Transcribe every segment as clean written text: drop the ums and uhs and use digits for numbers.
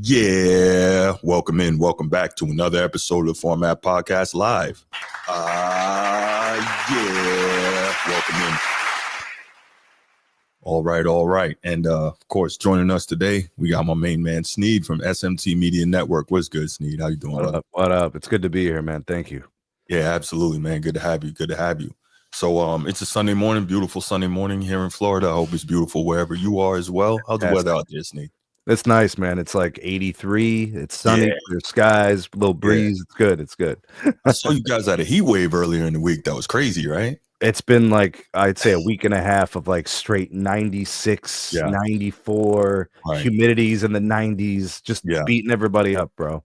Yeah. Welcome in. Welcome back to another episode of the Format Podcast Live. Yeah. Welcome in. All right. And of course, joining us today, we got my main man, Sneed from SMT Media Network. What's good, Sneed? How you doing, brother? What up? It's good to be here, man. Thank you. Yeah, absolutely, man. Good to have you. So it's a Sunday morning, beautiful Sunday morning here in Florida. I hope it's beautiful wherever you are as well. How's the weather out there, Sneed? It's nice, man. It's like 83. It's sunny, clear skies, little breeze. Yeah. It's good. I saw you guys had a heat wave earlier in the week. That was crazy, right? It's been like, I'd say a week and a half of like straight 96, 94, humidities in the 90s, just beating everybody up, bro.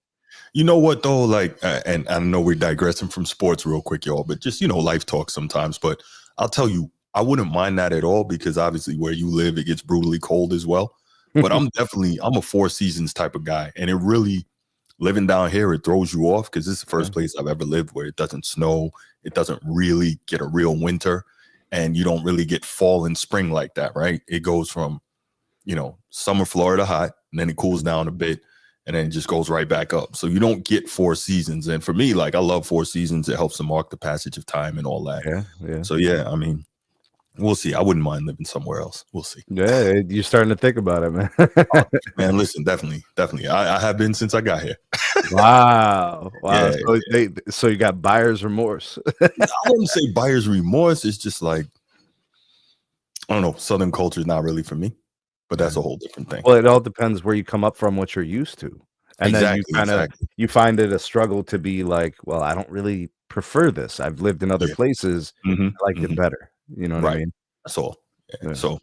You know what, though? Like, and I know we're digressing from sports real quick, y'all, but just, life talk sometimes. But I'll tell you, I wouldn't mind that at all because obviously where you live, it gets brutally cold as well. But I'm a four seasons type of guy. And it really, living down here, it throws you off because this is the first place I've ever lived where it doesn't snow. It doesn't really get a real winter. And you don't really get fall and spring like that, right? It goes from, summer Florida hot, and then it cools down a bit, and then it just goes right back up. So you don't get four seasons. And for me, like, I love four seasons. It helps to mark the passage of time and all that. Yeah. So, yeah, I mean, we'll see. I wouldn't mind living somewhere else. We'll see. Yeah, you're starting to think about it, man. Man, listen, definitely. I have been since I got here. Wow. Yeah, so you got buyer's remorse. I wouldn't say buyer's remorse. It's just like, I don't know. Southern culture is not really for me, but that's a whole different thing. Well, it all depends where you come up from, what you're used to. And then you find it a struggle to be like, well, I don't really prefer this. I've lived in other places. I like it better. You know what I mean? That's all. Yeah. So,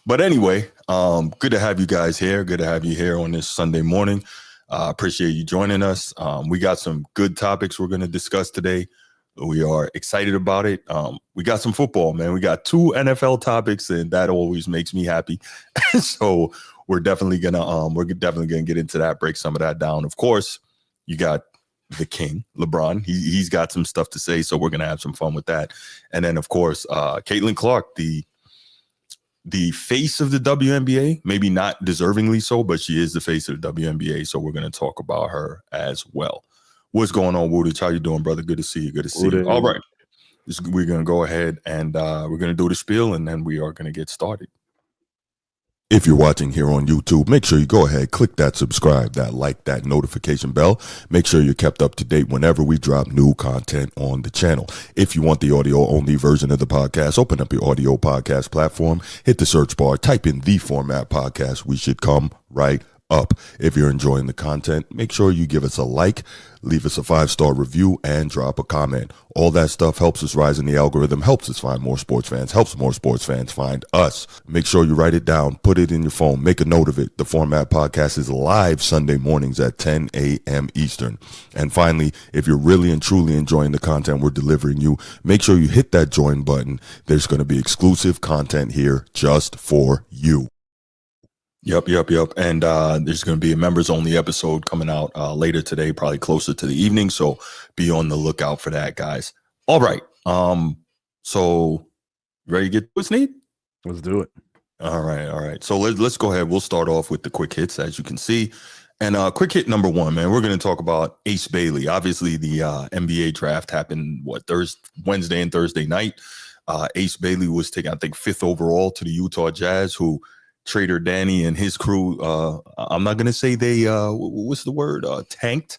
but anyway, good to have you guys here. Good to have you here on this Sunday morning. Appreciate you joining us. We got some good topics we're going to discuss today. We are excited about it. We got some football, man. We got 2 NFL topics, and that always makes me happy. So we're definitely gonna get into that, break some of that down. Of course, you got the king, LeBron. He's got some stuff to say, so we're gonna have some fun with that. And then, of course, Caitlin Clark, the face of the WNBA, maybe not deservingly so, but she is the face of the WNBA. So we're gonna talk about her as well. What's going on, Woodage? How you doing, brother? Good to see you. All right, we're gonna go ahead and we're gonna do the spiel, and then we are gonna get started. If you're watching here on YouTube, make sure you go ahead, click that subscribe, that like, that notification bell. Make sure you're kept up to date whenever we drop new content on the channel. If you want the audio-only version of the podcast, open up your audio podcast platform, hit the search bar, type in The Format Podcast. We should come right up. If you're enjoying the content, make sure you give us a like, leave us a 5-star review, and drop a comment. All that stuff helps us rise in the algorithm, helps us find more sports fans, helps more sports fans find us. Make sure you write it down, put it in your phone, make a note of it. The Format Podcast is live Sunday mornings at 10 a.m. Eastern. And finally, if you're really and truly enjoying the content we're delivering you, make sure you hit that join button. There's going to be exclusive content here just for you. Yep. And there's going to be a members-only episode coming out later today, probably closer to the evening. So be on the lookout for that, guys. All right. So ready to get to it, Sneed? Let's do it. All right. So let's go ahead. We'll start off with the quick hits, as you can see. And quick hit number 1, man. We're going to talk about Ace Bailey. Obviously, the NBA draft happened Wednesday and Thursday night. Ace Bailey was taken, I think, 5th overall to the Utah Jazz, who Trader Danny and his crew, I'm not going to say they, tanked,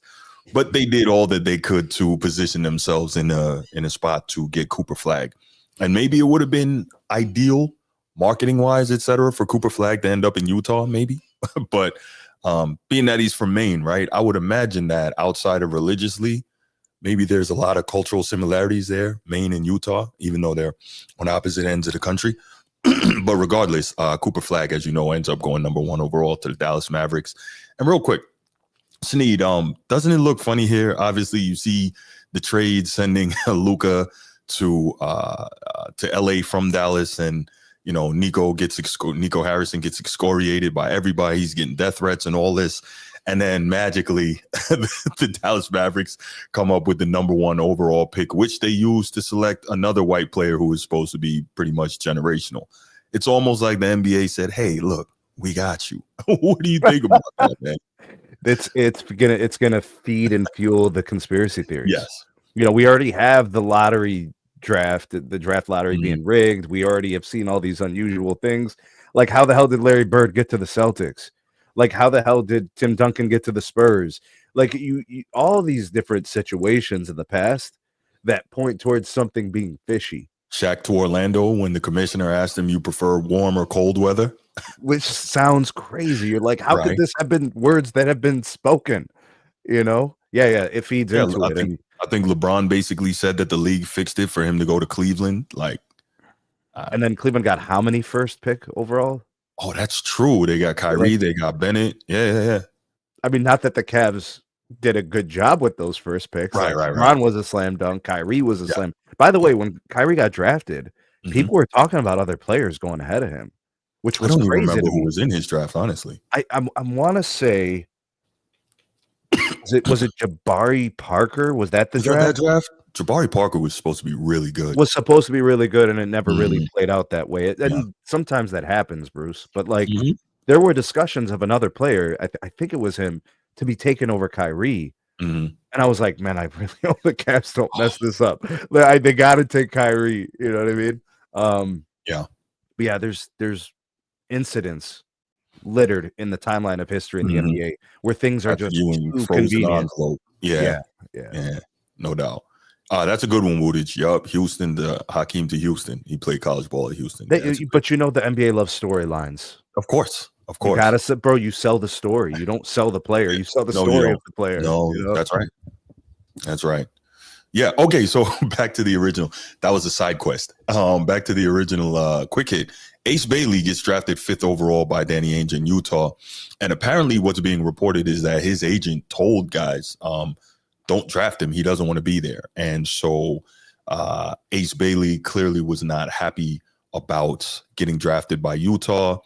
but they did all that they could to position themselves in a spot to get Cooper Flagg. And maybe it would have been ideal marketing-wise, et cetera, for Cooper Flagg to end up in Utah, maybe. But being that he's from Maine, right, I would imagine that outside of religiously, maybe there's a lot of cultural similarities there, Maine and Utah, even though they're on opposite ends of the country. But regardless, Cooper Flagg, as you know, ends up going number 1 overall to the Dallas Mavericks. And real quick, Sneed, doesn't it look funny here? Obviously, you see the trade sending Luka to LA from Dallas, and Nico Harrison gets excoriated by everybody. He's getting death threats and all this. And then magically, the Dallas Mavericks come up with the number 1 overall pick, which they used to select another white player who is supposed to be pretty much generational. It's almost like the NBA said, hey, look, we got you. What do you think about that, man? It's gonna feed and fuel the conspiracy theories. Yes. We already have the lottery draft, the draft lottery being rigged. We already have seen all these unusual things. Like, how the hell did Larry Bird get to the Celtics? Like, how the hell did Tim Duncan get to the Spurs? Like, you all these different situations in the past that point towards something being fishy. Shaq to Orlando when the commissioner asked him, you prefer warm or cold weather? Which sounds crazy. You're like, how could this have been words that have been spoken? Yeah, it feeds into it. I think LeBron basically said that the league fixed it for him to go to Cleveland. And then Cleveland got how many first pick overall? Oh, that's true. They got Kyrie, they got Bennett. Yeah. I mean, not that the Cavs did a good job with those first picks. Right. LeBron was a slam dunk. Kyrie was a slam. By the way, when Kyrie got drafted, people were talking about other players going ahead of him, which was crazy. I don't even remember who was in his draft, honestly. I want to say, was it Jabari Parker? Was that the draft? Jabari Parker was supposed to be really good. Was supposed to be really good, and it never really played out that way. And sometimes that happens, Bruce. But there were discussions of another player. I think it was him to be taken over Kyrie. And I was like, man, I really hope the Cavs don't mess this up. They got to take Kyrie. You know what I mean? But yeah, there's incidents littered in the timeline of history in the NBA where things are just too convenient. Yeah, no doubt. That's a good one, Woodage. Yup, Houston, the Hakeem to Houston. He played college ball at Houston. But the NBA loves storylines. Of course. You gotta, bro. You sell the story. You don't sell the player. You sell the story of the player. No, that's right. That's right. Yeah. Okay. So back to the original. That was a side quest. Back to the original quick hit. Ace Bailey gets drafted 5th overall by Danny Ainge in Utah, and apparently, what's being reported is that his agent told guys, "Don't draft him. He doesn't want to be there." And so, Ace Bailey clearly was not happy about getting drafted by Utah,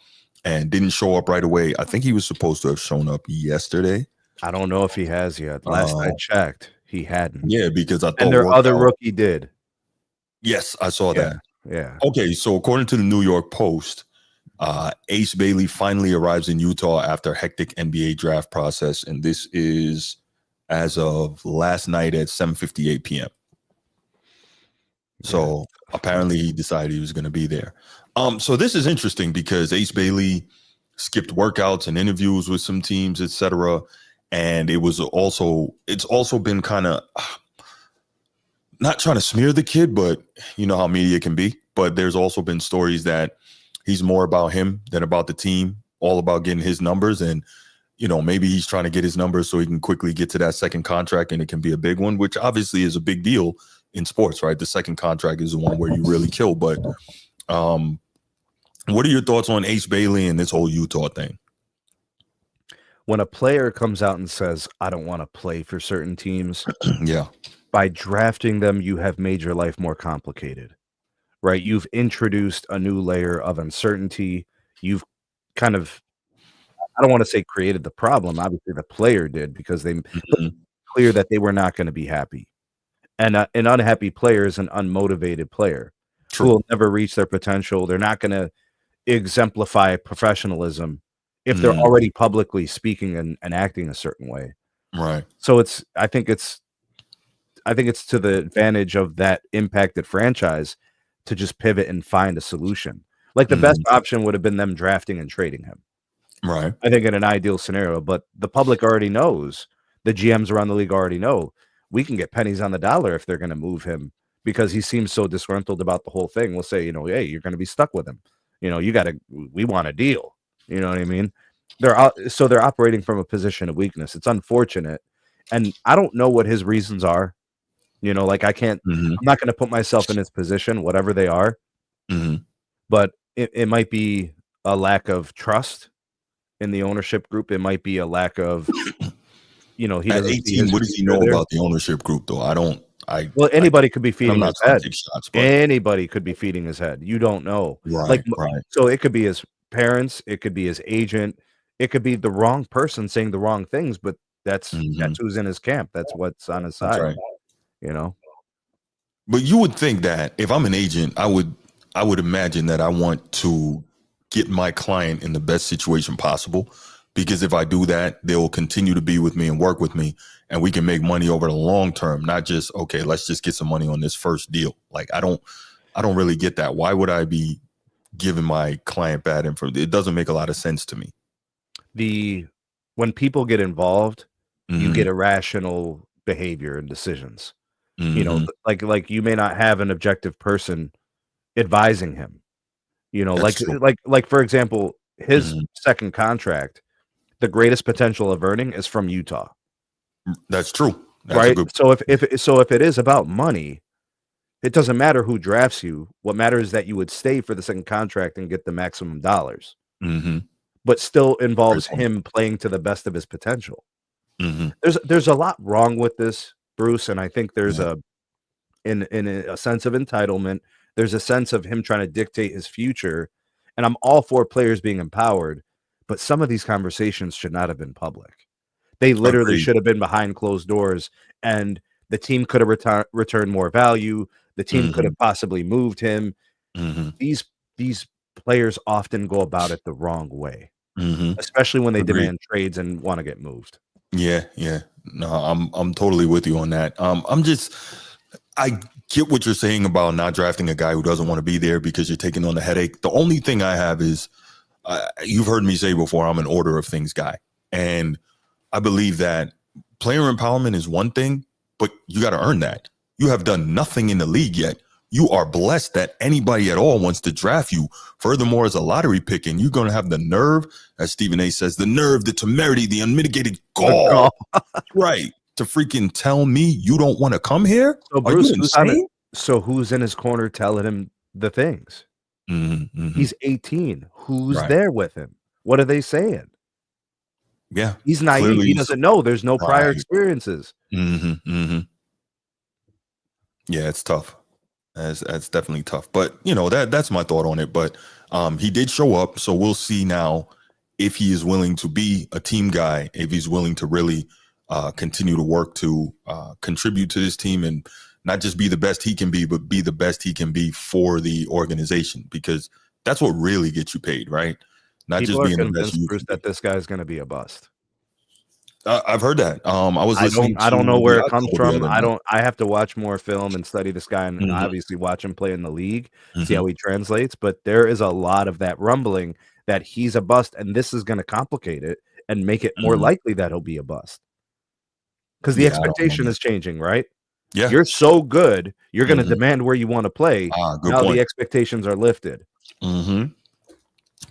and didn't show up right away. I think he was supposed to have shown up yesterday. I don't know if he has yet. Last I checked, he hadn't. Yeah, because I thought and their other rookie did. Yes, I saw that. Yeah. Okay, so according to the New York Post, Ace Bailey finally arrives in Utah after a hectic NBA draft process, and this is as of last night at 7:58 p.m. So apparently he decided he was going to be there. So this is interesting because Ace Bailey skipped workouts and interviews with some teams, etc. And it's also been kind of not trying to smear the kid, but you know how media can be. But there's also been stories that he's more about him than about the team, all about getting his numbers. And, you know, maybe he's trying to get his numbers so he can quickly get to that second contract, and it can be a big one, which obviously is a big deal in sports, right? The second contract is the one where you really kill. But what are your thoughts on Ace Bailey and this whole Utah thing? When a player comes out and says, I don't want to play for certain teams, yeah, by drafting them, you have made your life more complicated, right? You've introduced a new layer of uncertainty. You've kind of, I don't want to say created the problem. Obviously, the player did, because they made it clear that they were not going to be happy. And an unhappy player is an unmotivated player who will never reach their potential. They're not going to exemplify professionalism if they're already publicly speaking and acting a certain way. Right. So I think it's to the advantage of that impacted franchise to just pivot and find a solution. Like the best option would have been them drafting and trading him. Right. I think in an ideal scenario, but the public already knows, the GMs around the league already know, we can get pennies on the dollar if they're going to move him, because he seems so disgruntled about the whole thing. We'll say, hey, you're going to be stuck with him. We want a deal. You know what I mean? They're operating from a position of weakness. It's unfortunate. And I don't know what his reasons are. I'm not going to put myself in his position, whatever they are. But it might be a lack of trust in the ownership group. It might be a lack of, he doesn't. At 18, what does he know about the ownership group, though? Well, anybody could be feeding his head. Anybody could be feeding his head. You don't know. Right. So it could be his parents. It could be his agent. It could be the wrong person saying the wrong things, but that's who's in his camp. That's what's on his side. Right. But you would think that if I'm an agent, I would imagine that I want to get my client in the best situation possible, because if I do that, they will continue to be with me and work with me, and we can make money over the long term, not just, okay, let's just get some money on this first deal. Like, I don't really get that. Why would I be giving my client bad information? It doesn't make a lot of sense to me. When people get involved, you get irrational behavior and decisions. You know, like you may not have an objective person advising him. You know, like for example, his second contract, the greatest potential of earning is from Utah. That's true. That's right. So if it is about money, it doesn't matter who drafts you. What matters is that you would stay for the second contract and get the maximum dollars. But still involves him playing to the best of his potential. There's a lot wrong with this, Bruce, and I think there's in a sense of entitlement. There's a sense of him trying to dictate his future, and I'm all for players being empowered, but some of these conversations should not have been public. They literally should have been behind closed doors, and the team could have returned more value. The team could have possibly moved him. These players often go about it the wrong way, especially when they demand trades and want to get moved. Yeah. No, I'm totally with you on that. I get what you're saying about not drafting a guy who doesn't want to be there because you're taking on the headache. The only thing I have is, you've heard me say before, I'm an order of things guy. And I believe that player empowerment is one thing, but you got to earn that. You have done nothing in the league yet. You are blessed that anybody at all wants to draft you. Furthermore, as a lottery pick, and you're going to have the nerve, as Stephen A says, the nerve, the temerity, the unmitigated gall, right, to freaking tell me you don't want to come here? So, Bruce, who's in his corner telling him the things? He's 18. Who's there with him? What are they saying? Yeah. He's naive. Clearly, he doesn't know. There's no prior experiences. Yeah, it's tough. That's definitely tough. But, you know, that's my thought on it. But he did show up. So we'll see now if he is willing to be a team guy, if he's willing to really continue to work to contribute to this team and not just be the best he can be, but be the best he can be for the organization, because that's what really gets you paid, right? Not People just being the best. Bruce, that this guy's going to be a bust. I've heard that. I was listening. I don't know where it comes from. I have to watch more film and study this guy, and obviously watch him play in the league, see how he translates. But there is a lot of that rumbling that he's a bust, and this is going to complicate it and make it more likely that he'll be a bust, because the expectation is changing, right? Yeah, you're so good, you're going to demand where you want to play. Now point. The expectations are lifted.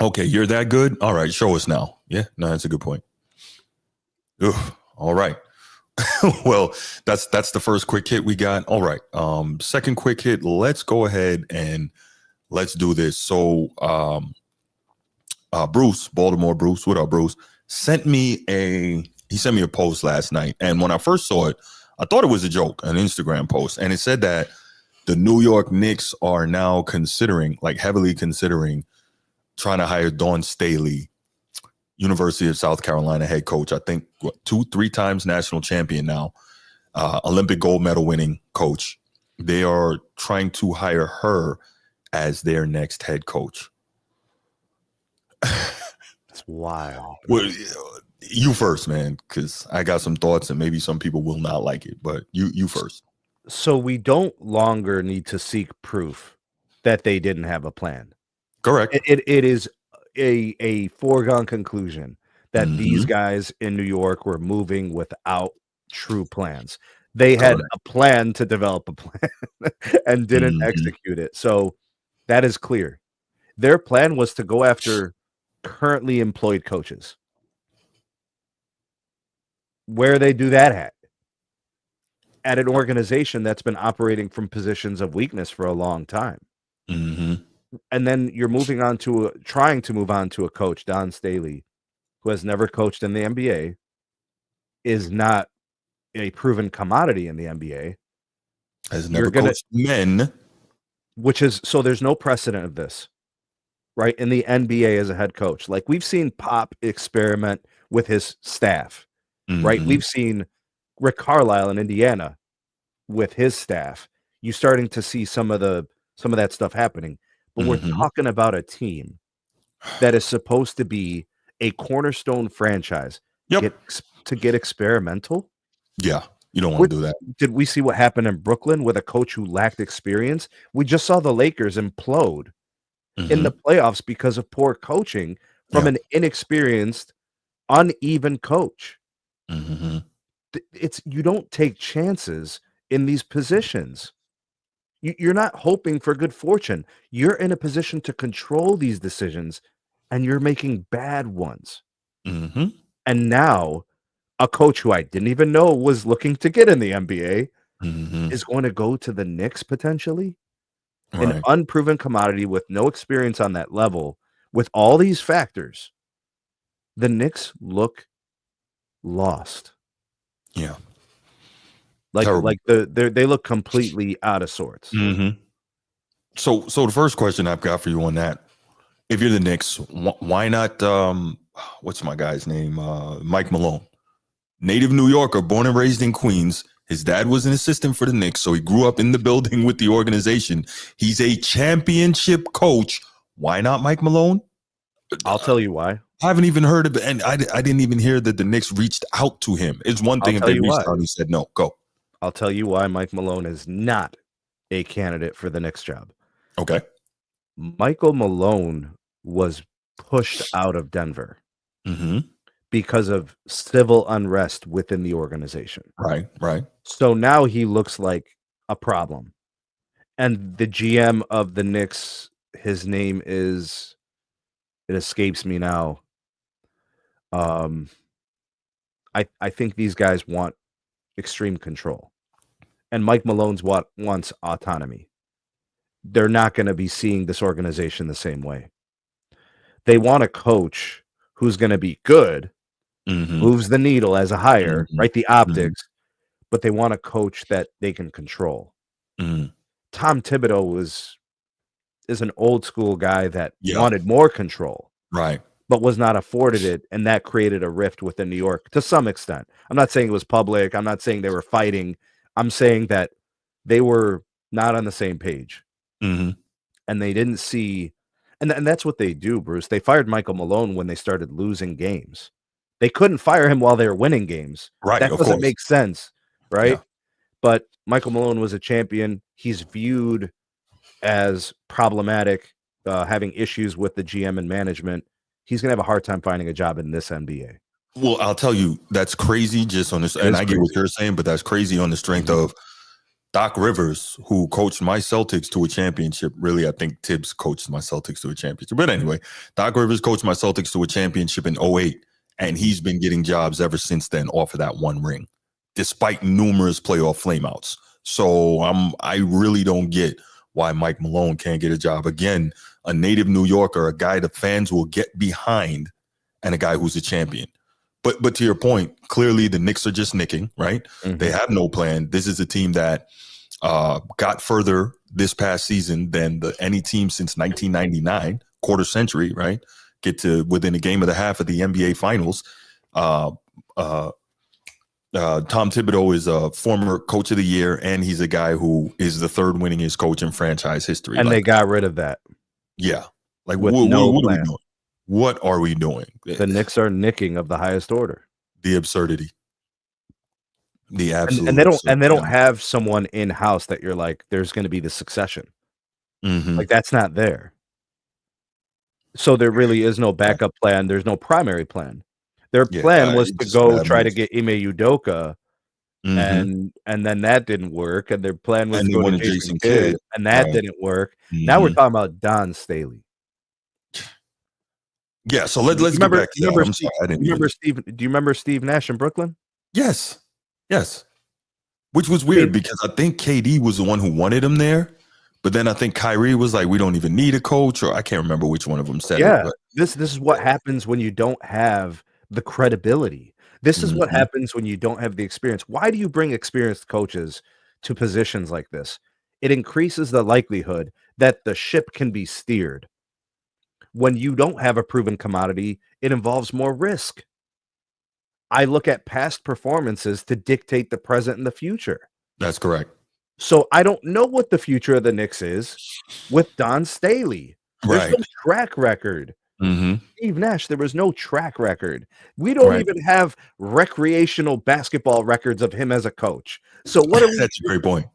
Okay, you're that good. All right, show us now. Yeah, no, that's a good point. Ugh, all right. Well, that's the first quick hit we got. All right. Second quick hit. Let's go ahead and let's do this. So Bruce, Baltimore Bruce, what up, Bruce? Sent me a post last night. And when I first saw it, I thought it was a joke, an Instagram post. And it said that the New York Knicks are now heavily considering trying to hire Dawn Staley, University of South Carolina head coach. I think 2-3 times national champion now, Olympic gold medal winning coach. They are trying to hire her as their next head coach. It's wild. Well, you first, man, because I got some thoughts and maybe some people will not like it, but you first. So we don't longer need to seek proof that they didn't have a plan. Correct. It is a foregone conclusion that these guys in New York were moving without true plans. They had a plan to develop a plan and didn't execute it. So that is clear. Their plan was to go after currently employed coaches. Where they do that at an organization that's been operating from positions of weakness for a long time. And then you're trying to move on to a coach, Dawn Staley, who has never coached in the NBA, is not a proven commodity in the NBA. Has never coached men. So there's no precedent of this, right? In the NBA as a head coach. Like, we've seen Pop experiment with his staff, right? We've seen Rick Carlisle in Indiana with his staff. You're starting to see some of that stuff happening. But we're talking about a team that is supposed to be a cornerstone franchise Yep. get experimental? Yeah. You don't want to do that. Did we see what happened in Brooklyn with a coach who lacked experience? We just saw the Lakers implode in the playoffs because of poor coaching from an inexperienced, uneven coach. It's you don't take chances in these positions. You're not hoping for good fortune. You're in a position to control these decisions, and you're making bad ones. And now, a coach who I didn't even know was looking to get in the NBA is going to go to the Knicks potentially? An unproven commodity with no experience on that level, with all these factors. The Knicks look lost. Yeah. Like they look completely out of sorts. So the first question I've got for you on that, if you're the Knicks, why not what's my guy's name? Mike Malone. Native New Yorker, born and raised in Queens. His dad was an assistant for the Knicks, so he grew up in the building with the organization. He's a championship coach. Why not Mike Malone? I'll tell you why. I haven't even heard of it, and I didn't even hear that the Knicks reached out to him. It's one thing if they reached out and he said no, go. I'll tell you why Mike Malone is not a candidate for the Knicks job. Okay. Michael Malone was pushed out of Denver because of civil unrest within the organization. Right. So now he looks like a problem. And the GM of the Knicks, his name is, it escapes me now. I think these guys want extreme control. And Mike Malone's wants autonomy. They're not going to be seeing this organization the same way. They want a coach who's going to be good, moves the needle as a hire, right? The optics, but they want a coach that they can control. Tom Thibodeau is an old school guy that wanted more control, right? But was not afforded it, and that created a rift within New York to some extent. I'm not saying it was public. I'm not saying they were fighting. I'm saying that they were not on the same page, and they didn't see. And that's what they do, Bruce. They fired Michael Malone when they started losing games. They couldn't fire him while they were winning games. Right. That doesn't make sense, right? Yeah. But Michael Malone was a champion. He's viewed as problematic, having issues with the GM and management. He's going to have a hard time finding a job in this NBA. Well, I'll tell you, that's crazy just on this. And I get what you're saying, but that's crazy on the strength of Doc Rivers, who coached my Celtics to a championship. Really, I think Tibbs coached my Celtics to a championship. But anyway, Doc Rivers coached my Celtics to a championship in 2008, and he's been getting jobs ever since then off of that one ring, despite numerous playoff flameouts. So I really don't get why Mike Malone can't get a job. Again, a native New Yorker, a guy the fans will get behind, and a guy who's a champion. But to your point, clearly the Knicks are just nicking, right? They have no plan. This is a team that got further this past season than any team since 1999, quarter century, right? Get to within a game of the half of the NBA Finals. Tom Thibodeau is a former coach of the year, and he's a guy who is the third winningest coach in franchise history. And they got rid of that. Yeah. Like, what are we doing? What are we doing? The Knicks are nicking of the highest order. The absurdity. The absolute. And they don't have someone in house that you're like, there's going to be the succession. Like, that's not there. So there really is no backup plan. There's no primary plan. Their plan was to go try to get Ime Udoka, and then that didn't work. And their plan was to go to Jason Kidd, and that didn't work. Now we're talking about Don Staley. Yeah, so let's get back to that. Do you remember Steve Nash in Brooklyn? Yes. Which was weird because I think KD was the one who wanted him there, but then I think Kyrie was like, "We don't even need a coach," or I can't remember which one of them said it. But this is what happens when you don't have the credibility. This is what happens when you don't have the experience. Why do you bring experienced coaches to positions like this? It increases the likelihood that the ship can be steered. When you don't have a proven commodity, it involves more risk. I look at past performances to dictate the present and the future. That's correct. So I don't know what the future of the Knicks is with Don Staley. There's no track record. Steve Nash, there was no track record. We don't even have recreational basketball records of him as a coach. So what are we? That's a great point.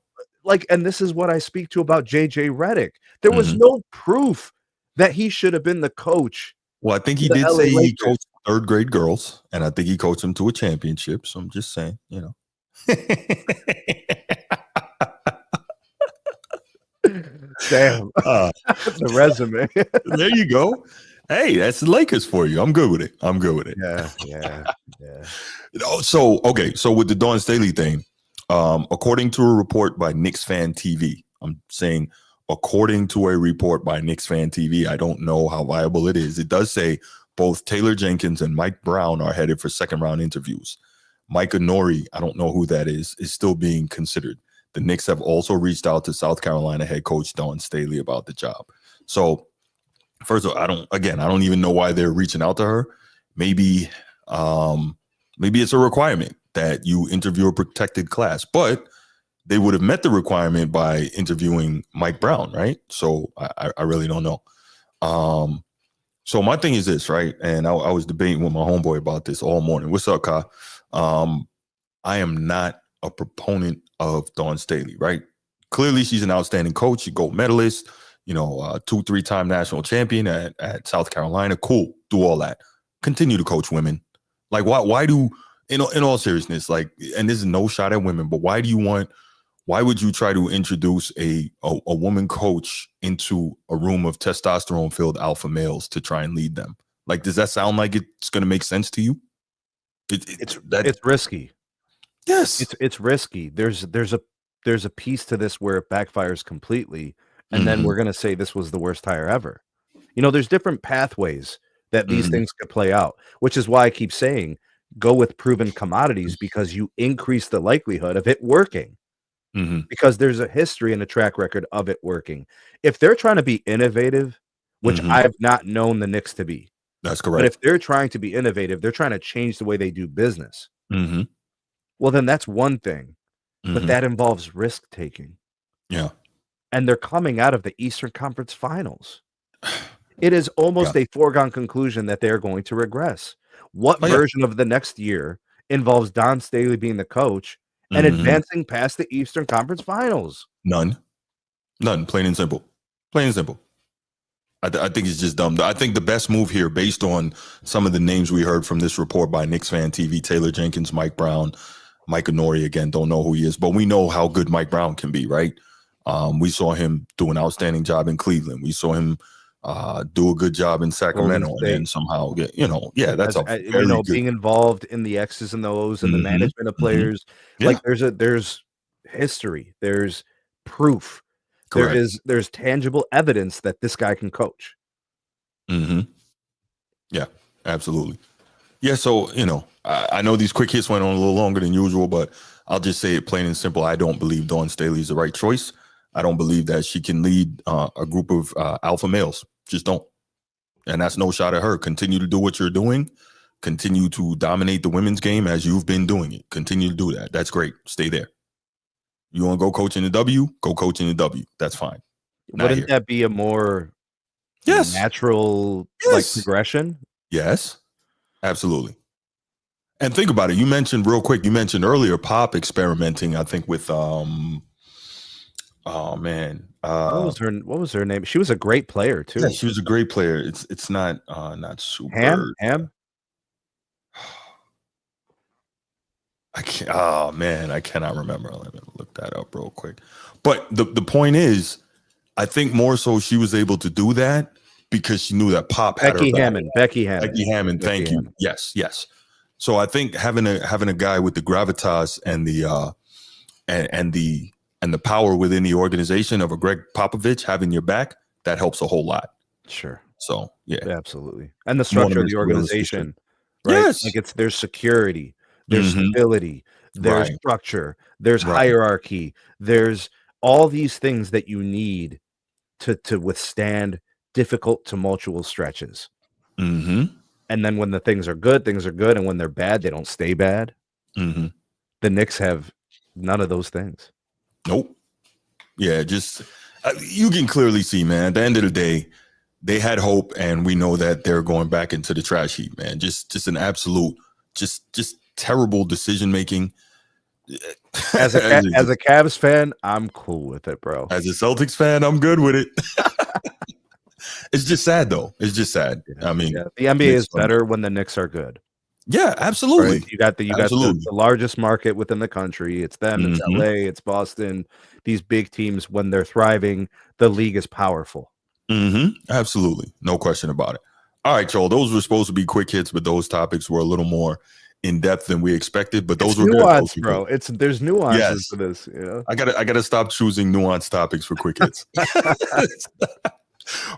Like, and this is what I speak to about JJ Redick. There was no proof that he should have been the coach. Well, I think he did say he coached third grade girls, and I think he coached them to a championship. So I'm just saying, Damn. The resume. There you go. Hey, that's the Lakers for you. I'm good with it. Yeah. So with the Dawn Staley thing, according to a report by Knicks Fan TV, I'm saying according to a report by Knicks Fan TV, I don't know how viable it is. It does say both Taylor Jenkins and Mike Brown are headed for second round interviews. Mike Nori, I don't know who that is still being considered. The Knicks have also reached out to South Carolina head coach Dawn Staley about the job. So first of all, I don't even know why they're reaching out to her. Maybe it's a requirement that you interview a protected class, but they would have met the requirement by interviewing Mike Brown, right? So I really don't know. So my thing is this, right? And I was debating with my homeboy about this all morning. What's up, Ka? I am not a proponent of Dawn Staley, right? Clearly, she's an outstanding coach, a gold medalist, 2-3-time national champion at South Carolina. Cool, do all that. Continue to coach women. Like, why do, in all seriousness, like, and this is no shot at women, but why would you try to introduce a woman coach into a room of testosterone-filled alpha males to try and lead them? Like, does that sound like it's going to make sense to you? It's risky. Yes, it's risky. There's a piece to this where it backfires completely, and then we're going to say this was the worst hire ever. There's different pathways that these things could play out, which is why I keep saying go with proven commodities, because you increase the likelihood of it working. Because there's a history and a track record of it working. If they're trying to be innovative, which I've not known the Knicks to be. That's correct. But if they're trying to be innovative, they're trying to change the way they do business. Well, then that's one thing. But that involves risk taking. Yeah. And they're coming out of the Eastern Conference Finals. It is almost a foregone conclusion that they're going to regress. What version of the next year involves Dawn Staley being the coach and advancing past the Eastern Conference Finals? None. Plain and simple. I think it's just dumb. I think the best move here, based on some of the names we heard from this report by Knicks Fan TV, Taylor Jenkins, Mike Brown, Mike Nori, again, don't know who he is, but we know how good Mike Brown can be, right? We saw him do an outstanding job in Cleveland. We saw him do a good job in Sacramento, and then somehow get, that's good, being involved in the X's and the O's and the management of players. Like there's history, there's proof, correct. there's tangible evidence that this guy can coach. Yeah, absolutely. Yeah, so I know these quick hits went on a little longer than usual, but I'll just say it plain and simple. I don't believe Dawn Staley is the right choice. I don't believe that she can lead a group of alpha males. Just don't. And that's no shot at her. Continue to do what you're doing. Continue to dominate the women's game as you've been doing it. Continue to do that. That's great. Stay there. You want to go coach in the W? Go coach in the W. That's fine. Wouldn't that be a more natural progression? Yes, absolutely. And think about it. You mentioned earlier Pop experimenting, I think, with oh man, what was her name? She was a great player too. Yeah, she was a great player. It's not super. Ham. I can't. Oh man, I cannot remember. Let me look that up real quick. But the point is, I think more so she was able to do that because she knew that Pop had her back. Becky Hammond. Thank you. Yes. So I think having a guy with the gravitas and the and the power within the organization of a Greg Popovich having your back, that helps a whole lot. Sure. So yeah, absolutely. And the structure of the organization, right? Yes. Like there's security, there's stability, there's structure, there's hierarchy, there's all these things that you need to withstand difficult, tumultuous stretches. And then when the things are good, and when they're bad, they don't stay bad. The Knicks have none of those things. Nope. Yeah, just you can clearly see, man, at the end of the day, they had hope, and we know that they're going back into the trash heap, man. Just an absolute, just terrible decision making. As a Cavs fan, I'm cool with it, bro. As a Celtics fan, I'm good with it. It's just sad, though. It's just sad. Yeah, I mean, the NBA is better when the Knicks are good. Yeah, absolutely. Right? You got the largest market within the country. It's them. It's LA. It's Boston. These big teams, when they're thriving, the league is powerful. Absolutely, no question about it. All right, Joel. Those were supposed to be quick hits, but those topics were a little more in depth than we expected. But those were nuanced, bro. There's nuances to this. You know? I gotta stop choosing nuanced topics for quick hits.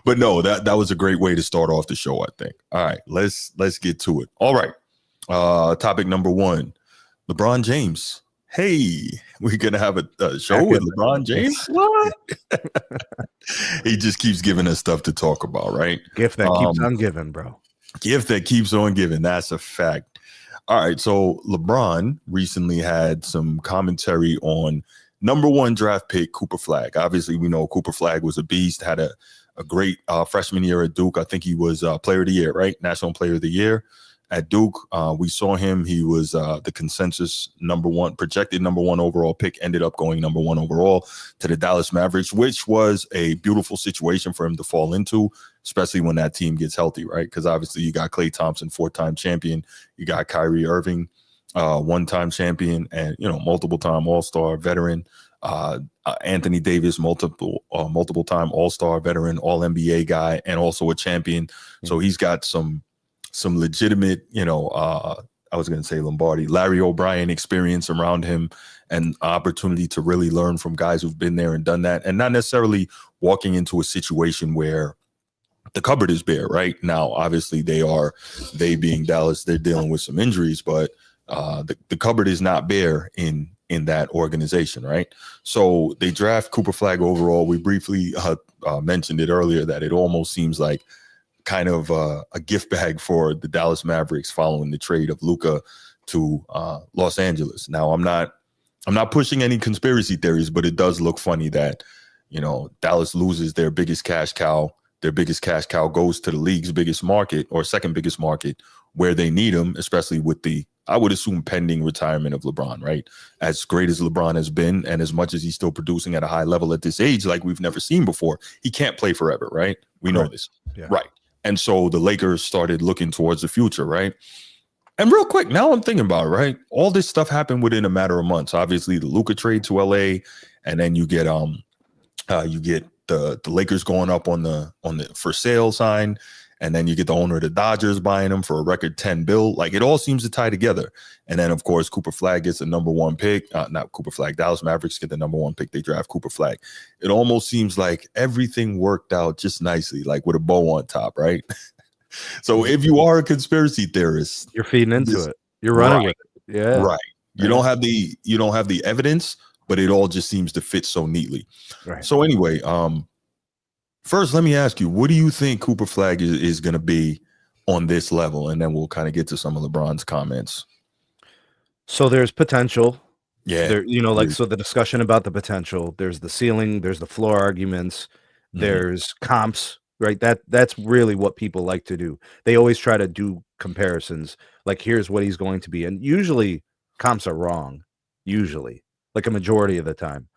But no, that was a great way to start off the show, I think. All right, let's get to it. All right. Topic number 1, LeBron James. Hey, we're gonna have a show with LeBron James. What? He just keeps giving us stuff to talk about, right? Gift that keeps on giving, bro. Gift that keeps on giving. That's a fact. All right, so LeBron recently had some commentary on number 1 draft pick Cooper Flagg. Obviously, we know Cooper Flagg was a beast, had a great freshman year at Duke. I think he was player of the year, right? National player of the year at Duke. We saw him. He was the consensus projected number 1 overall pick, ended up going number 1 overall to the Dallas Mavericks, which was a beautiful situation for him to fall into, especially when that team gets healthy, right? Because obviously you got Klay Thompson, 4-time champion. You got Kyrie Irving, 1-time champion, and, multiple-time All-Star veteran. Anthony Davis, multiple-time All-Star veteran, All-NBA guy, and also a champion. So he's got some legitimate, I was going to say Larry O'Brien experience around him, and opportunity to really learn from guys who've been there and done that, and not necessarily walking into a situation where the cupboard is bare. Right now, obviously they being Dallas, they're dealing with some injuries, but the cupboard is not bare in that organization, right? So they draft Cooper Flagg overall. We briefly mentioned it earlier that it almost seems like kind of a gift bag for the Dallas Mavericks following the trade of Luka to Los Angeles. Now, I'm not pushing any conspiracy theories, but it does look funny that, Dallas loses their biggest cash cow. Their biggest cash cow goes to the league's biggest market, or second biggest market, where they need him, especially with the, I would assume, pending retirement of LeBron, right? As great as LeBron has been, and as much as he's still producing at a high level at this age, like we've never seen before, he can't play forever, right? We know this. Yeah. Right. And so the Lakers started looking towards the future, right? And real quick, now I'm thinking about it, right? All this stuff happened within a matter of months. Obviously, the Luka trade to LA, and then you get the Lakers going up on the for sale sign, and then you get the owner of the Dodgers buying them for a record $10 billion. Like, it all seems to tie together. And then, of course, Cooper Flagg gets the number 1 pick. Not Cooper Flagg. Dallas Mavericks get the number 1 pick. They draft Cooper Flagg. It almost seems like everything worked out just nicely, like with a bow on top, right? So if you are a conspiracy theorist, you're feeding into it. You're running with it. Yeah. Right. You don't have the evidence, but it all just seems to fit so neatly. Right. So anyway, first, let me ask you, what do you think Cooper Flagg is going to be on this level? And then we'll kind of get to some of LeBron's comments. So there's potential. Yeah. So the discussion about the potential, there's the ceiling, there's the floor arguments, there's comps, right? That's really what people like to do. They always try to do comparisons. Like, here's what he's going to be. And usually comps are wrong, like a majority of the time.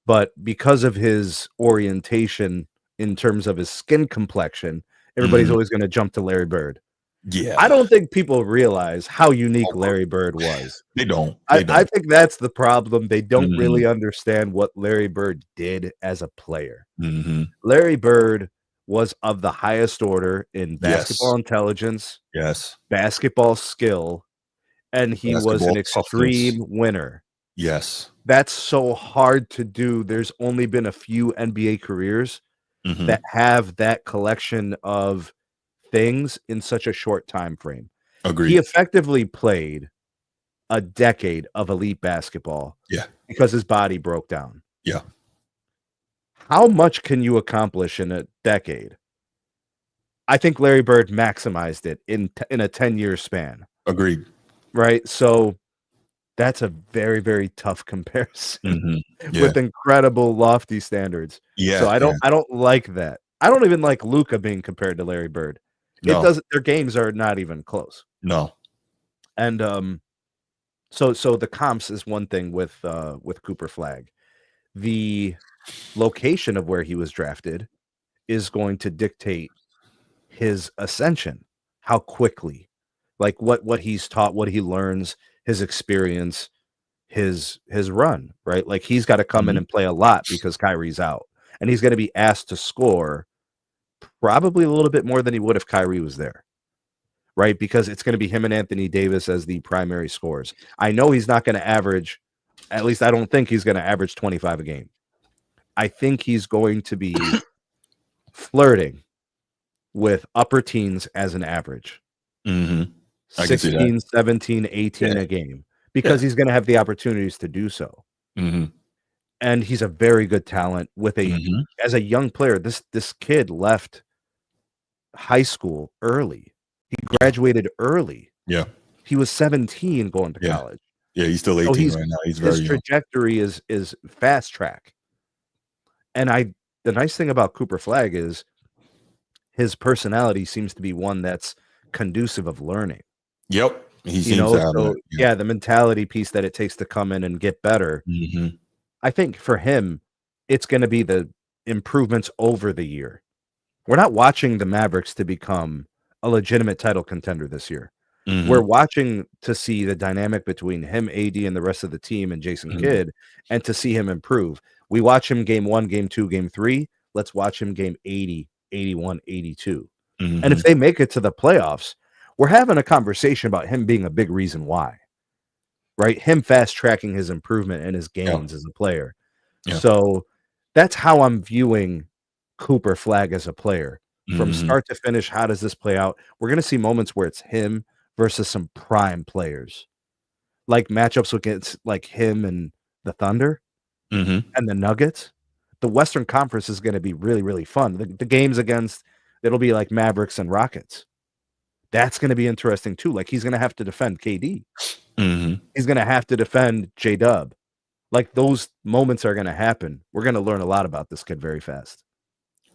But because of his orientation in terms of his skin complexion, everybody's always going to jump to Larry Bird. Yeah. I don't think people realize how unique Larry Bird was. They don't. I think that's the problem. They don't really understand what Larry Bird did as a player. Larry Bird was of the highest order in basketball intelligence, basketball skill, and he was an extreme winner. Yes. That's so hard to do. There's only been a few NBA careers that have that collection of things in such a short time frame. Agreed. He effectively played a decade of elite basketball. Yeah. Because his body broke down. Yeah. How much can you accomplish in a decade? I think Larry Bird maximized it in a 10-year span. Agreed. Right? So that's a very, very tough comparison with incredible lofty standards. Yeah. So I don't like that. I don't even like Luka being compared to Larry Bird. It doesn't. Their games are not even close. No. And so the comps is one thing with Cooper Flagg. The location of where he was drafted is going to dictate his ascension, how quickly, like what he's taught, what he learns, his experience, his run, right? Like he's got to come in and play a lot because Kyrie's out, and he's going to be asked to score probably a little bit more than he would if Kyrie was there, right? Because it's going to be him and Anthony Davis as the primary scorers. I know he's not going to average, at least I don't think he's going to average 25 a game. I think he's going to be flirting with upper teens as an average. 16, 17, 18 a game, because he's going to have the opportunities to do so. And he's a very good talent with as a young player. This kid left high school early. He graduated early. Yeah. He was 17 going to college. Yeah, he's still 18 right now. He's very young. His trajectory is fast track. And the nice thing about Cooper Flagg is his personality seems to be one that's conducive of learning. Yep. He seems to have that. The mentality piece that it takes to come in and get better. I think for him, it's going to be the improvements over the year. We're not watching the Mavericks to become a legitimate title contender this year. We're watching to see the dynamic between him, AD, and the rest of the team and Jason Kidd, and to see him improve. We watch him game 1, game 2, game 3. Let's watch him game 80, 81, 82. And if they make it to the playoffs, we're having a conversation about him being a big reason why, right? Him fast tracking his improvement and his gains as a player. So that's how I'm viewing Cooper Flagg as a player from start to finish. How does this play out? We're going to see moments where it's him versus some prime players, like matchups against like him and the Thunder and the Nuggets. The Western Conference is going to be really, really fun. The games against, it'll be like Mavericks and Rockets. That's going to be interesting too. Like he's going to have to defend KD. He's going to have to defend J-Dub. Like those moments are going to happen. We're going to learn a lot about this kid very fast.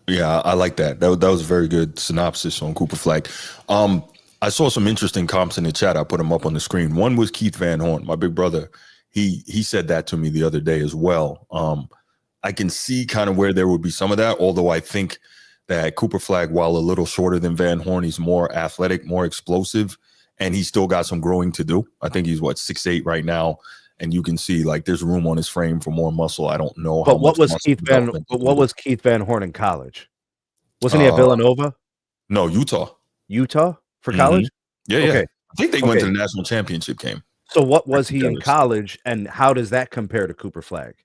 Yeah, I like that. That was a very good synopsis on Cooper Flagg. I saw some interesting comps in the chat. I put them up on the screen. One was Keith Van Horn, my big brother. He said that to me the other day as well. I can see kind of where there would be some of that, although I think that Cooper Flagg, while a little shorter than Van Horn, he's more athletic, more explosive, and he's still got some growing to do. I think he's 6'8" right now, and you can see like there's room on his frame for more muscle. I don't know how much. What was Keith Van Horn in college? Wasn't he at Villanova? No, Utah for college. Yeah. I think they went to the national championship game. So what was he in college, and how does that compare to Cooper Flagg?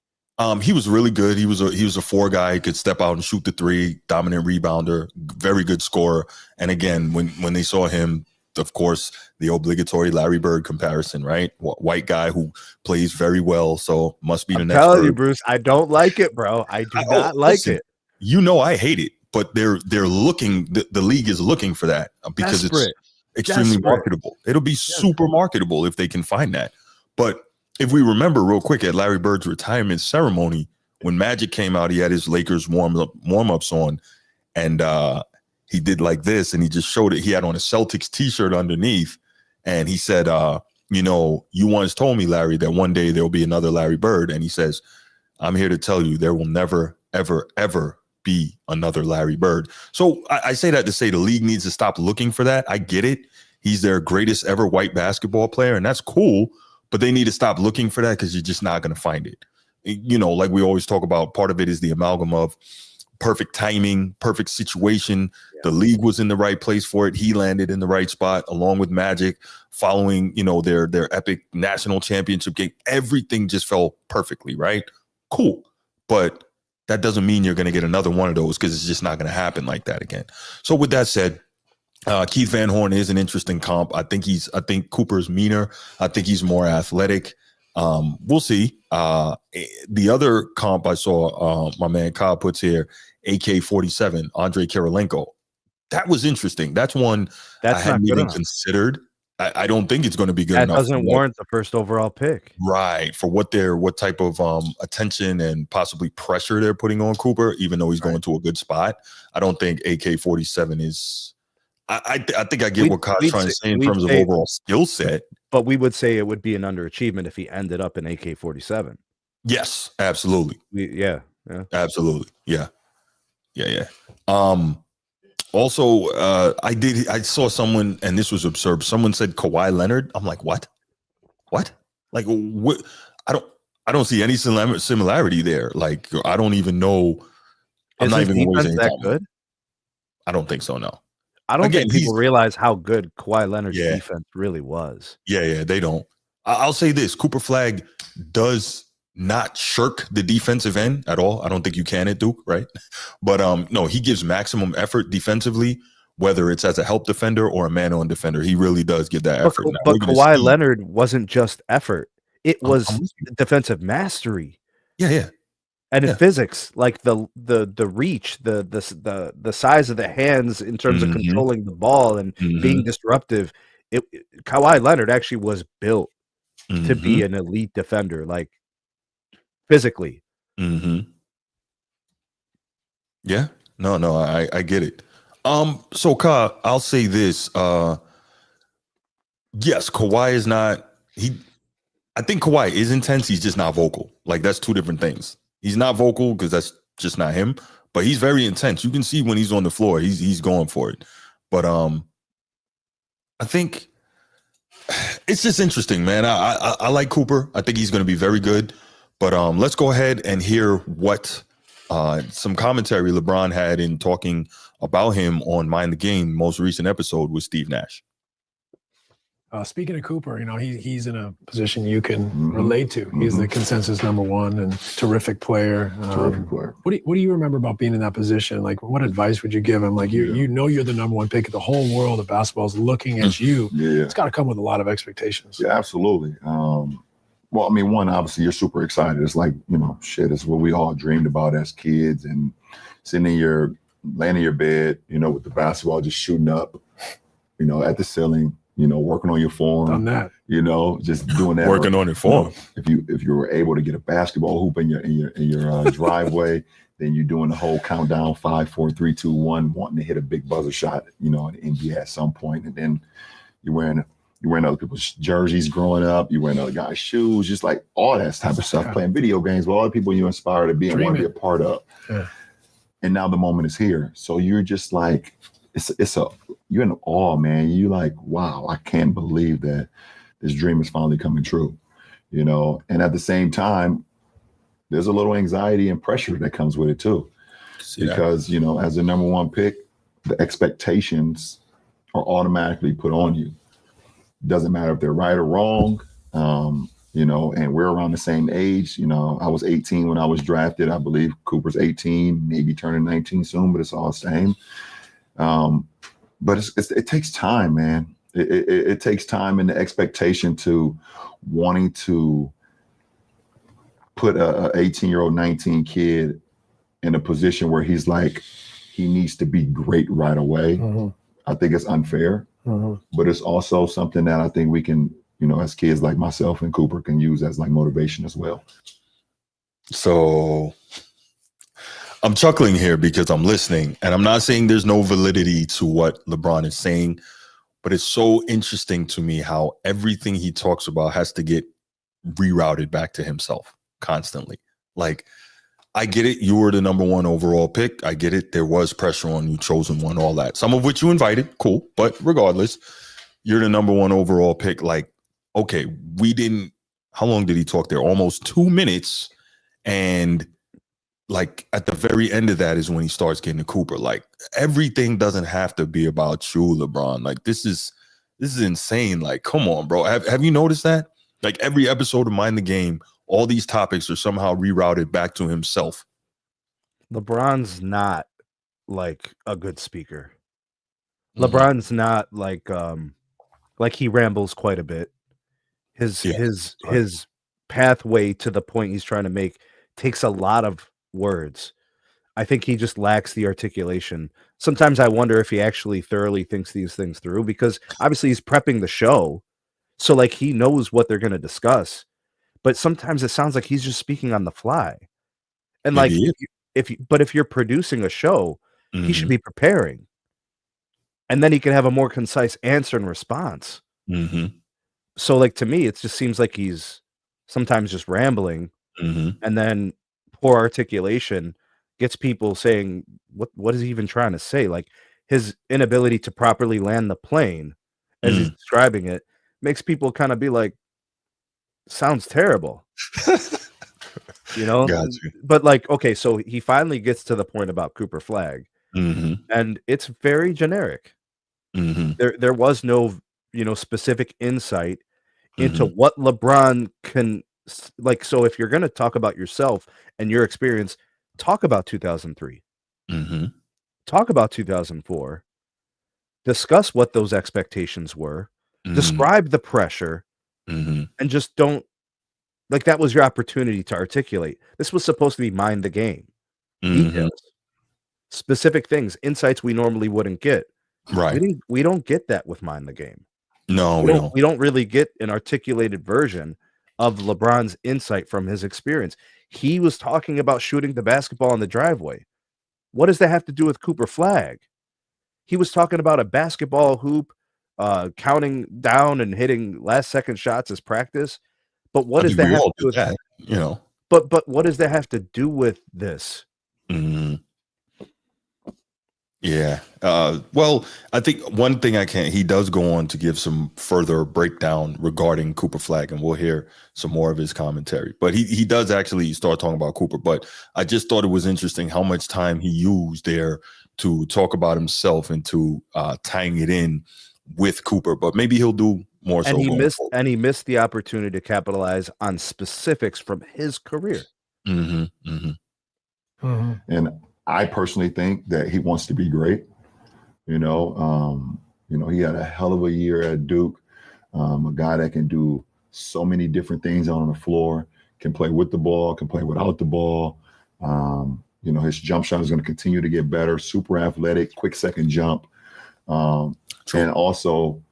He was really good. He was a 4 guy. He could step out and shoot the 3, dominant rebounder, very good scorer. And again, when they saw him, of course, the obligatory Larry Bird comparison, right? White guy who plays very well, so must be the next. Tell you, Bruce, I don't like it, bro. I do not like it. You know, I hate it, but they're looking. The league is looking for that because it's extremely marketable. It'll be super marketable if they can find that. But if we remember real quick at Larry Bird's retirement ceremony, when Magic came out, he had his Lakers warm-ups on, and he did like this, and he just showed it. He had on a Celtics t-shirt underneath, and he said, you once told me, Larry, that one day there'll be another Larry Bird. And he says, I'm here to tell you there will never, ever, ever be another Larry Bird. So I say that to say the league needs to stop looking for that. I get it. He's their greatest ever white basketball player, and that's cool. But they need to stop looking for that because you're just not going to find it. Like we always talk about, part of it is the amalgam of perfect timing, perfect situation. Yeah. The league was in the right place for it. He landed in the right spot along with Magic following, their epic national championship game. Everything just fell perfectly, right? Cool. But that doesn't mean you're going to get another one of those because it's just not going to happen like that again. So with that said, Keith Van Horn is an interesting comp. I think Cooper's meaner. I think he's more athletic. We'll see. The other comp I saw, my man Kyle puts here, AK-47, Andrei Kirilenko. That was interesting. That's one I hadn't even considered. I don't think it's going to be good that enough. Doesn't warrant the first overall pick. Right. For what type of attention and possibly pressure they're putting on Cooper, even though he's going to a good spot. I don't think AK-47 is. I think I get what Kyle's trying to say in terms of overall skill set. But we would say it would be an underachievement if he ended up in AK-47. Yes, absolutely. Yeah. Absolutely. Yeah. Also, I saw someone, and this was absurd. Someone said Kawhi Leonard. I'm like, what? Like, what? I don't see any similarity there. Like, I don't even know. I'm not even going to waste any time. Good? I don't think so. No. I don't think people realize how good Kawhi Leonard's defense really was. Yeah, they don't. I'll say this: Cooper Flagg does not shirk the defensive end at all. I don't think you can at Duke, right? But no, he gives maximum effort defensively, whether it's as a help defender or a man-on defender. He really does give that effort. But Kawhi Leonard wasn't just effort; it was defensive mastery. Yeah. And in physics, like the reach, the size of the hands in terms of controlling the ball and being disruptive, Kawhi Leonard actually was built to be an elite defender, like physically. Yeah. No, I get it. So Ka, I'll say this. Yes, Kawhi is not. I think Kawhi is intense. He's just not vocal. Like, that's two different things. He's not vocal because that's just not him, but he's very intense. You can see when he's on the floor, he's going for it. But I think it's just interesting, man. I like Cooper. I think he's going to be very good. But let's go ahead and hear what some commentary LeBron had in talking about him on Mind the Game, most recent episode with Steve Nash. Speaking of Cooper, he's in a position you can relate to. He's the consensus number one and terrific player. What do you remember about being in that position? Like, what advice would you give him? Like, you're the number one pick. The whole world of basketball is looking at you. Yeah. It's got to come with a lot of expectations. Yeah, absolutely. Well, I mean, one, obviously, you're super excited. It's like, it's what we all dreamed about as kids, and sitting laying in your bed, with the basketball just shooting up, at the ceiling. Working on your form. Done that. Just doing that. Working on your form. If you were able to get a basketball hoop in your driveway, then you're doing the whole countdown 5, 4, 3, 2, 1, wanting to hit a big buzzer shot, in the NBA at some point, and then you're wearing other people's jerseys growing up. You're wearing other guys' shoes, just like all that type of stuff. Playing video games with all the people you inspire to be and want to be a part of. Yeah. And now the moment is here. So you're just like, you're in awe, man. You like, wow, I can't believe that this dream is finally coming true, And at the same time, there's a little anxiety and pressure that comes with it too, because as the number one pick, the expectations are automatically put on you. Doesn't matter if they're right or wrong, and we're around the same age. I was 18 when I was drafted. I believe Cooper's 18, maybe turning 19 soon, but it's all the same. But it takes time, man. It takes time and the expectation to wanting to put a 18-year-old, 19 kid in a position where he's like, he needs to be great right away. I think it's unfair, but it's also something that I think we can, as kids like myself and Cooper can use as like motivation as well. So I'm chuckling here because I'm listening, and I'm not saying there's no validity to what LeBron is saying, but it's so interesting to me how everything he talks about has to get rerouted back to himself constantly. Like, I get it. You were the number one overall pick. I get it. There was pressure on you, chosen one, all that, some of which you invited. Cool. But regardless, you're the number one overall pick. Like, okay, how long did he talk there? Almost 2 minutes. And like at the very end of that is when he starts getting to Cooper. Like, everything doesn't have to be about you, LeBron. Like, this is insane. Like, come on, bro. Have you noticed that? Like, every episode of Mind the Game, all these topics are somehow rerouted back to himself. LeBron's not like a good speaker. LeBron's not like he rambles quite a bit. His pathway to the point he's trying to make takes a lot of words. I think he just lacks the articulation. Sometimes I wonder if he actually thoroughly thinks these things through, because obviously he's prepping the show. So like he knows what they're going to discuss, but sometimes it sounds like he's just speaking on the fly. And like if you're producing a show, he should be preparing. And then he can have a more concise answer and response. So like to me, it just seems like he's sometimes just rambling, and then poor articulation gets people saying, what is he even trying to say? Like his inability to properly land the plane as he's describing it makes people kind of be like, sounds terrible. You know? Gotcha. But like, okay, so he finally gets to the point about Cooper Flagg, and it's very generic. There was no, specific insight into what LeBron can like. So if you're going to talk about yourself and your experience, talk about 2003, talk about 2004, discuss what those expectations were, describe the pressure, and just don't, like, that was your opportunity to articulate. This was supposed to be mind the game, details, specific things, insights we normally wouldn't get. Right. We don't get that with mind the game. No, we don't. We don't really get an articulated version of LeBron's insight from his experience. He was talking about shooting the basketball in the driveway. What does that have to do with Cooper Flagg? He was talking about a basketball hoop, counting down and hitting last second shots as practice. But what does that have to do with that? You know. But what does that have to do with this? Yeah. Well, I think one thing he does go on to give some further breakdown regarding Cooper Flagg, and we'll hear some more of his commentary. But he does actually start talking about Cooper. But I just thought it was interesting how much time he used there to talk about himself and to tying it in with Cooper. But maybe he'll do more. And he missed the opportunity to capitalize on specifics from his career. And I personally think that he wants to be great. He had a hell of a year at Duke. A guy that can do so many different things on the floor, can play with the ball, can play without the ball. His jump shot is going to continue to get better. Super athletic, quick second jump. And also,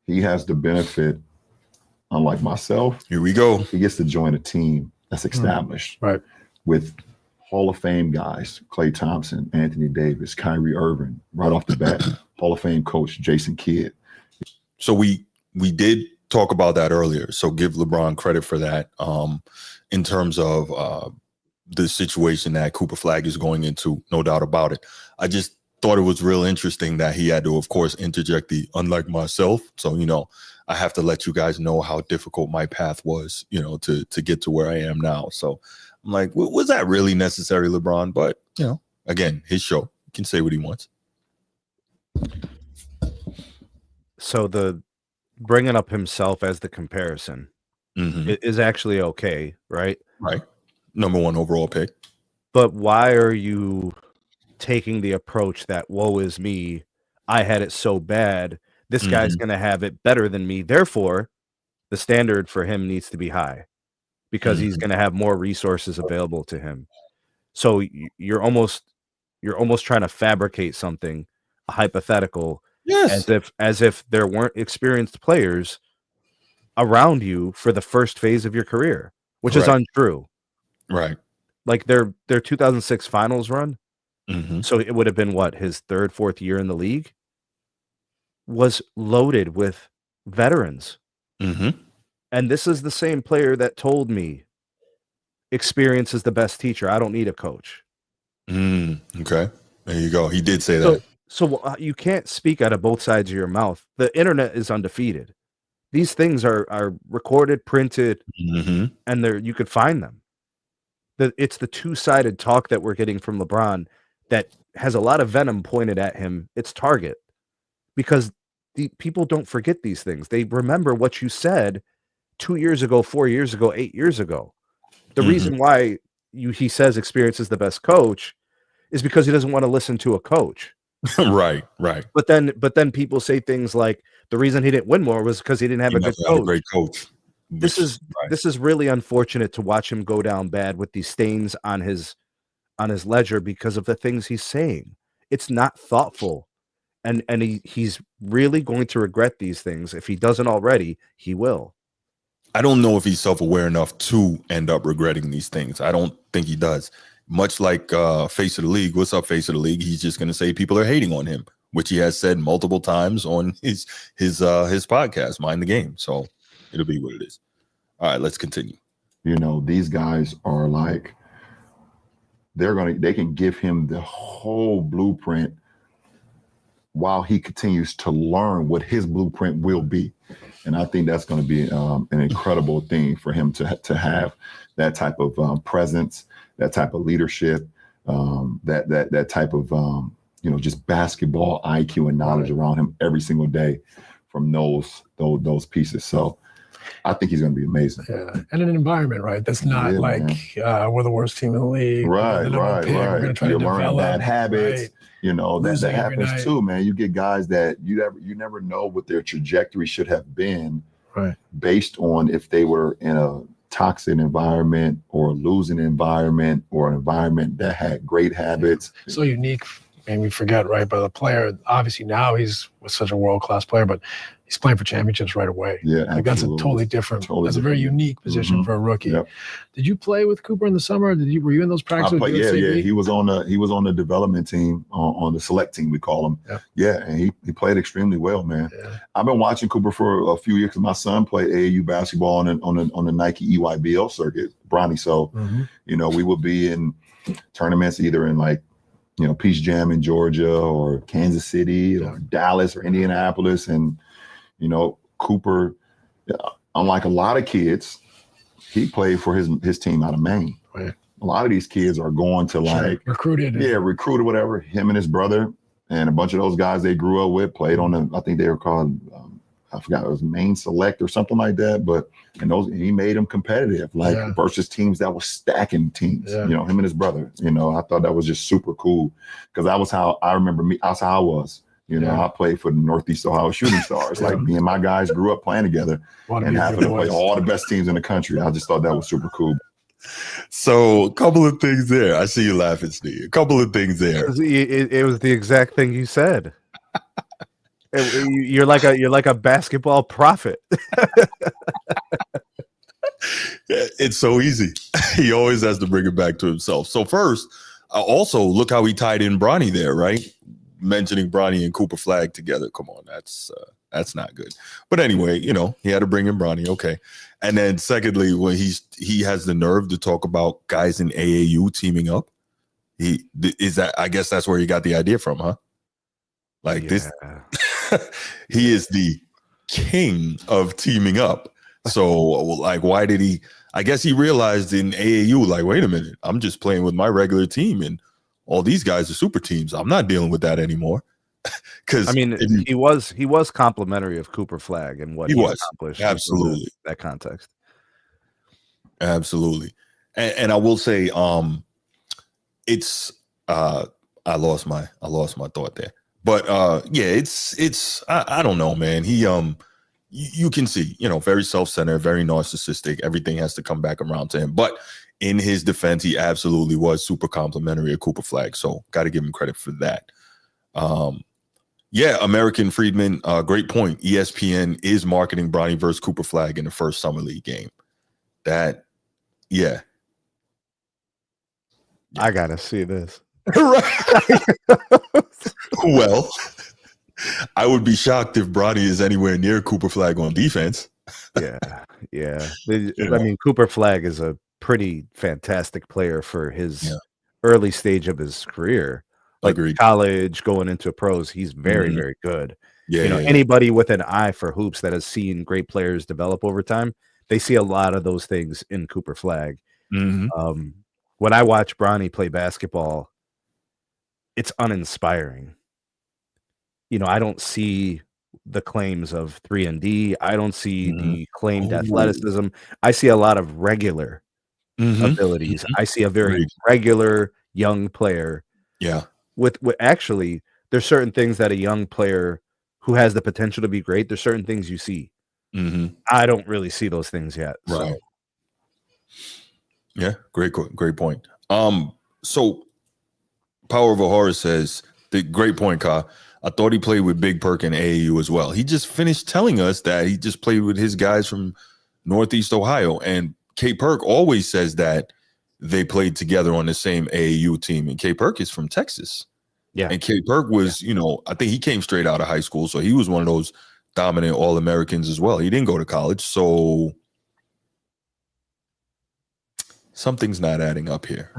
he has the benefit, unlike myself. Here we go. He gets to join a team that's established, right, with Hall of Fame guys, Klay Thompson, Anthony Davis, Kyrie Irving, right off the bat, Hall of Fame coach Jason Kidd. So we did talk about that earlier. So give LeBron credit for that in terms of the situation that Cooper Flagg is going into, no doubt about it. I just thought it was real interesting that he had to, of course, interject the unlike myself. So, I have to let you guys know how difficult my path was, to get to where I am now. So I'm like, was that really necessary, LeBron? But, again, his show. He can say what he wants. So the bringing up himself as the comparison is actually okay, right? Right. Number 1 overall pick. But why are you taking the approach that, woe is me, I had it so bad, this guy's going to have it better than me, therefore the standard for him needs to be high because he's going to have more resources available to him. So you're almost trying to fabricate something, a hypothetical, as if there weren't experienced players around you for the first phase of your career, which is untrue. Right. Like their 2006 finals run, so it would have been his 3rd, 4th year in the league, was loaded with veterans. And this is the same player that told me experience is the best teacher. I don't need a coach. Okay. There you go. He did say that. So you can't speak out of both sides of your mouth. The internet is undefeated. These things are recorded, printed, and you could find them. It's the two-sided talk that we're getting from LeBron that has a lot of venom pointed at him. It's target, because the people don't forget these things. They remember what you said 2 years ago, 4 years ago, 8 years ago. The reason why he says experience is the best coach is because he doesn't want to listen to a coach. Right. But then people say things like the reason he didn't win more was because he didn't have a good coach. A great coach. This is really unfortunate to watch him go down bad with these stains on his on his ledger because of the things he's saying. It's not thoughtful. And he's really going to regret these things. If he doesn't already, he will. I don't know if he's self-aware enough to end up regretting these things. I don't think he does. Much like Face of the League. What's up, Face of the League? He's just going to say people are hating on him, which he has said multiple times on his podcast, Mind the Game. So it'll be what it is. All right, let's continue. You know, these guys are like, they can give him the whole blueprint while he continues to learn what his blueprint will be. And I think that's going to be an incredible thing for him to have that type of presence, that type of leadership, that type of, just basketball IQ and knowledge around him every single day from those pieces. So I think he's going to be amazing. Yeah, and an environment, right? That's not we're the worst team in the league. Right. We're going to try to develop bad habits. Right. You know, that happens too, man. You get guys that you never know what their trajectory should have been, right, based on if they were in a toxic environment or a losing environment or an environment that had great habits. So unique. And we forget, right? But the player, obviously now he's such a world-class player, but he's playing for championships right away. Yeah, like that's a totally different. That's a very unique position for a rookie. Yep. Did you play with Cooper in the summer? Were you in those practices? Yeah. He was on the development team, on the select team, we call him. Yep. Yeah, and he played extremely well, man. Yeah. I've been watching Cooper for a few years because my son played AAU basketball on the Nike EYBL circuit, Bronny. So, we would be in tournaments either in like, Peach Jam in Georgia or Kansas City or Dallas or Indianapolis. And, Cooper, unlike a lot of kids, he played for his team out of Maine. Right. A lot of these kids are going to recruited, whatever. Him and his brother and a bunch of those guys they grew up with played on I think they were called, I forgot, it was Maine Select or something like that. But he made them competitive, versus teams that were stacking teams. Yeah. Him and his brother. I thought that was just super cool because that was how I remember me. That's how I was. I played for the Northeast Ohio Shooting Stars. Like me and my guys grew up playing together and happened to play all the best teams in the country. I just thought that was super cool. So a couple of things there. I see you laughing, Steve. A couple of things there. It was the exact thing you said. You're like a basketball prophet. It's so easy. He always has to bring it back to himself. So first, also look how he tied in Bronny there, right? Mentioning Bronny and Cooper Flagg together. Come on, that's not good. But anyway, he had to bring in Bronny. Okay. And then secondly, when he has the nerve to talk about guys in AAU teaming up, I guess that's where he got the idea from, huh? This, he is the king of teaming up. So why did he? I guess he realized in AAU, wait a minute, I'm just playing with my regular team and all these guys are super teams. I'm not dealing with that anymore. Because he was complimentary of Cooper Flagg and what he accomplished. Absolutely, in that context. Absolutely, and I will say, it's I lost my thought there. But it's I don't know, man. He you can see, very self-centered, very narcissistic. Everything has to come back around to him. But in his defense, he absolutely was super complimentary of Cooper Flagg. So got to give him credit for that. American Friedman, great point. ESPN is marketing Bronny versus Cooper Flagg in the first Summer League game. I gotta see this. Right. Well, I would be shocked if Bronny is anywhere near Cooper Flagg on defense. Yeah. I mean, Cooper Flagg is a pretty fantastic player for his early stage of his career. Agreed. College, going into pros, he's very, very good. Anybody with an eye for hoops that has seen great players develop over time, they see a lot of those things in Cooper Flagg. Mm-hmm. When I watch Bronny play basketball, it's uninspiring. I don't see the claims of 3-and-D. I don't see the claimed athleticism. I see a lot of regular abilities. I see a very regular young player. Yeah. With actually, there's certain things that a young player who has the potential to be great, there's certain things you see. I don't really see those things yet. Right. So. Yeah, great point. So Power of a Horror says, the great point, Ka. I thought he played with Big Perk in AAU as well. He just finished telling us that he just played with his guys from Northeast Ohio. And K Perk always says that they played together on the same AAU team. And K Perk is from Texas. Yeah. And K Perk was, I think he came straight out of high school. So he was one of those dominant All-Americans as well. He didn't go to college. So something's not adding up here.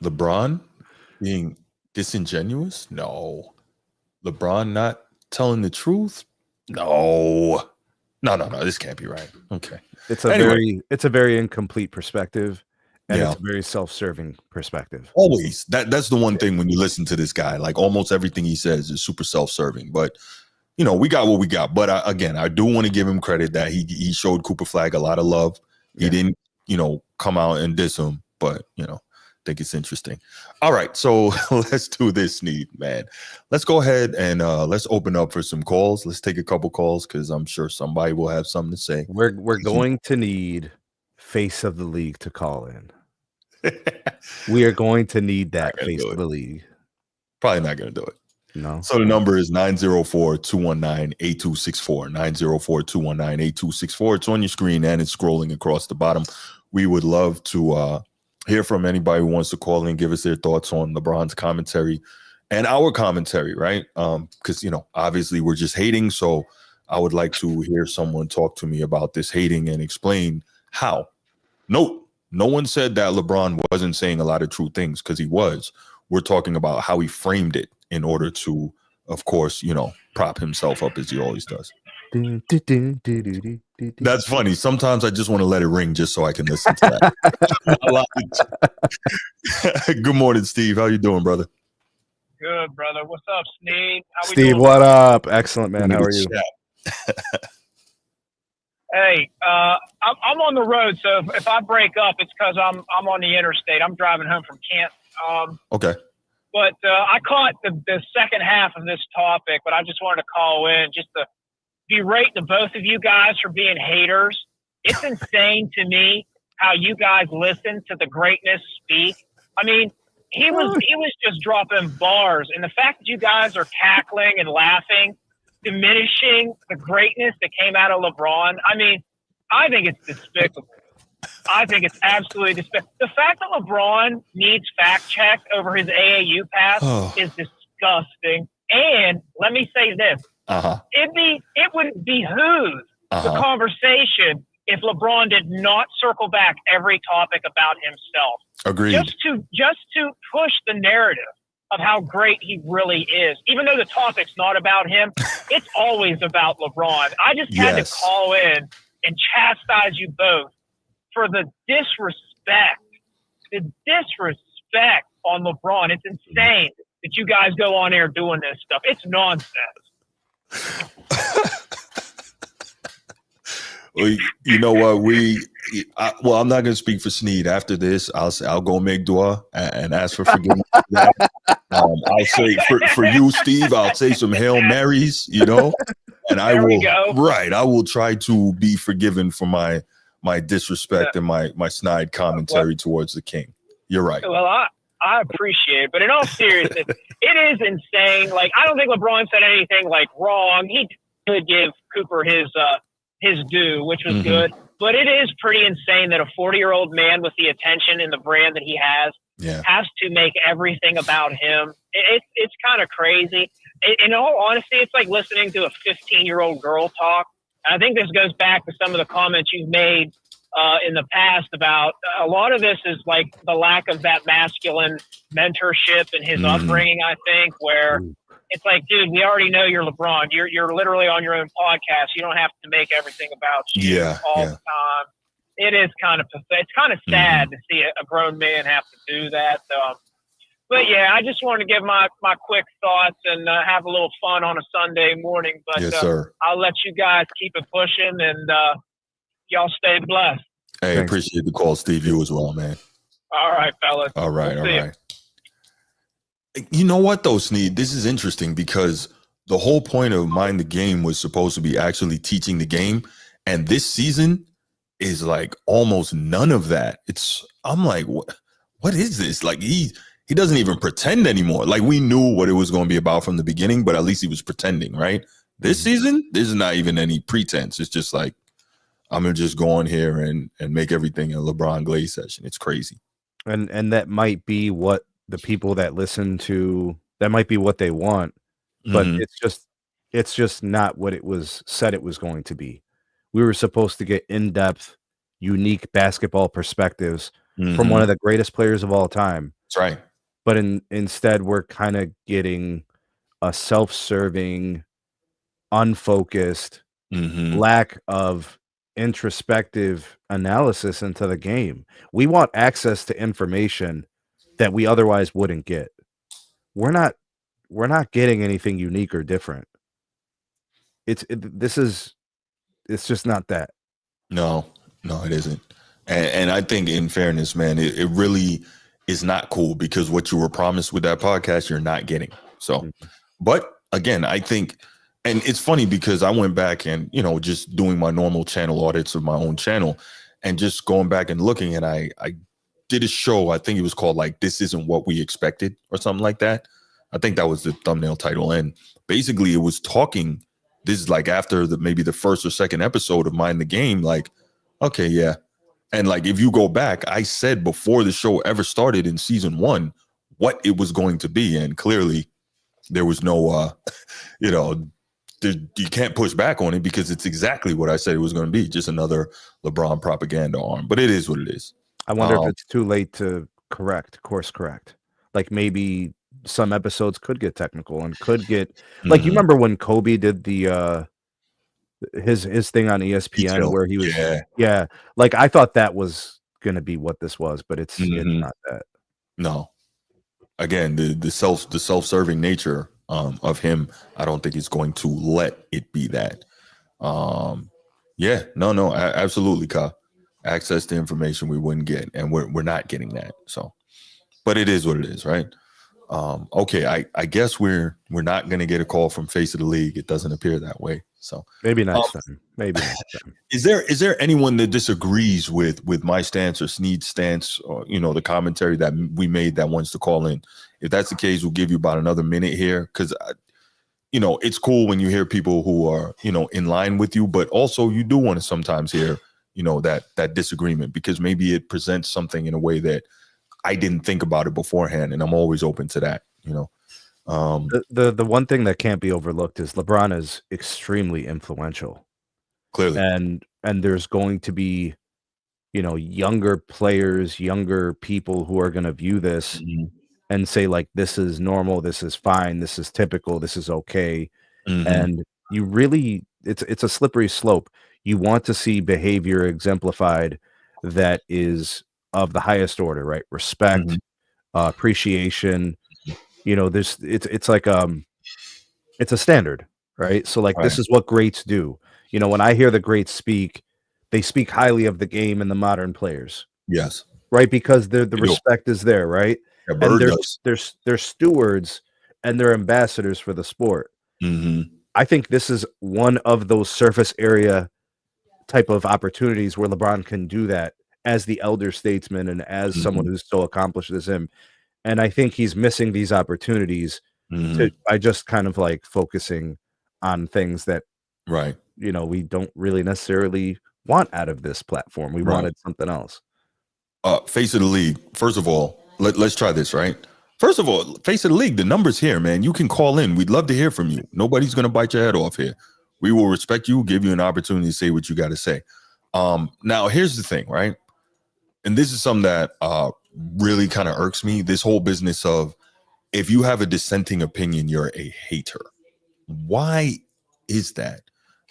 LeBron being disingenuous? No. LeBron not telling the truth? No. This can't be right. Okay. It's a very incomplete perspective, and it's a very self-serving perspective. Always. That's the one thing when you listen to this guy, like almost everything he says is super self-serving. But we got what we got. But I do want to give him credit that he showed Cooper Flagg a lot of love. He didn't, come out and diss him, but I think it's interesting. All right, so let's do this, Sneed, man. Let's go ahead and let's open up for some calls. Let's take a couple calls because I'm sure somebody will have something to say. We're going to need face of the league to call in. We are going to need that face of the league. Probably not going to do it. No. So the number is 904-219-8264. 904-219-8264. It's on your screen and it's scrolling across the bottom. We would love to hear from anybody who wants to call in, give us their thoughts on LeBron's commentary and our commentary, right? Because, obviously we're just hating. So I would like to hear someone talk to me about this hating and explain how. Note, no one said that LeBron wasn't saying a lot of true things because he was. We're talking about how he framed it in order to, of course, prop himself up as he always does. That's funny. Sometimes I just want to let it ring just so I can listen to that. Good morning, Steve. How you doing, brother? Good, brother. What's up, Sneed? Steve, what up? Excellent, man. How are you? Hey, I'm on the road, so if I break up, it's because I'm on the interstate. I'm driving home from Kent. Okay. But I caught the second half of this topic, but I just wanted to call in just to berate the both of you guys for being haters. It's insane to me how you guys listen to the greatness speak. I mean, he was just dropping bars, and the fact that you guys are cackling and laughing, diminishing the greatness that came out of LeBron. I mean, I think it's despicable. I think it's absolutely despicable. The fact that LeBron needs fact check over his AAU pass is disgusting. And let me say this. It would behoove the conversation if LeBron did not circle back every topic about himself. Agreed. Just to push the narrative of how great he really is. Even though the topic's not about him, it's always about LeBron. I just had to call in and chastise you both for the disrespect on LeBron. It's insane that you guys go on air doing this stuff. It's nonsense. Well, you know what? I'm not going to speak for Sneed. After this, I'll go make dua and ask for forgiveness. I'll say for you, Steve, I'll say some Hail Marys, and I will try to be forgiven for my disrespect and my snide commentary towards the king. You're right. Well, I appreciate it, but in all seriousness, it is insane. Like, I don't think LeBron said anything wrong. He did give Cooper his due, which was good. But it is pretty insane that a 40-year-old man with the attention and the brand that he has to make everything about him. It's kind of crazy. In all honesty, it's like listening to a 15-year-old girl talk. And I think this goes back to some of the comments you've made in the past about a lot of this is like the lack of that masculine mentorship in his upbringing, I think, where it's like, dude, we already know you're LeBron. You're literally on your own podcast. You don't have to make everything about you all the time. It is kind of pathetic. It's kind of sad to see a grown man have to do that. But yeah, I just wanted to give my quick thoughts and have a little fun on a Sunday morning. But I'll let you guys keep it pushing, and y'all stay blessed. Hey, thanks. Appreciate the call, Steve. You as well, man. All right, fellas. All right. You know what, though, Sneed? This is interesting because the whole point of Mind the Game was supposed to be actually teaching the game. And this season is like almost none of that. I'm like, what is this? Like he's he doesn't even pretend anymore. Like, we knew what it was going to be about from the beginning, but at least he was pretending, right? This season, there's not even any pretense. It's just like, I'm going to just go on here and make everything a LeBron Glaze session. It's crazy. And that might be what the people that listen to, that might be what they want, but it's just not what it was said it was going to be. We were supposed to get in-depth, unique basketball perspectives from one of the greatest players of all time. That's right. But instead, we're kind of getting a self-serving, unfocused, lack of introspective analysis into the game. We want access to information that we otherwise wouldn't get. We're not getting anything unique or different. It's just not that. No, it isn't. And I think, in fairness, man, it really is not cool, because what you were promised with that podcast, you're not getting. So, but again, I think, and it's funny because I went back and, just doing my normal channel audits of my own channel and just going back and looking, and I did a show, I think it was called like This Isn't What We Expected or something like that. I think that was the thumbnail title. And basically it was talking, this is like after maybe the first or second episode of Mind the Game, like, okay, yeah. And like, if you go back, I said before the show ever started in season 1 what it was going to be. And clearly there was no, you can't push back on it, because it's exactly what I said it was going to be. Just another LeBron propaganda arm. But it is what it is. I wonder if it's too late to course correct. Like, maybe some episodes could get technical and could get, like, you remember when Kobe did the his thing on ESPN where he was like, I thought that was gonna be what this was, but it's not that. No, again, the self-serving nature of him, I don't think he's going to let it be that. Absolutely, Ka. Access to information we wouldn't get, and we're not getting that. So, but it is what it is, right? Okay, I guess we're not going to get a call from Face of the League. It doesn't appear that way. So maybe next time. Maybe next time. Is there anyone that disagrees with my stance or Sneed's stance, or the commentary that we made, that wants to call in? If that's the case, we'll give you about another minute here, because it's cool when you hear people who are in line with you, but also you do want to sometimes hear that disagreement, because maybe it presents something in a way that I didn't think about it beforehand, and I'm always open to that. The one thing that can't be overlooked is LeBron is extremely influential, clearly, and there's going to be younger players, younger people who are going to view this and say, like, this is normal, this is fine, this is typical, this is okay. And you really, it's a slippery slope. You want to see behavior exemplified that is of the highest order, right? Respect, appreciation. It's like it's a standard, right? So, like, this is what greats do. When I hear the greats speak, they speak highly of the game and the modern players. Yes. Right, because the respect is there, right? Yeah, and they're stewards and they're ambassadors for the sport. I think this is one of those surface area type of opportunities where LeBron can do that as the elder statesman and as someone who's so accomplished as him. And I think he's missing these opportunities by just kind of like focusing on things that, we don't really necessarily want out of this platform. We wanted something else. Face of the League. First of all, let's try this, right? First of all, Face of the League, the number's here, man. You can call in. We'd love to hear from you. Nobody's going to bite your head off here. We will respect you, give you an opportunity to say what you got to say. Now, here's the thing, right? And this is something that really kind of irks me. This whole business of, if you have a dissenting opinion, you're a hater. Why is that?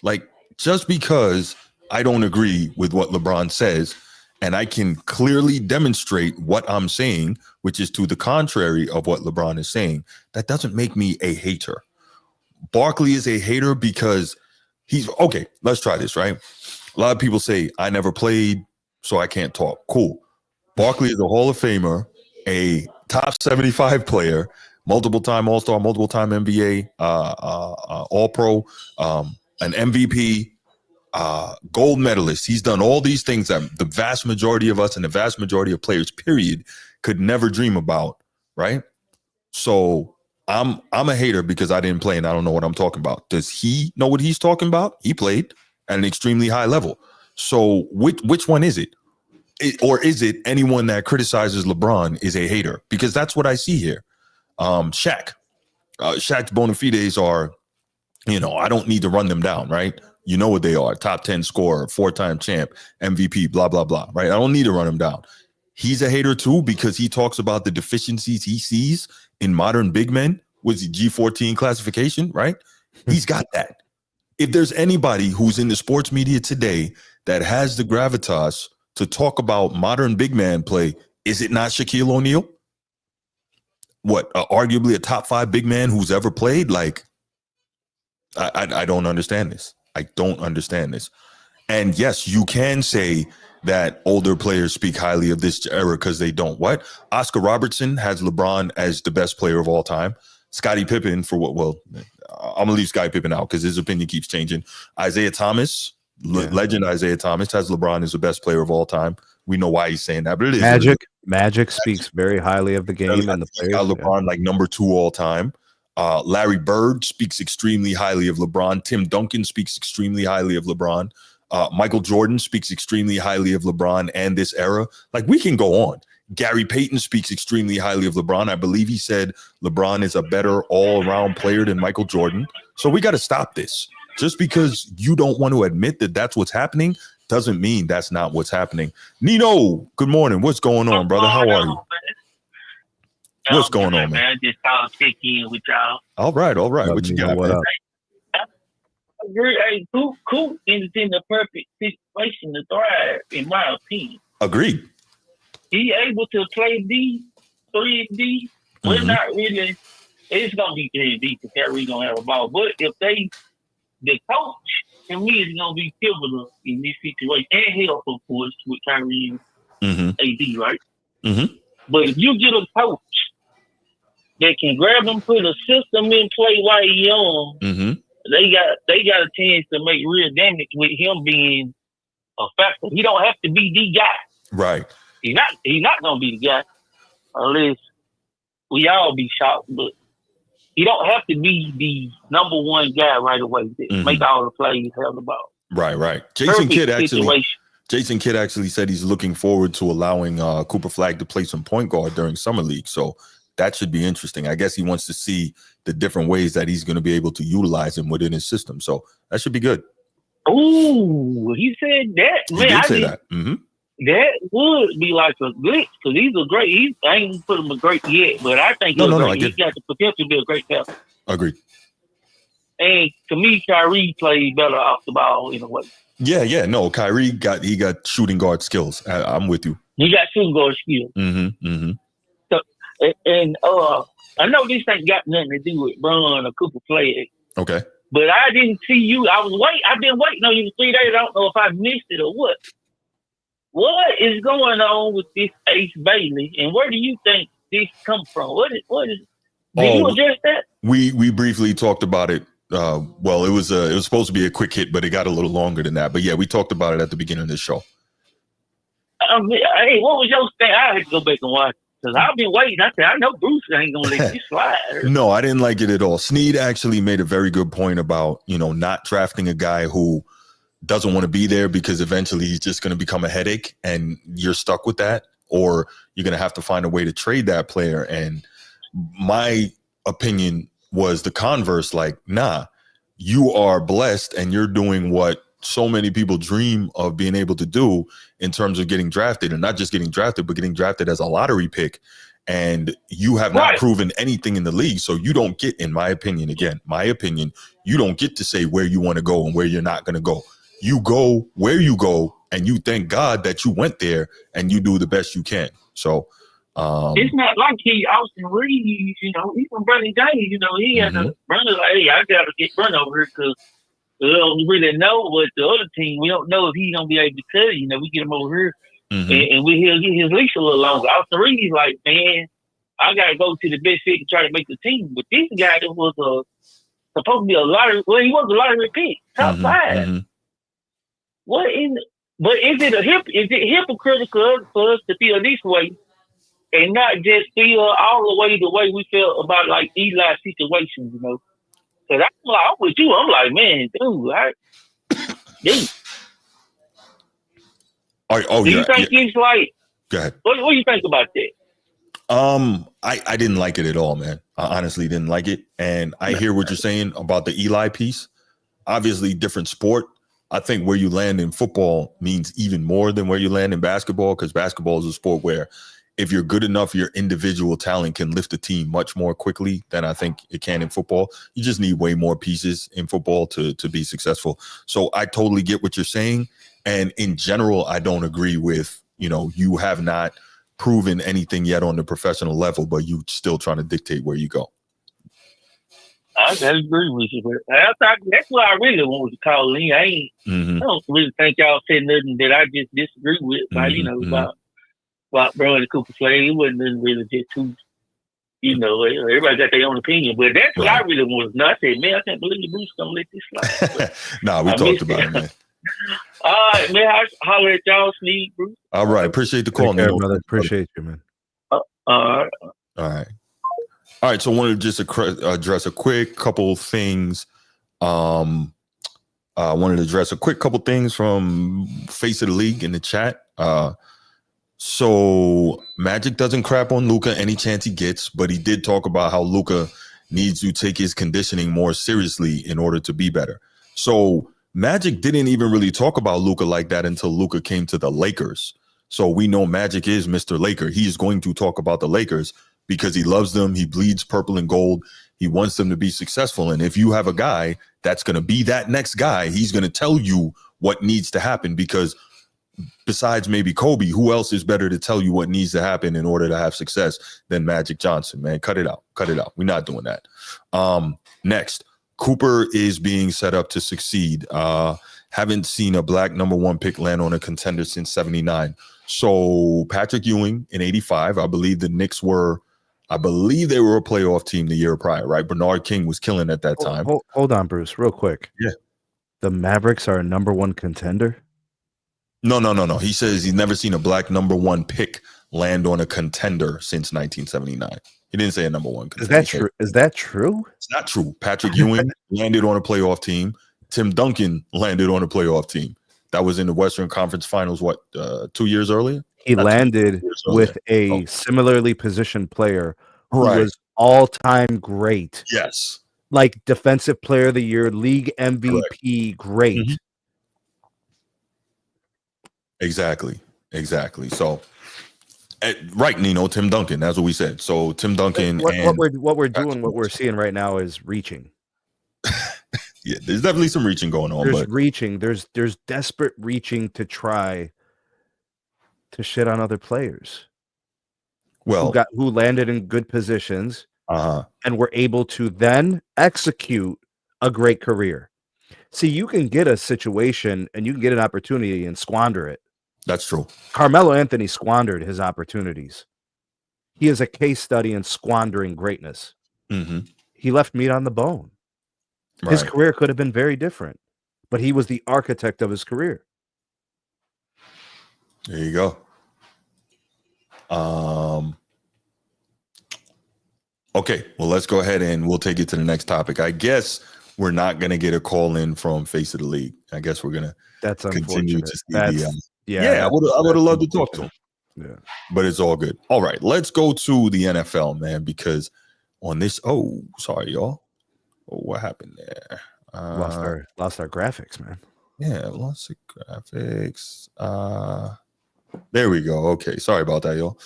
Like, just because I don't agree with what LeBron says, and I can clearly demonstrate what I'm saying, which is to the contrary of what LeBron is saying, that doesn't make me a hater. Barkley is a hater because he's okay. Let's try this, right? A lot of people say, I never played, so I can't talk. Cool. Barkley is a Hall of Famer, a top 75 player, multiple-time All-Star, multiple-time NBA, All-Pro, an MVP, gold medalist. He's done all these things that the vast majority of us and the vast majority of players, period, could never dream about right? So I'm a hater because I didn't play and I don't know what I'm talking about. Does he know what he's talking about? He played at an extremely high level. So which one is it? Or is it anyone that criticizes LeBron is a hater? Because that's what I see here. Shaq's bona fides are, I don't need to run them down, right? You know what they are: top 10 scorer, 4-time champ, MVP, blah, blah, blah, right? I don't need to run him down. He's a hater too because he talks about the deficiencies he sees in modern big men with the G14 classification, right? He's got that. If there's anybody who's in the sports media today that has the gravitas to talk about modern big man play, is it not Shaquille O'Neal? What, arguably a top 5 big man who's ever played? Like, I don't understand this. I don't understand this. And yes, you can say that older players speak highly of this era because they don't. What? Oscar Robertson has LeBron as the best player of all time. Scottie Pippen for what? Well, I'm gonna leave Scottie Pippen out because his opinion keeps changing. Isaiah Thomas, legend Isaiah Thomas, has LeBron as the best player of all time. We know why he's saying that, but it is Magic speaks very highly of the game and the players. Got LeBron like number 2 all time. Larry Bird speaks extremely highly of LeBron. Tim Duncan speaks extremely highly of LeBron. Michael Jordan speaks extremely highly of LeBron and this era. Like, we can go on. Gary Payton speaks extremely highly of LeBron. I believe he said LeBron is a better all-around player than Michael Jordan. So we got to stop this. Just because you don't want to admit that that's what's happening doesn't mean that's not what's happening. Nino, good morning. What's going on, brother? How are you? What's going on, man? I just thought I'd check in with y'all. All right. What you got, man? Hey, Coop is in the perfect situation to thrive, in my opinion. Agreed. He able to play D, 3D. We're not really. It's gonna be 3D because Kyrie gonna have a ball. But if the coach, to me, is gonna be pivotal in this situation, and help, of course, with Kyrie and AD, right? Mm-hmm. But if you get a coach that can grab him, put a system in play while he's young, they got a chance to make real damage with him being a factor. He don't have to be the guy. Right. He's not gonna be the guy unless we all be shocked, but he don't have to be the number 1 guy right away that make all the plays, have the ball. Right. Jason Kidd actually said he's looking forward to allowing Cooper Flagg to play some point guard during summer league. So that should be interesting. I guess he wants to see the different ways that he's going to be able to utilize him within his system. So that should be good. Ooh, he said that. He did say that. Mm-hmm. That would be like a glitch because he's a great. I ain't put him a great yet, but I think he's got the potential to be a great player. Agreed. And to me, Kyrie plays better off the ball in a way. Yeah. No, Kyrie got shooting guard skills. I'm with you. He got shooting guard skills. So, and I know this ain't got nothing to do with Bron or Cooper Flagg. Okay. But I didn't see you. I've been waiting on you for 3 days. I don't know if I missed it or what. What is going on with this Ace Bailey, and where do you think this come from? What is? Did you address that? We briefly talked about it. Well, it was supposed to be a quick hit, but it got a little longer than that. But yeah, we talked about it at the beginning of the show. Hey, what was your thing? I had to go back and watch because I've been waiting. I said, I know Bruce ain't gonna let you slide. No, I didn't like it at all. Snead actually made a very good point about not drafting a guy who doesn't want to be there because eventually he's just going to become a headache and you're stuck with that, or you're going to have to find a way to trade that player. And my opinion was the converse, like, nah, you are blessed and you're doing what so many people dream of being able to do in terms of getting drafted, and not just getting drafted, but getting drafted as a lottery pick. And you have not proven anything in the league. So you don't get, in my opinion, you don't get to say where you want to go and where you're not going to go. You go where you go, and you thank God that you went there, and you do the best you can. So it's not like Austin Reeves, he's from Brandon James, he had a brother like, hey, I got to get run over here because we don't really know what the other team. We don't know if he's gonna be able to cut it. We get him over here, and he'll get his leash a little longer. Austin Reeves like, man, I gotta go to the best fit and try to make the team. But this guy that was supposed to be a lottery. Well, he was a lottery pick, top 5. What in? But is it hypocritical for us to feel this way and not just feel all the way we felt about like Eli situations, you know. Because I'm with you. I'm like, man, dude. Do you think he's like? Go ahead. What do you think about that? I didn't like it at all, man. I honestly didn't like it. And I hear what you're saying about the Eli piece. Obviously, different sport. I think where you land in football means even more than where you land in basketball, because basketball is a sport where if you're good enough, your individual talent can lift a team much more quickly than I think it can in football. You just need way more pieces in football to be successful. So I totally get what you're saying. And in general, I don't agree with, you have not proven anything yet on the professional level, but you still trying to dictate where you go. I agree with you, but that's what I really wanted to call in. I don't really think y'all said nothing that I just disagree with. About Brian Cooper Flagg. It wasn't nothing really just too, everybody got their own opinion. But that's what I really wanted to know. I said, man, I can't believe Bruce gonna let this slide. Nah, we talked about it, man. All right, man. I holler at y'all, Sneed, Bruce. All right, appreciate the call, man. Appreciate you, man. All right. All right, so I wanted to just address a quick couple things. I wanted to address a quick couple things from Face of the League in the chat. So Magic doesn't crap on Luka any chance he gets, but he did talk about how Luka needs to take his conditioning more seriously in order to be better. So Magic didn't even really talk about Luka like that until Luka came to the Lakers. So we know Magic is Mr. Laker. He is going to talk about the Lakers because he loves them. He bleeds purple and gold. He wants them to be successful. And if you have a guy that's going to be that next guy, he's going to tell you what needs to happen, because besides maybe Kobe, who else is better to tell you what needs to happen in order to have success than Magic Johnson, man? Cut it out. We're not doing that. Next, Cooper is being set up to succeed. Haven't seen a black number one pick land on a contender since 79. So Patrick Ewing in 85, I believe they were a playoff team the year prior, right? Bernard King was killing at that time. Hold on, Bruce, real quick. Yeah. The Mavericks are a number one contender? No. He says he's never seen a black number one pick land on a contender since 1979. He didn't say a number one contender. Is that true? It's not true. Patrick Ewing landed on a playoff team. Tim Duncan landed on a playoff team. That was in the Western Conference Finals, 2 years earlier? He landed with a similarly positioned player who was all-time great. Yes. Like Defensive Player of the Year, League MVP, great. Mm-hmm. Exactly. So, right, Nino, Tim Duncan. That's what we said. So Tim Duncan. What we're seeing right now is reaching. Yeah, there's definitely some reaching going on. There's desperate reaching to try to shit on other players. Well, who landed in good positions and were able to then execute a great career. See, you can get a situation and you can get an opportunity and squander it. That's true. Carmelo Anthony squandered his opportunities. He is a case study in squandering greatness. Mm-hmm. He left meat on the bone. Right. His career could have been very different, but he was the architect of his career. There you go. Okay, well, let's go ahead and we'll take it to the next topic. I guess we're not going to get a call in from Face of the League. I guess we're going to continue to see I would have loved to talk to him. Yeah, but it's all good. All right, let's go to the NFL, man, because on this, sorry, y'all. What happened there? Lost our graphics, man. Yeah, lost the graphics. There we go. Okay, sorry about that, y'all.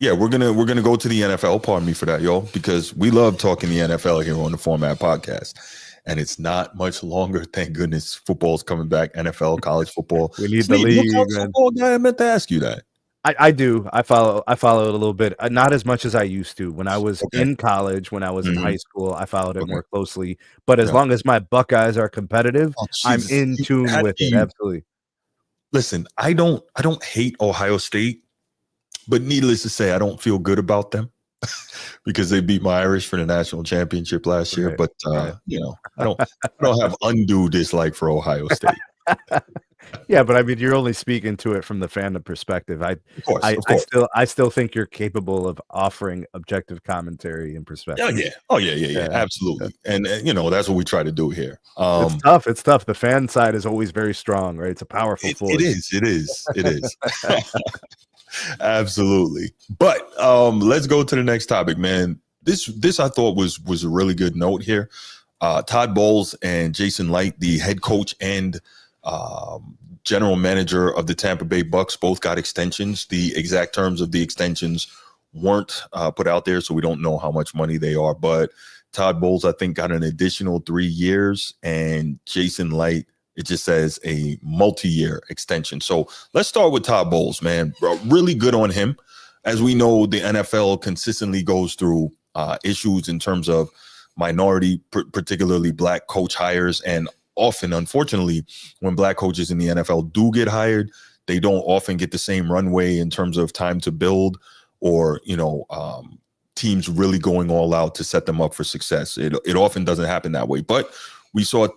We're gonna go to the NFL. Pardon me for that, y'all, because we love talking the NFL here on the Format Podcast, and it's not much longer. Thank goodness, football's coming back. NFL, college football. We need the league. Football guy, I meant to ask you that. I do. I follow it a little bit. Not as much as I used to. When I was in college, when I was in high school, I followed it more closely. But as long as my Buckeyes are competitive, I'm in tune with it. Absolutely. Listen, I don't hate Ohio State, but needless to say, I don't feel good about them because they beat my Irish for the national championship last year. But I don't have undue dislike for Ohio State. Yeah, but I mean, you're only speaking to it from the fandom perspective. Of course. I still think you're capable of offering objective commentary and perspective. Yeah. Absolutely. And that's what we try to do here. It's tough. It's tough. The fan side is always very strong, right? It's a powerful force. It is. Absolutely. But let's go to the next topic, man. This I thought was a really good note here. Todd Bowles and Jason Light, the head coach and general manager of the Tampa Bay Bucs, both got extensions. The exact terms of the extensions weren't put out there, so we don't know how much money they are. But Todd Bowles, I think, got an additional 3 years, and Jason Light, it just says a multi-year extension. So let's start with Todd Bowles, man. Really good on him. As we know, the NFL consistently goes through issues in terms of minority, particularly black coach hires. And often, unfortunately, when black coaches in the NFL do get hired, they don't often get the same runway in terms of time to build or, teams really going all out to set them up for success. It often doesn't happen that way. But we saw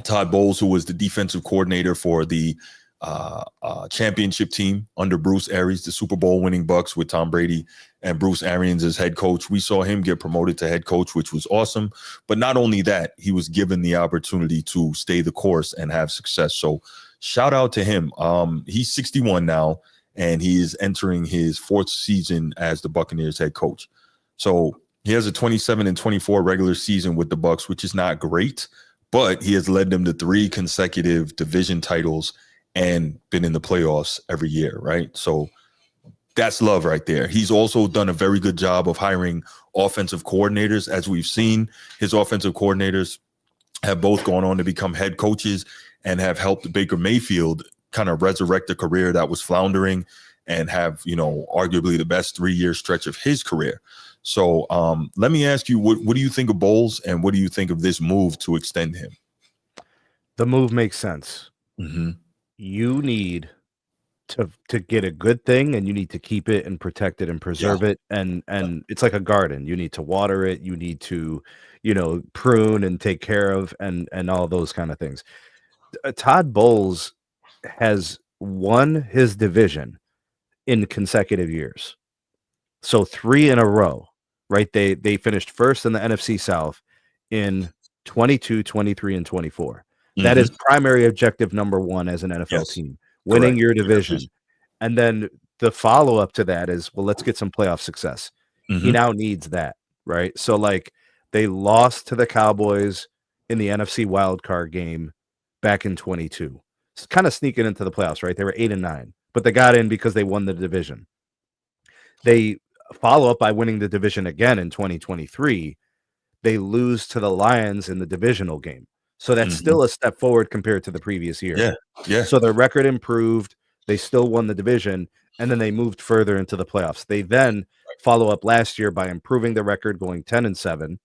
Todd Bowles, who was the defensive coordinator for the championship team under Bruce Arians, the Super Bowl winning Bucs with Tom Brady and Bruce Arians as head coach. We saw him get promoted to head coach, which was awesome. But not only that, he was given the opportunity to stay the course and have success. So shout out to him. He's 61 now, and he is entering his 4th season as the Buccaneers head coach. So he has a 27-24 regular season with the Bucs, which is not great, but he has led them to 3 consecutive division titles and been in the playoffs every year, right? So that's love right there. He's also done a very good job of hiring offensive coordinators. As we've seen, his offensive coordinators have both gone on to become head coaches and have helped Baker Mayfield kind of resurrect a career that was floundering and have, arguably the best 3-year stretch of his career. So let me ask you, what do you think of Bowles, and what do you think of this move to extend him? The move makes sense. Mm-hmm. You need to get a good thing, and you need to keep it and protect it and preserve it. And it's like a garden. You need to water it. You need to, prune and take care of and all those kind of things. Todd Bowles has won his division in consecutive years. So 3 in a row, right? They finished first in the NFC South in 22, 23, and 24. Mm-hmm. That is primary objective number 1 as an NFL team, winning your division. And then the follow-up to that is, well, let's get some playoff success. Mm-hmm. He now needs that, right? So, they lost to the Cowboys in the NFC wildcard game back in 22. It's kind of sneaking into the playoffs, right? They were 8-9, but they got in because they won the division. They follow up by winning the division again in 2023. They lose to the Lions in the divisional game. So that's still a step forward compared to the previous year. Yeah. So their record improved. They still won the division, and then they moved further into the playoffs. They then follow up last year by improving the record, going 10-7,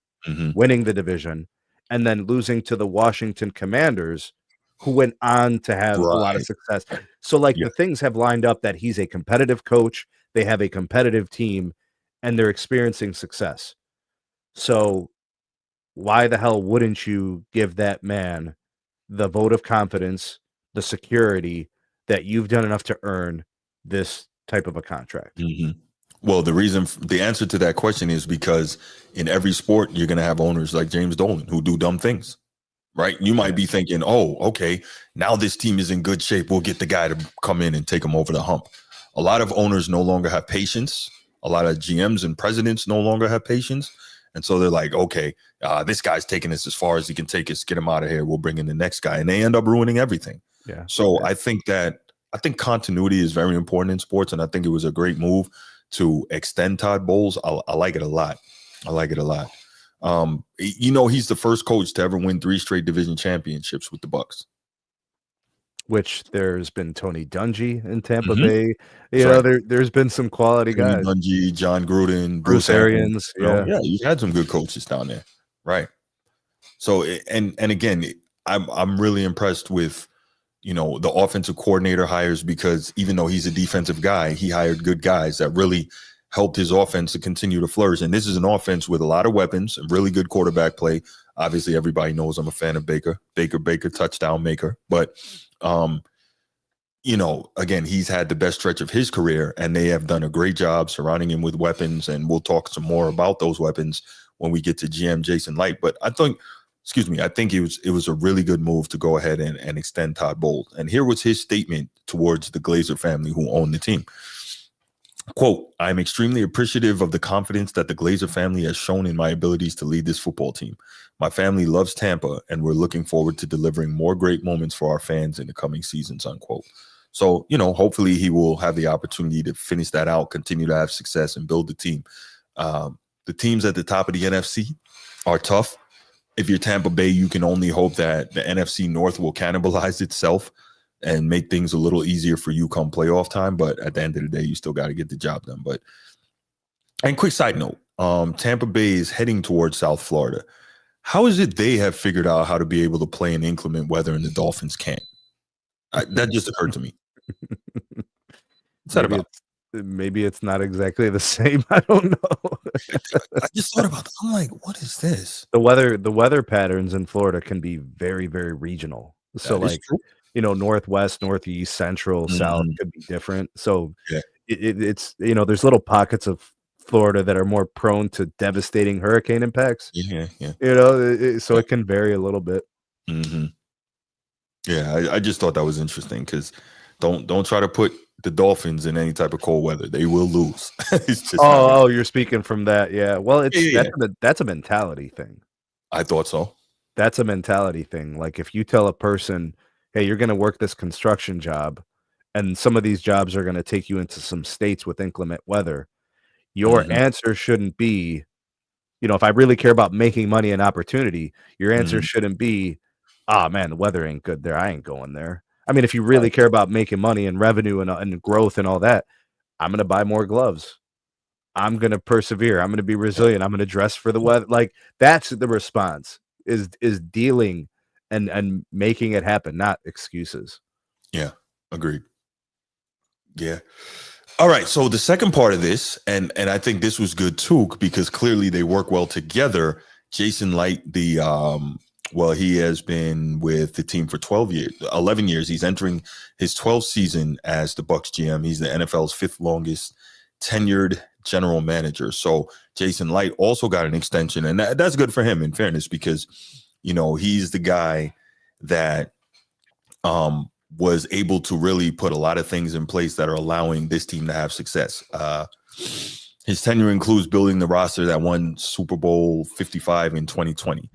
winning the division, and then losing to the Washington Commanders, who went on to have a lot of success. So the things have lined up that he's a competitive coach. They have a competitive team, and they're experiencing success. So why the hell wouldn't you give that man the vote of confidence, the security that you've done enough to earn this type of a contract? Mm-hmm. Well, the answer to that question is because in every sport, you're going to have owners like James Dolan who do dumb things, right? You might be thinking, oh, okay, now this team is in good shape. We'll get the guy to come in and take them over the hump. A lot of owners no longer have patience. A lot of GMs and presidents no longer have patience. And so they're like, okay, this guy's taking us as far as he can take us. Get him out of here. We'll bring in the next guy. And they end up ruining everything. Yeah. So I think continuity is very important in sports. And I think it was a great move to extend Todd Bowles. I like it a lot. He's the first coach to ever win 3 straight division championships with the Bucs. Which there's been Tony Dungy in Tampa Bay. There's been some quality guys. Dungy, John Gruden, Bruce Arians. You've had some good coaches down there, right? So and again, I'm really impressed with the offensive coordinator hires, because even though he's a defensive guy, he hired good guys that really helped his offense to continue to flourish. And this is an offense with a lot of weapons and really good quarterback play. Obviously, everybody knows I'm a fan of Baker, touchdown maker. But again, he's had the best stretch of his career, and they have done a great job surrounding him with weapons. And we'll talk some more about those weapons when we get to GM Jason Light. But I think it was a really good move to go ahead and extend Todd Bowles. And here was his statement towards the Glazer family who own the team. Quote, I'm extremely appreciative of the confidence that the Glazer family has shown in my abilities to lead this football team. My family loves Tampa, and we're looking forward to delivering more great moments for our fans in the coming seasons, unquote. So, hopefully he will have the opportunity to finish that out, continue to have success, and build the team. The teams at the top of the NFC are tough. If you're Tampa Bay, you can only hope that the NFC North will cannibalize itself and make things a little easier for you come playoff time. But at the end of the day, you still got to get the job done. And quick side note, Tampa Bay is heading towards South Florida. How is it they have figured out how to be able to play in inclement weather and the Dolphins can't? That just occurred to me. What's that about? Maybe it's not exactly the same. I don't know. I just thought about that. I'm like, what is this? The weather patterns in Florida can be very, very regional. So northwest, northeast, central, south could be different. So it's there's little pockets of Florida that are more prone to devastating hurricane impacts. Yeah. So it can vary a little bit. Mm-hmm. Yeah, I just thought that was interesting because don't try to put the Dolphins in any type of cold weather. They will lose. It's just you're speaking from that. Yeah. Well, that's a mentality thing. I thought so. That's a mentality thing. Like if you tell a person, hey, you're going to work this construction job, and some of these jobs are going to take you into some states with inclement weather, your answer shouldn't be, if I really care about making money and opportunity, your answer shouldn't be, man, the weather ain't good there. I ain't going there. I mean, if you really care about making money and revenue and growth and all that, I'm going to buy more gloves. I'm going to persevere. I'm going to be resilient. I'm going to dress for the weather. Like that's the response is dealing and making it happen, not excuses. Yeah, agreed. Yeah. All right. So the second part of this, and I think this was good too, because clearly they work well together. Jason Light, he has been with the team for 11 years. He's entering his 12th season as the Bucs GM. He's the NFL's 5th longest tenured general manager. So Jason Light also got an extension, and that's good for him, in fairness, because he's the guy that was able to really put a lot of things in place that are allowing this team to have success. His tenure includes building the roster that won Super Bowl 55 in 2020.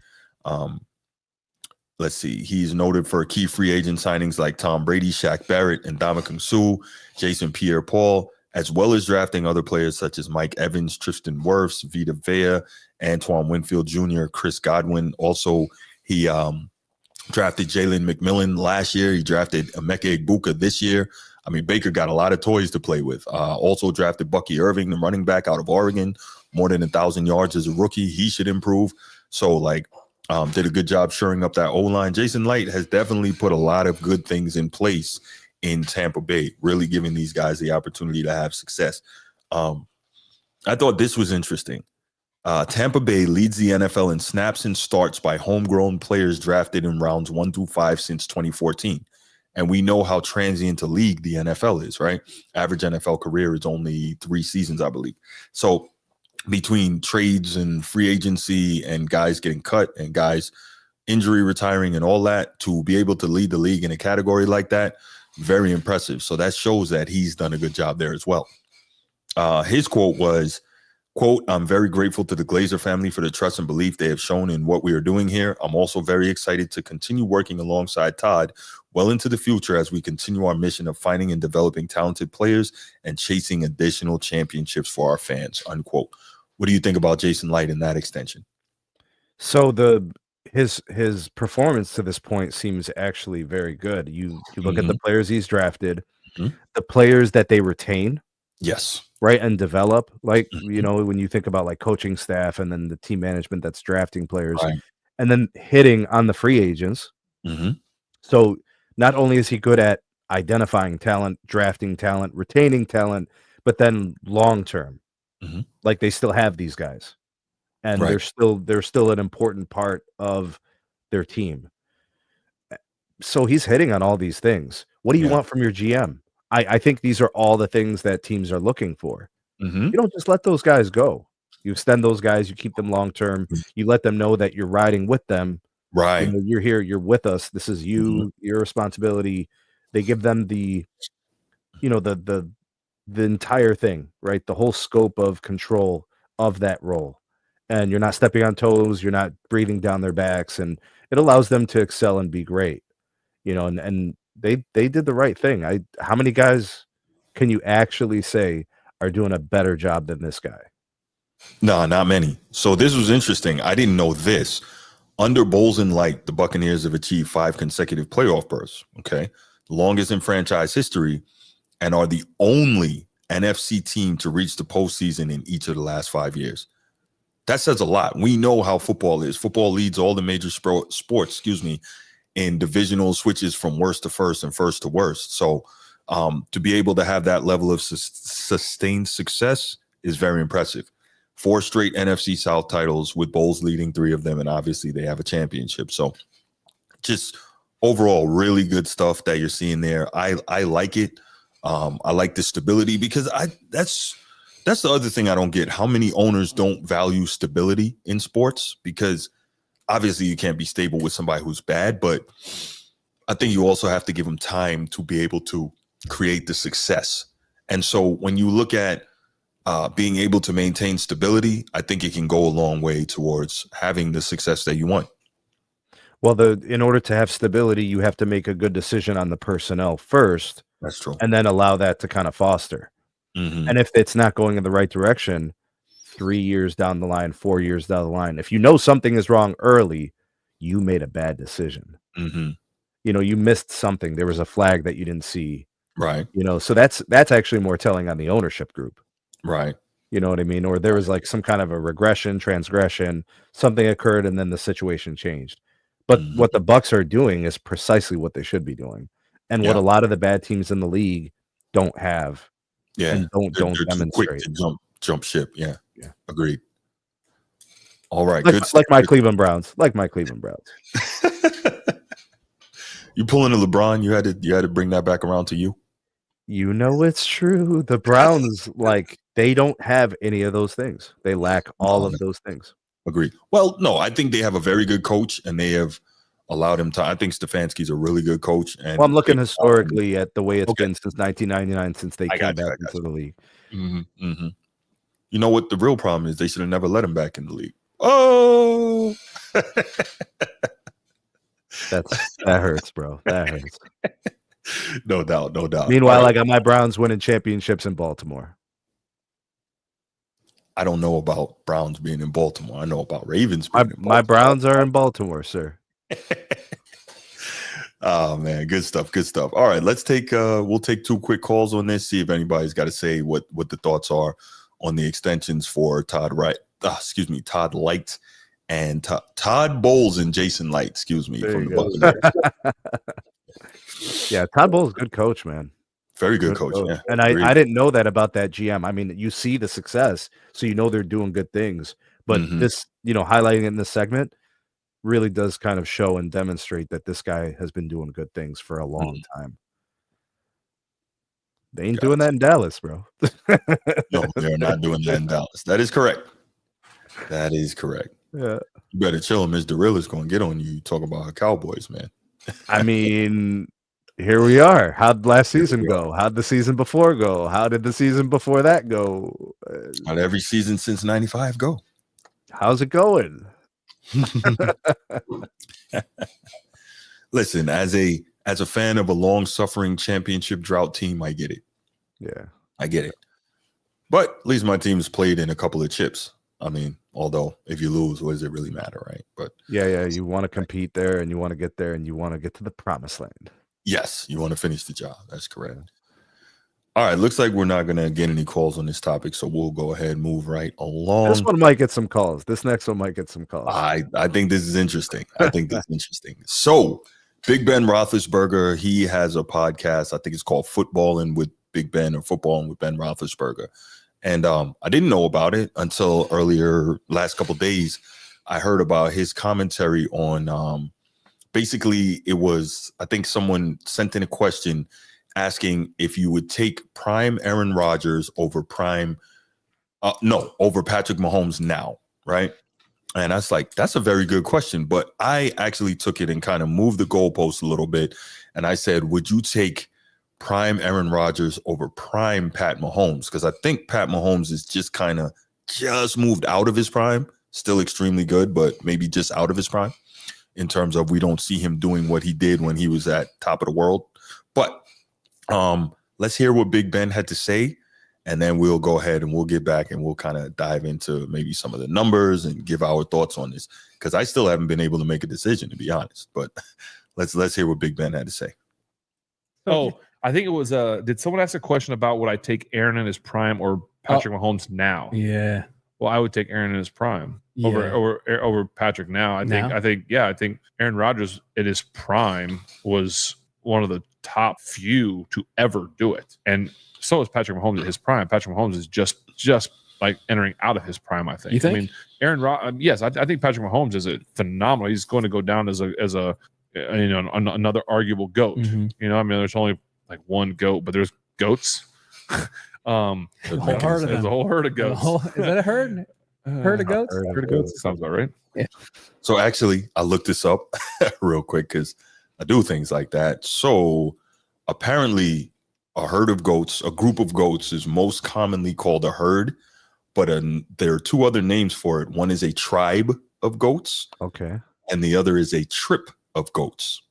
Let's see. He's noted for key free agent signings like Tom Brady, Shaq Barrett, and Ndamukong Suh, Jason Pierre-Paul, as well as drafting other players such as Mike Evans, Tristan Wirfs, Vita Vea, Antoine Winfield Jr., Chris Godwin. Also, he drafted Jalen McMillan last year. He drafted Emeka Egbuka this year. I mean, Baker got a lot of toys to play with. Also drafted Bucky Irving, the running back out of Oregon, more than 1,000 yards as a rookie. He should improve. So, did a good job shoring up that O-line. Jason Light has definitely put a lot of good things in place in Tampa Bay, really giving these guys the opportunity to have success. I thought this was interesting. Tampa Bay leads the NFL in snaps and starts by homegrown players drafted in rounds 1 through 5 since 2014. And we know how transient a league the NFL is, right? Average NFL career is only 3 seasons, I believe. So between trades and free agency and guys getting cut and guys injury retiring and all that, to be able to lead the league in a category like that, very impressive. So that shows that he's done a good job there as well. His quote was, quote, I'm very grateful to the Glazer family for the trust and belief they have shown in what we are doing here. I'm also very excited to continue working alongside Todd well into the future as we continue our mission of finding and developing talented players and chasing additional championships for our fans, unquote. What do you think about Jason Light in that extension? So his performance to this point seems actually very good. You look at the players he's drafted, the players that they retain. Yes. Right. And develop, when you think about coaching staff and then the team management that's drafting players, right, and then hitting on the free agents. So not only is he good at identifying talent, drafting talent, retaining talent, but then long term, they still have these guys, and they're still an important part of their team. so he's hitting on all these things. What do you want from your GM? I think these are all the things that teams are looking for. You don't just let those guys go. You extend those guys, you keep them long term, you let them know that you're riding with them. Right. You know, you're here, you're with us. This is you, your responsibility. They give them the, you know, the entire thing, right? The whole scope of control of that role. And you're not stepping on toes, you're not breathing down their backs, and it allows them to excel and be great. You know, and they did the right thing. How many guys can you actually say are doing a better job than this guy? No, not many. So this was interesting. I didn't know this. Under Bowles and Light, the Buccaneers have achieved 5 consecutive playoff berths. Okay, longest in franchise history, and are the only NFC team to reach the postseason in each of the last 5 years. That says a lot. We know how football is. Football leads all the major sports, in divisional switches from worst to first and first to worst. So to be able to have that level of sustained success is very impressive. 4 straight NFC South titles, with Bowles leading 3 of them, and obviously they have a championship. So just overall, really good stuff that you're seeing there. I like it. I like the stability, because that's the other thing I don't get. How many owners don't value stability in sports? Because obviously you can't be stable with somebody who's bad, but I think you also have to give them time to be able to create the success. And so when you look at being able to maintain stability, I think it can go a long way towards having the success that you want. Well, in order to have stability, you have to make a good decision on the personnel first. That's true. And then allow that to kind of foster. And if it's not going in the right direction, 3 years down the line, 4 years down the line, if you know something is wrong early, you made a bad decision. You know, you missed something. There was a flag that you didn't see. Right. You know, so that's actually more telling on the ownership group. Right. You know what I mean? Or there was like some kind of a regression, transgression, something occurred, and then the situation changed. But what the Bucs are doing is precisely what they should be doing, and what a lot of the bad teams in the league don't have. Yeah, and don't demonstrate. Quick to jump ship. Yeah, agreed. All right, like my Cleveland Browns. You pulling a LeBron? You had to bring that back around to you. You know it's true. The Browns, like, they don't have any of those things. They lack all of those things. Agreed. Well, no, I think they have a very good coach, and they have allowed him to. I think Stefanski's a really good coach. And I'm looking historically at the way it's been since 1999, since they came back into the league. You know what the real problem is? They should have never let him back in the league. Oh, that hurts, bro. That hurts. No doubt. Meanwhile, I got my Browns winning championships in Baltimore. I don't know about Browns being in Baltimore. I know about Ravens. My Browns are in Baltimore, sir. Oh man, good stuff. All right, let's take we'll take 2 quick calls on this, see if anybody's got to say what the thoughts are on the extensions for Todd Light and Todd Bowles and Jason Light, from the Buccaneers. Yeah, Todd Bowles, good coach, man. Very good coach. Yeah. And I didn't know that about that GM. I mean, you see the success, so you know they're doing good things. But this, highlighting it in this segment really does kind of show and demonstrate that this guy has been doing good things for a long time. They ain't doing that in Dallas, bro. No, they're not doing that in Dallas. That is correct. Yeah. You better chill him. Ms. Derilla's going to get on you. You talk about Cowboys, man. I mean, here we are. How'd last season go? How'd the season before go? How did the season before that go? How'd every season since 95 go? How's it going? Listen, as a fan of a long-suffering championship drought team, I get it. Yeah, I get it. But at least my team's played in a couple of chips. I mean, although if you lose, what does it really matter, right? But yeah, you want to compete there, and you want to get there, and you want to get to the promised land. Yes, you want to finish the job. That's correct. All right, looks like we're not going to get any calls on this topic, so we'll go ahead and move right along. This one might get some calls. This next one might get some calls. I think this is interesting. So, Big Ben Roethlisberger, he has a podcast. I think it's called Footballing with Big Ben or Footballing with Ben Roethlisberger. And I didn't know about it until last couple of days. I heard about his commentary on basically it was, I think someone sent in a question asking if you would take prime Aaron Rodgers over over Patrick Mahomes now, right? And I was like, that's a very good question. But I actually took it and kind of moved the goalpost a little bit. And I said, would you take prime Aaron Rodgers over prime Pat Mahomes? Because I think Pat Mahomes is just moved out of his prime. Still extremely good, but maybe just out of his prime in terms of we don't see him doing what he did when he was at top of the world. But let's hear what Big Ben had to say. And then we'll go ahead and we'll get back and we'll kind of dive into maybe some of the numbers and give our thoughts on this, because I still haven't been able to make a decision, to be honest. But let's hear what Big Ben had to say. Oh, I think it was did someone ask a question about would I take Aaron in his prime or Patrick Mahomes now? Yeah. Well, I would take Aaron in his prime over Patrick now. I think Aaron Rodgers in his prime was one of the top few to ever do it. And so is Patrick Mahomes at his prime. Patrick Mahomes is just like entering out of his prime, I think. You think? I mean, yes, I think Patrick Mahomes is a phenomenal. He's going to go down as a another arguable GOAT. Mhm. You know, I mean, there's only like one GOAT, but there's GOATs. A whole herd of There's them. a whole herd of goats. Is that a herd? Herd of goats? Herd of goats. Sounds about right. So actually, I looked this up real quick because I do things like that. So apparently, a herd of goats, a group of goats, is most commonly called a herd, but there are two other names for it. One is a tribe of goats. Okay. And the other is a trip of goats.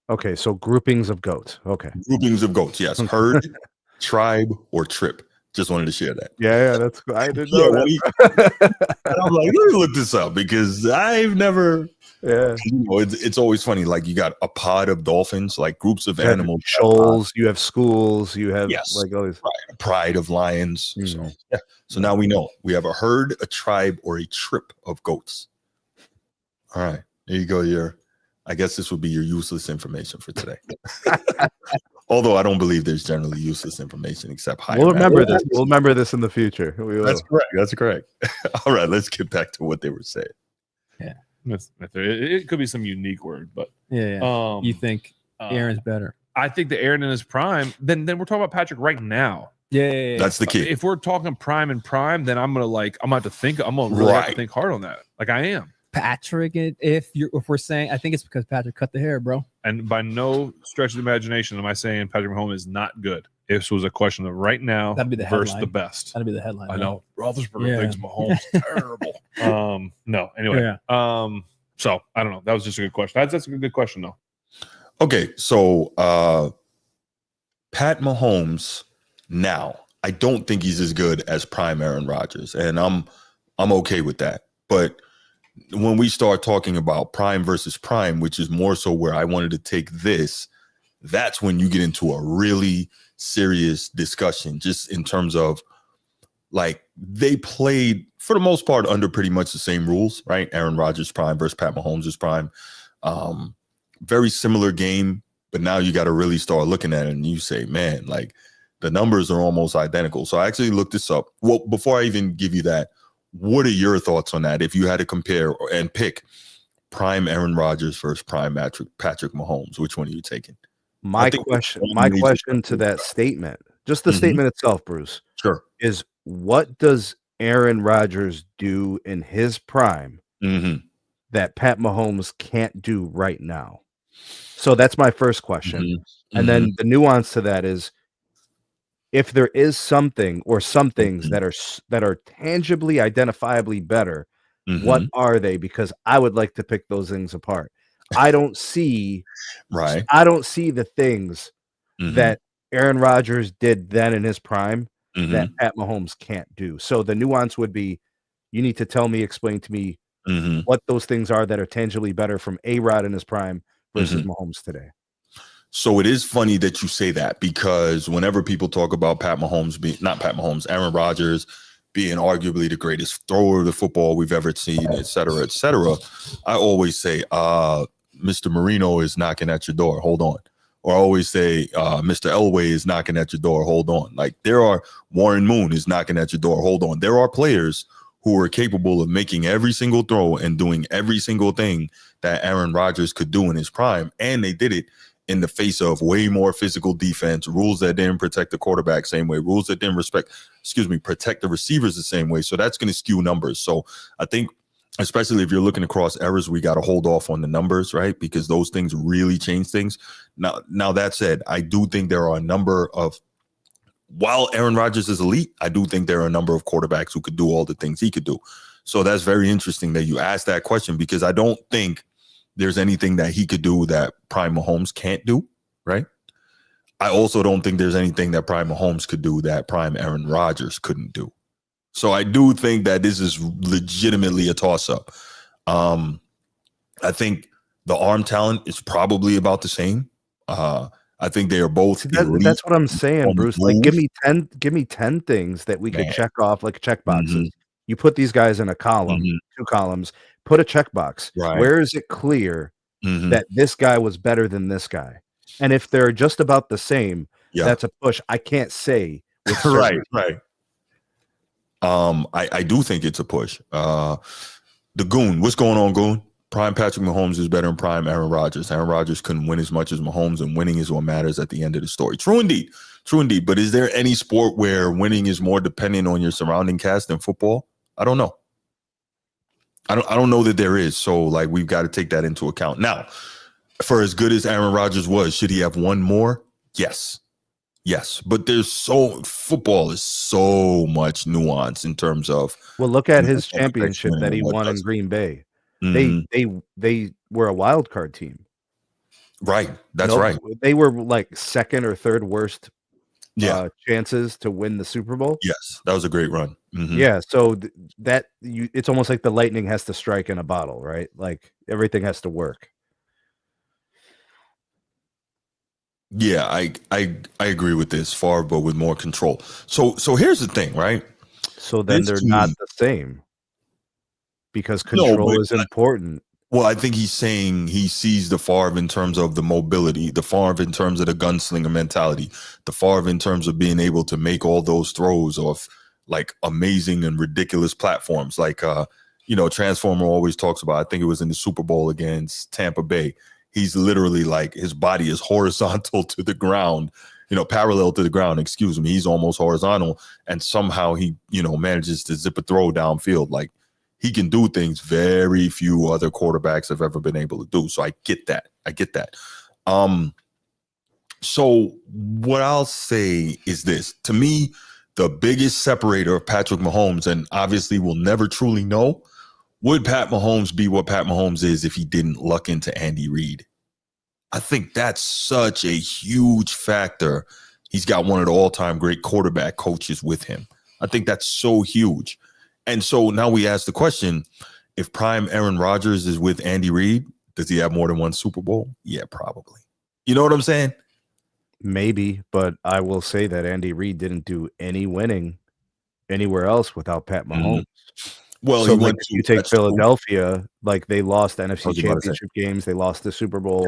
Okay, so groupings of goats. Okay. Groupings of goats, yes. Herd, tribe, or trip. Just wanted to share that. Yeah, that's good. I didn't know that. I'm like, let me look this up because I've never. Yeah, it's always funny. Like you got a pod of dolphins, like groups of animals. Shoals. You have schools. You have like all these. Right, pride of lions. Mm-hmm. So now we know we have a herd, a tribe, or a trip of goats. All right, there you go. I guess this would be your useless information for today. Although I don't believe there's generally useless information except higher. We'll remember this. We'll remember this in the future. We will. That's correct. All right, let's get back to what they were saying. Yeah. It could be some unique word, but you think Aaron's better? I think that Aaron in his prime. Then we're talking about Patrick right now. Yeah. That's the key. If we're talking prime and prime, then I'm gonna have to think. I'm gonna really have to think hard on that. Like I am. Patrick, if we're saying, I think it's because Patrick cut the hair, bro. And by no stretch of the imagination am I saying Patrick Mahomes is not good. If this was a question of right now that'd be the versus headline. the best. That'd be the headline. I know. Roethlisberger thinks Mahomes is terrible. No. Anyway. So I don't know. That was just a good question. That's a good question though. Okay, so Pat Mahomes now, I don't think he's as good as prime Aaron Rodgers, and I'm okay with that. But when we start talking about prime versus prime, which is more so where I wanted to take this, that's when you get into a really serious discussion, just in terms of like they played for the most part under pretty much the same rules, right? Aaron Rodgers prime versus Pat Mahomes' prime. Very similar game, but now you got to really start looking at it and you say, man, like the numbers are almost identical. So I actually looked this up. Well, before I even give you that, what are your thoughts on that? If you had to compare and pick prime Aaron Rodgers versus prime Patrick Mahomes, which one are you taking? My question to that statement, just the statement itself, Bruce, is what does Aaron Rodgers do in his prime that Pat Mahomes can't do right now? So that's my first question. And then the nuance to that is, if there is something or some things that are tangibly identifiably better, what are they? Because I would like to pick those things apart. I don't see the things that Aaron Rodgers did then in his prime that Pat Mahomes can't do. So the nuance would be, you need to explain to me what those things are that are tangibly better from A-Rod in his prime versus Mahomes today. So it is funny that you say that, because whenever people talk about Aaron Rodgers being arguably the greatest thrower of the football we've ever seen, et cetera, I always say, Mr. Marino is knocking at your door. Hold on. Or I always say, Mr. Elway is knocking at your door. Hold on. Like Warren Moon is knocking at your door. Hold on. There are players who were capable of making every single throw and doing every single thing that Aaron Rodgers could do in his prime. And they did it in the face of way more physical defense, rules that didn't protect the quarterback same way, rules that didn't protect the receivers the same way. So that's going to skew numbers. So I think, especially if you're looking across errors, we got to hold off on the numbers, right? Because those things really change things. Now that said, I do think there are a number of, while Aaron Rodgers is elite, I do think there are a number of quarterbacks who could do all the things he could do. So that's very interesting that you asked that question, because I don't think there's anything that he could do that Prime Mahomes can't do, right? I also don't think there's anything that Prime Mahomes could do that Prime Aaron Rodgers couldn't do. So I do think that this is legitimately a toss-up. I think the arm talent is probably about the same. I think they are both. That's what I'm saying, Bruce. Like, give me 10 things that we could check off, like check boxes. You put these guys in a column, 2 columns, put a checkbox. Right. Where is it clear that this guy was better than this guy? And if they're just about the same, that's a push. I can't say with certainty. Right. I do think it's a push. The Goon, what's going on, Goon? Prime Patrick Mahomes is better than Prime Aaron Rodgers. Aaron Rodgers couldn't win as much as Mahomes, and winning is what matters at the end of the story. True indeed. But is there any sport where winning is more dependent on your surrounding cast than football? I don't know. I don't know that there is. So, like, we've got to take that into account. Now, for as good as Aaron Rodgers was, should he have won more? Yes. But football is so much nuance in terms of. Well, look at his championship that he won in Green Bay. They were a wild card team. Right. That's right. They were like second or third worst chances to win the Super Bowl. Yes, that was a great run. Yeah, so it's almost like the lightning has to strike in a bottle, right? Like, everything has to work. Yeah, I agree with this, but with more control. So here's the thing, right? So then they're not the same, because control is important. Well, I think he's saying he sees the Favre in terms of the mobility, the Favre in terms of the gunslinger mentality, the Favre in terms of being able to make all those throws off like amazing and ridiculous platforms. Like, Transformer always talks about, I think it was in the Super Bowl against Tampa Bay. He's literally like, his body is horizontal to the ground, parallel to the ground, excuse me. He's almost horizontal, and somehow he, manages to zip a throw downfield. Like, he can do things very few other quarterbacks have ever been able to do. So I get that. So what I'll say is this. To me, the biggest separator of Patrick Mahomes, and obviously we'll never truly know, would Pat Mahomes be what Pat Mahomes is if he didn't luck into Andy Reid? I think that's such a huge factor. He's got one of the all-time great quarterback coaches with him. I think that's so huge. And so now we ask the question, if Prime Aaron Rodgers is with Andy Reid, does he have more than one Super Bowl? Yeah, probably. You know what I'm saying? Maybe, but I will say that Andy Reid didn't do any winning anywhere else without Pat Mahomes. Well, so like, you take Philadelphia, like, they lost NFC Championship games, they lost the Super Bowl,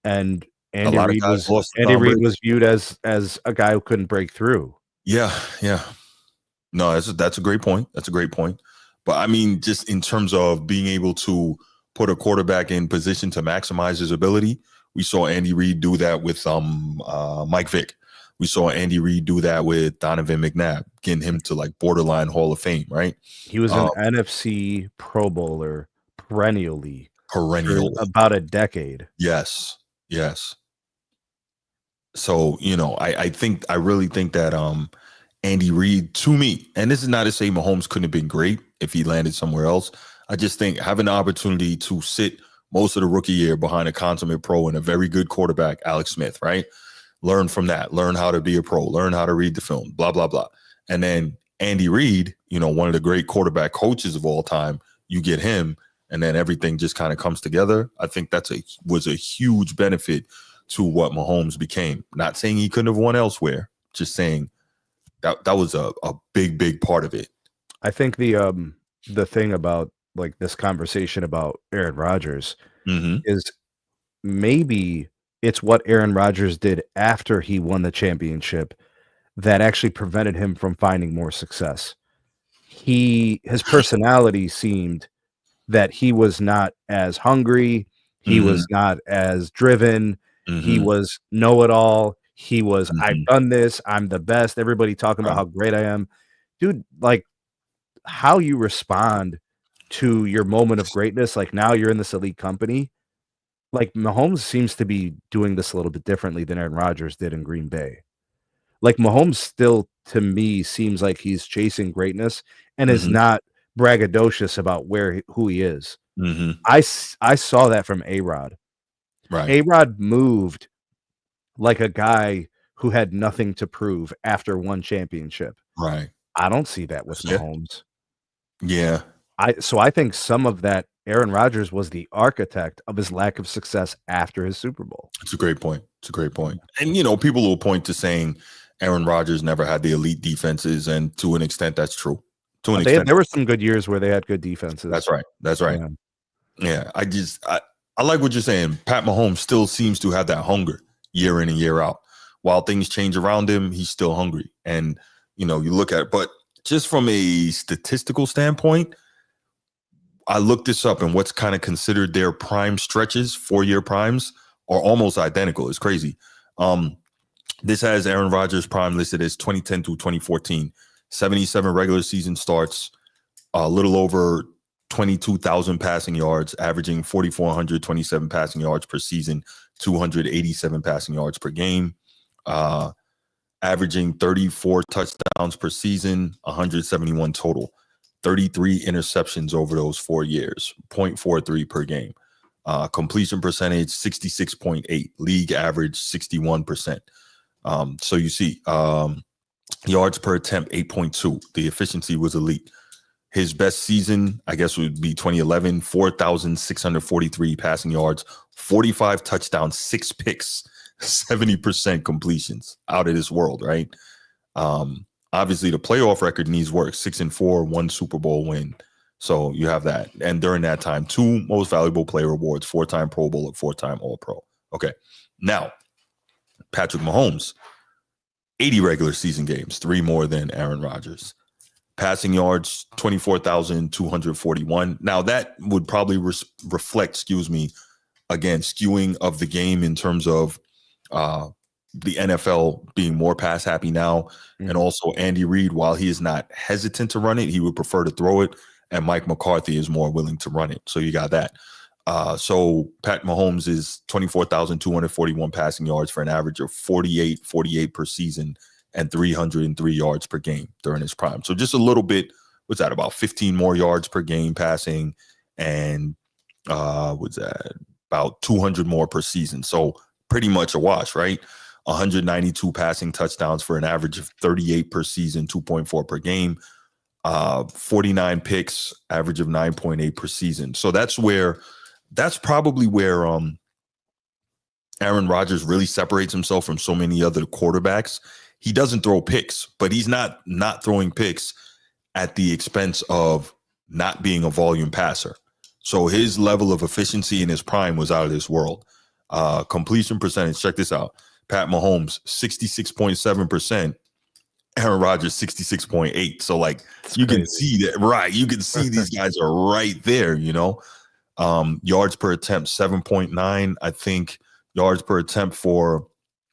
and Andy Reid was viewed as a guy who couldn't break through. Yeah. No, that's a great point. But I mean, just in terms of being able to put a quarterback in position to maximize his ability, we saw Andy Reid do that with Mike Vick. We saw Andy Reid do that with Donovan McNabb, getting him to like borderline Hall of Fame, right? He was an NFC Pro Bowler perennially for about a decade. Yes. So, I really think that Andy Reid, to me, and this is not to say Mahomes couldn't have been great if he landed somewhere else. I just think having the opportunity to sit most of the rookie year behind a consummate pro and a very good quarterback, Alex Smith, right? Learn from that. Learn how to be a pro. Learn how to read the film, blah, blah, blah. And then Andy Reid, one of the great quarterback coaches of all time, you get him, and then everything just kind of comes together. I think was a huge benefit to what Mahomes became. Not saying he couldn't have won elsewhere, just saying that was a big part of it. I think the thing about like this conversation about Aaron Rodgers is maybe it's what Aaron Rodgers did after he won the championship that actually prevented him from finding more success. his personality seemed that he was not as hungry, he was not as driven, he was know-it-all, he was, I've done this, I'm the best, everybody talking about how great I am. Dude, like, how you respond to your moment of greatness, like, now you're in this elite company, like, Mahomes seems to be doing this a little bit differently than Aaron Rodgers did in Green Bay. Like, Mahomes still, to me, seems like he's chasing greatness and is not braggadocious about who he is. I saw that from A-Rod. Right. A-Rod moved like a guy who had nothing to prove after one championship. Right. I don't see that with Mahomes. Yeah. So I think some of that, Aaron Rodgers was the architect of his lack of success after his Super Bowl. It's a great point. It's a great point. And, people will point to saying Aaron Rodgers never had the elite defenses, and to an extent, that's true. To an extent, there were some good years where they had good defenses. That's right. That's right. Yeah. I like what you're saying. Pat Mahomes still seems to have that hunger year in and year out. While things change around him, he's still hungry. And, you look at it, but just from a statistical standpoint, I looked this up, and what's kind of considered their prime stretches, 4-year primes, are almost identical. It's crazy. This has Aaron Rodgers' prime listed as 2010 through 2014, 77 regular season starts, a little over 22,000 passing yards, averaging 4,427 passing yards per season, 287 passing yards per game, averaging 34 touchdowns per season, 171 total. 33 interceptions over those 4 years, 0.43 per game. Completion percentage, 66.8. League average, 61%. So you see, yards per attempt, 8.2. The efficiency was elite. His best season, I guess, would be 2011, 4,643 passing yards, 45 touchdowns, 6 picks, 70% completions. Out of this world, right? Obviously, the playoff record needs work. 6-4, 1 Super Bowl win. So you have that. And during that time, 2 most valuable player awards, 4-time Pro Bowler, 4-time All-Pro. Okay. Now, Patrick Mahomes, 80 regular season games, 3 more than Aaron Rodgers. Passing yards, 24,241. Now, that would probably reflect, again, skewing of the game in terms of the NFL being more pass happy now. And also Andy Reid, while he is not hesitant to run it, he would prefer to throw it. And Mike McCarthy is more willing to run it. So you got that. So Pat Mahomes is 24,241 passing yards for an average of 48 per season and 303 yards per game during his prime. So just a little bit, what's that, about 15 more yards per game passing, and what's that, about 200 more per season. So pretty much a wash, right? 192 passing touchdowns for an average of 38 per season, 2.4 per game, 49 picks, average of 9.8 per season. So that's probably where Aaron Rodgers really separates himself from so many other quarterbacks. He doesn't throw picks, but he's not throwing picks at the expense of not being a volume passer. So his level of efficiency in his prime was out of this world. Completion percentage, check this out. Pat Mahomes, 66.7%. Aaron Rodgers, 66.8. So, like, you can see that, right? You can see these guys are right there, Yards per attempt, 7.9. I think yards per attempt for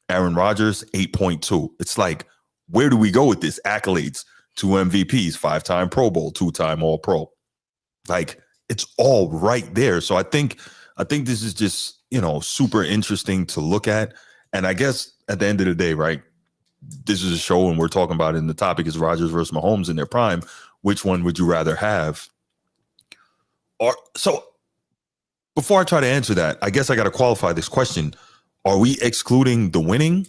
Aaron Rodgers, 8.2. It's like, where do we go with this? Accolades, 2 MVPs, 5-time Pro Bowl, 2-time All-Pro. Like, it's all right there. So I think this is just, super interesting to look at. And I guess at the end of the day, right, this is a show and we're talking about it, and the topic is Rodgers versus Mahomes in their prime. Which one would you rather have? So before I try to answer that, I guess I got to qualify this question. Are we excluding the winning?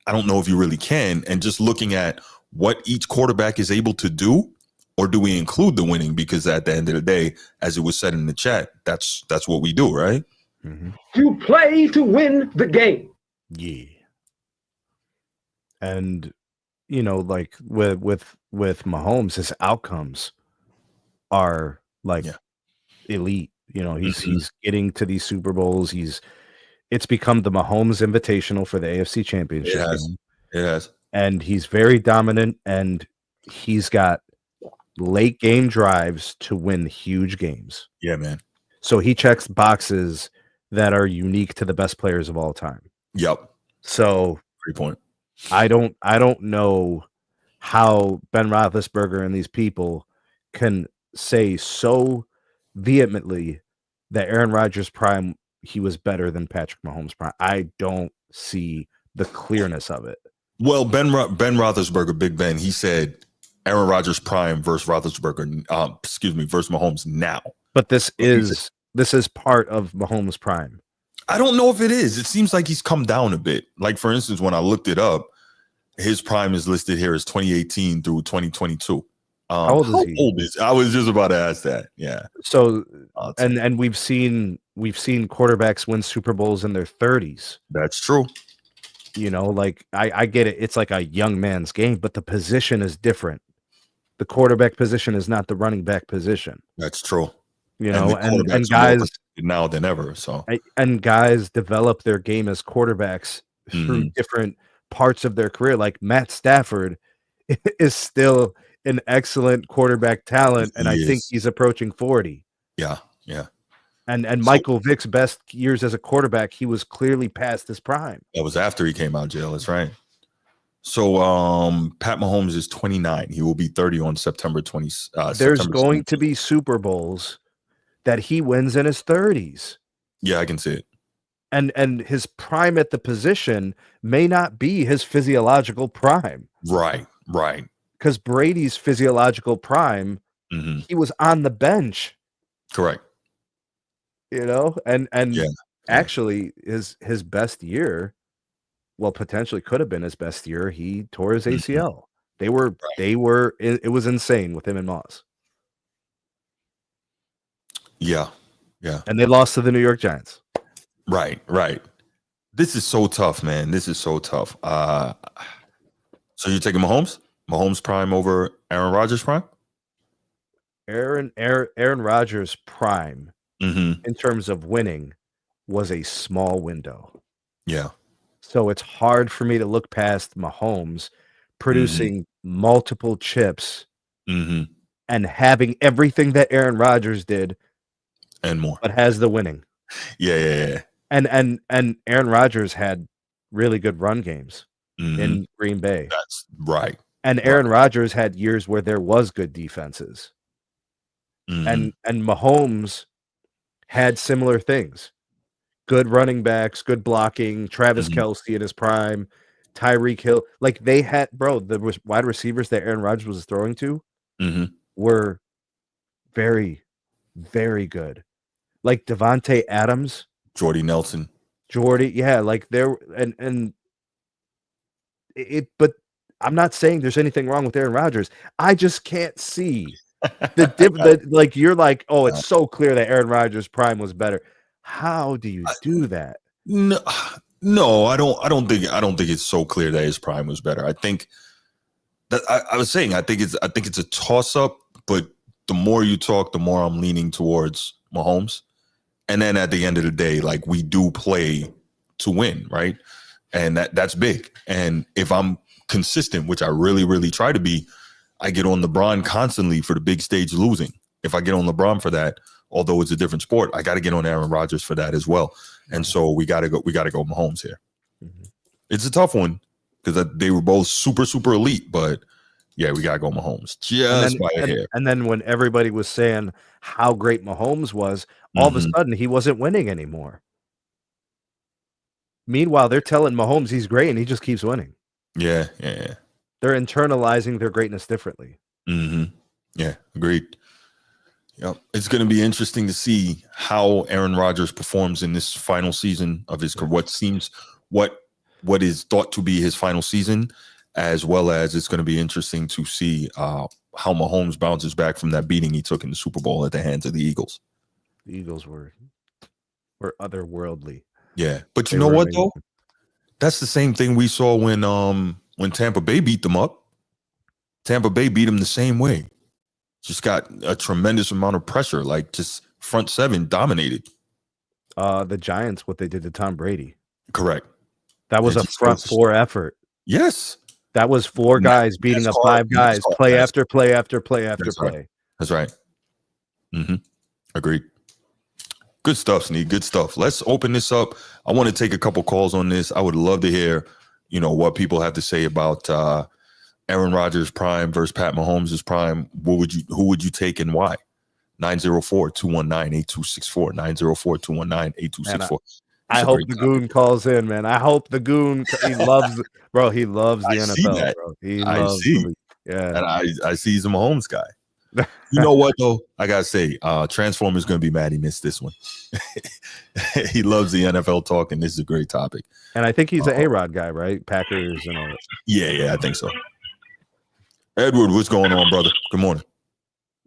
I don't know if you really can. And just looking at what each quarterback is able to do, or do we include the winning? Because at the end of the day, as it was said in the chat, that's what we do, right? Mm-hmm. You play to win the game. Yeah. And, like with Mahomes, his outcomes are like elite. He's getting to these Super Bowls. It's become the Mahomes Invitational for the AFC Championship. It has. And he's very dominant, and he's got late game drives to win huge games. Yeah, man. So he checks boxes that are unique to the best players of all time. Yep. So great point. I don't know how Ben Roethlisberger and these people can say so vehemently that Aaron Rodgers' prime, he was better than Patrick Mahomes' prime. I don't see the clearness of it. Well, Ben Roethlisberger, Big Ben, he said Aaron Rodgers' prime versus Roethlisberger, versus Mahomes now. But this is part of Mahomes' prime. I don't know if it is. It seems like he's come down a bit. Like, for instance, when I looked it up, his prime is listed here as 2018 through 2022. How old is he? I was just about to ask that. Yeah. So, and we've seen quarterbacks win Super Bowls in their 30s. That's true. You know, like I get it. It's like a young man's game, but the position is different. The quarterback position is not the running back position. That's true. You know, and guys now than ever. So and guys develop their game as quarterbacks through different parts of their career. Like Matt Stafford is still an excellent quarterback talent, and I think he's approaching 40. Yeah, yeah. And Michael Vick's best years as a quarterback, he was clearly past his prime. That was after he came out of jail. That's right. So Pat Mahomes is 29. He will be 30 on September 20. There's going to be Super Bowls that he wins in his 30s. Yeah, I can see it. And his prime at the position may not be his physiological prime. Right. Because Brady's physiological prime, he was on the bench. Correct. You know, and actually his best year, well, potentially could have been his best year. He tore his ACL. They were it was insane with him and Moss. Yeah. And they lost to the New York Giants. Right. This is so tough, man. This is so tough. So you're taking Mahomes prime over Aaron Rodgers prime? Aaron Rodgers prime in terms of winning was a small window. Yeah. So it's hard for me to look past Mahomes producing multiple chips and having everything that Aaron Rodgers did and more, but has the winning. Yeah. And Aaron Rodgers had really good run games in Green Bay. That's right. And Aaron Rodgers had years where there was good defenses. And Mahomes had similar things. Good running backs, good blocking, Travis Kelce in his prime, Tyreek Hill. Like they had, the wide receivers that Aaron Rodgers was throwing to were very, very good. Like Devontae Adams. Jordy Nelson. Yeah, like there and but I'm not saying there's anything wrong with Aaron Rodgers. I just can't see like you're like, oh, it's so clear that Aaron Rodgers' prime was better. How do you do that? No, I don't think it's so clear that his prime was better. I think that I was saying I think it's a toss up, but the more you talk, the more I'm leaning towards Mahomes. And then at the end of the day, like we do play to win, right? And that's big. And if I'm consistent, which I really, really try to be, I get on LeBron constantly for the big stage losing. If I get on LeBron for that, although it's a different sport, I got to get on Aaron Rodgers for that as well. And so we got to go Mahomes here. It's a tough one because they were both super, super elite, but yeah, we got to go Mahomes just by a hair. And then when everybody was saying how great Mahomes was, all of a sudden he wasn't winning anymore. Meanwhile, they're telling Mahomes he's great and he just keeps winning. Yeah. They're internalizing their greatness differently. Yeah, agreed. Yep. It's going to be interesting to see how Aaron Rodgers performs in this final season of his career. What is thought to be his final season, as well as it's going to be interesting to see how Mahomes bounces back from that beating he took in the Super Bowl at the hands of the Eagles. The Eagles were otherworldly. Yeah, but you know what though? That's the same thing we saw when Tampa Bay beat them up. Tampa Bay beat them the same way. Just got a tremendous amount of pressure, like just front seven dominated. The Giants, what they did to Tom Brady. Correct. That was a front four effort. Yes. That was 4 guys beating up 5 guys, play after play after play after play. That's right. Agreed. Good stuff, Sneak. Good stuff. Let's open this up. I want to take a couple calls on this. I would love to hear, what people have to say about Aaron Rodgers' prime versus Pat Mahomes' prime. Who would you take and why? 904-219-8264. 904-219-8264. I hope the goon calls in, man. I hope the goon. He loves the NFL, bro. And I see he's a Mahomes guy. You know what though? I gotta say, Transformer's gonna be mad he missed this one. He loves the NFL talk, and this is a great topic. And I think he's an A-Rod guy, right? Packers and all that. Yeah, I think so. Edward, what's going on, brother? Good morning.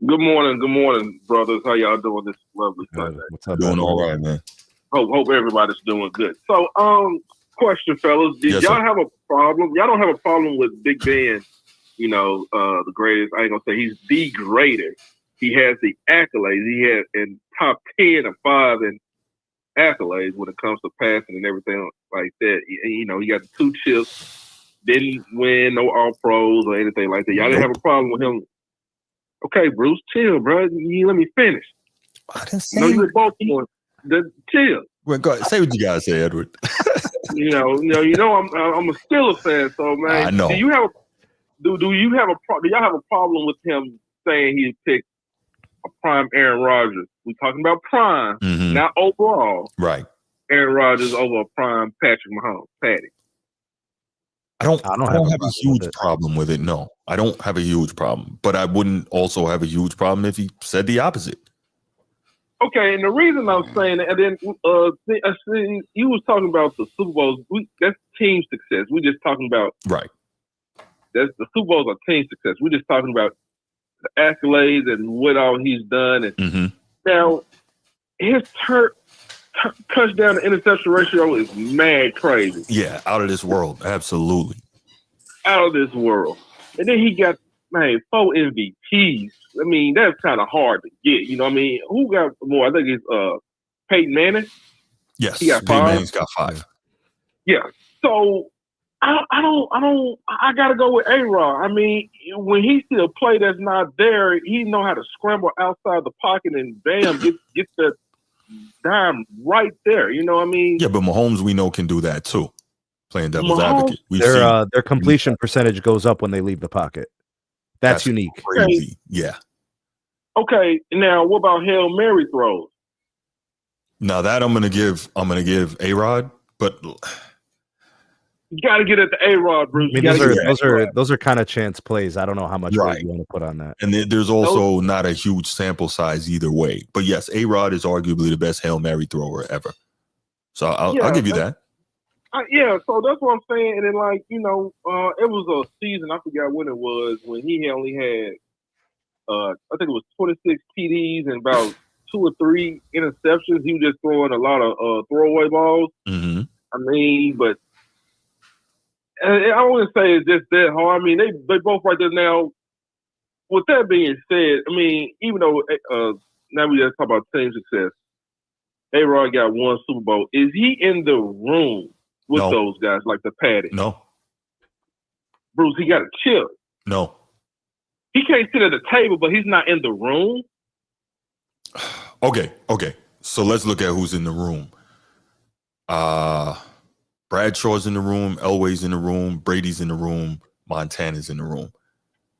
Good morning, brothers. How y'all doing this lovely Sunday? What's up? Doing all right, man. Hope everybody's doing good. So, question, fellas, Yes, y'all sir. have a problem? Y'all don't have a problem with Big Ben? The greatest. I ain't gonna say he's the greatest. He has the accolades. He has in top 10 or 5 in accolades when it comes to passing and everything like that. He got the 2 chips. Didn't win no All Pros or anything like that. Y'all didn't have a problem with him. Okay, Bruce, chill, bro. You let me finish. I didn't say. No, you were both on the chill. Well, go ahead. Say what you gotta say, Edward. I'm a Steelers fan, so man. I know. Do you have do y'all have a problem with him saying he picked a prime Aaron Rodgers? We talking about prime, not overall. Right. Aaron Rodgers over a prime Patrick Mahomes, Patty. I don't have a huge problem with it. No, I don't have a huge problem, but I wouldn't also have a huge problem if he said the opposite. Okay, and the reason I'm saying that, and then I see you was talking about the Super Bowls. That's team success. We're just talking about that's the Super Bowls are team success. We're just talking about the accolades and what all he's done. And now his touchdown to interception ratio is mad crazy. Yeah, out of this world. Absolutely. Out of this world. And then he got, 4 MVPs. I mean, that's kind of hard to get. You know what I mean? Who got more? I think it's Peyton Manning. Yes, he got 5. Peyton Manning's got 5. Yeah. So I gotta go with A-Rod. I mean, when he see a play that's not there, he know how to scramble outside the pocket and bam, get the dime right there. You know what I mean? Yeah, but Mahomes we know can do that too. Playing devil's advocate. Their completion percentage goes up when they leave the pocket. That's unique. Crazy. Yeah. Okay, now what about Hail Mary throws? Now that I'm gonna give A-Rod, but you got to get at the A-Rod, Bruce. I mean, those are kind of chance plays. I don't know how much weight you want to put on that. And there's also not a huge sample size either way. But yes, A-Rod is arguably the best Hail Mary thrower ever. So I'll give you that. So that's what I'm saying. And then, it was a season, I forgot when it was, when he only had, I think it was 26 TDs and about 2 or 3 interceptions. He was just throwing a lot of throwaway balls. Mm-hmm. I mean, but I wouldn't say it's just that hard. I mean, they both right there now. With that being said, I mean, even though now we just talk about team success, A-Rod got 1 Super Bowl. Is he in the room with those guys like the Patty? No. Bruce, he got a chip. No. He can't sit at the table, but he's not in the room. Okay. So let's look at who's in the room. Bradshaw's in the room, Elway's in the room, Brady's in the room, Montana's in the room.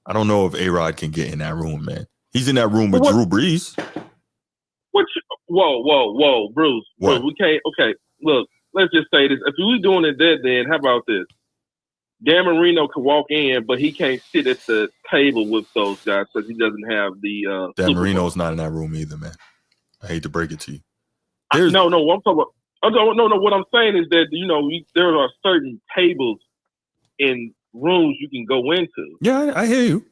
I don't know if A-Rod can get in that room, man. He's in that room with Drew Brees. Whoa, Bruce. What? Bruce, we can't. Okay, look. Let's just say this. If we doing it that, then how about this? Dan Marino can walk in, but he can't sit at the table with those guys because he doesn't have the. Dan Marino's not in that room either, man. I hate to break it to you. No. I'm talking about. No. What I'm saying is that there are certain tables in rooms you can go into. Yeah, I hear you.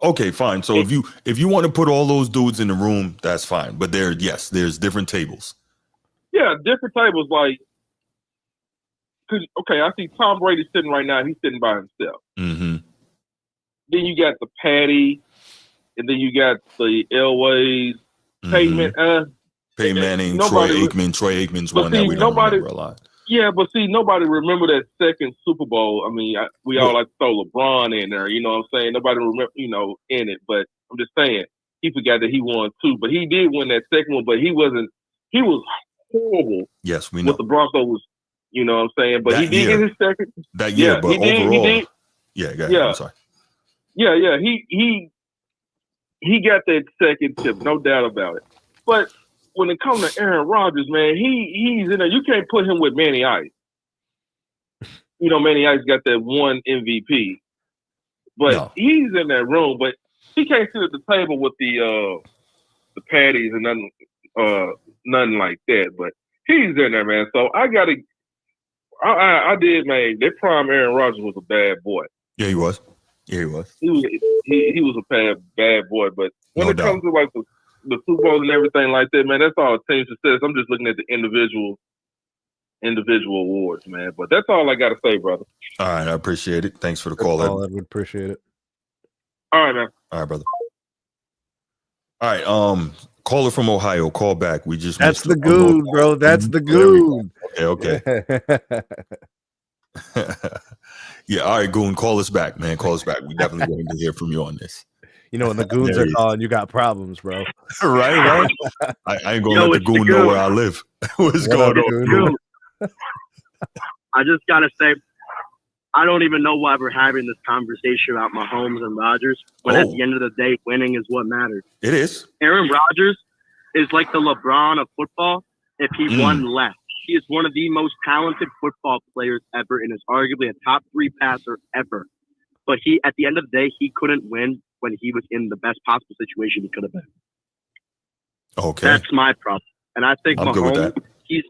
Okay, fine. So if you want to put all those dudes in the room, that's fine. But there's different tables. Yeah, different tables. I see Tom Brady sitting right now. He's sitting by himself. Mm-hmm. Then you got the Patty, and then you got the Elways, Peyton Manning, Troy Aikman. Troy Aikman's one that we don't remember a lot. Yeah, but see, nobody remember that second Super Bowl. I mean, we all like to throw LeBron in there. You know what I'm saying? Nobody remember, in it. But I'm just saying, he forgot that he won 2. But he did win that second one. But he wasn't. He was horrible. Yes, we know. With the Broncos, you know what I'm saying? But he did get his second. That year, yeah, but he did, overall, he did. Yeah, go ahead. I'm sorry. Yeah. He got that second tip, no doubt about it. But when it comes to Aaron Rodgers, man, he's in there. You can't put him with Manny Ice. Manny Ice got that one MVP, but he's in that room. But he can't sit at the table with the patties and nothing like that. But he's in there, man. So I did, man. That prime Aaron Rodgers was a bad boy. Yeah, he was. He was. He was a bad boy. But when it comes to like the Super Bowls and everything like that, man, that's all team success. I'm just looking at the individual awards, man. But that's all I got to say, brother. All right, I appreciate it. Thanks for the call, Ed. I would appreciate it. All right, man. All right, brother. All right, caller from Ohio, call back. We just That's the goon, bro. That's the goon. Okay. Yeah, all right, goon, call us back, man. Call us back. We definitely want to hear from you on this. When the goons are calling, you got problems, bro. right. I ain't gonna let the goon know where I live. What's going on? I just gotta say, I don't even know why we're having this conversation about Mahomes and Rodgers when at the end of the day, winning is what matters. It is. Aaron Rodgers is like the LeBron of football if he won less. He is one of the most talented football players ever and is arguably a top 3 passer ever. But at the end of the day, he couldn't win when he was in the best possible situation he could have been. Okay. That's my problem. And I think I'm Mahomes, he's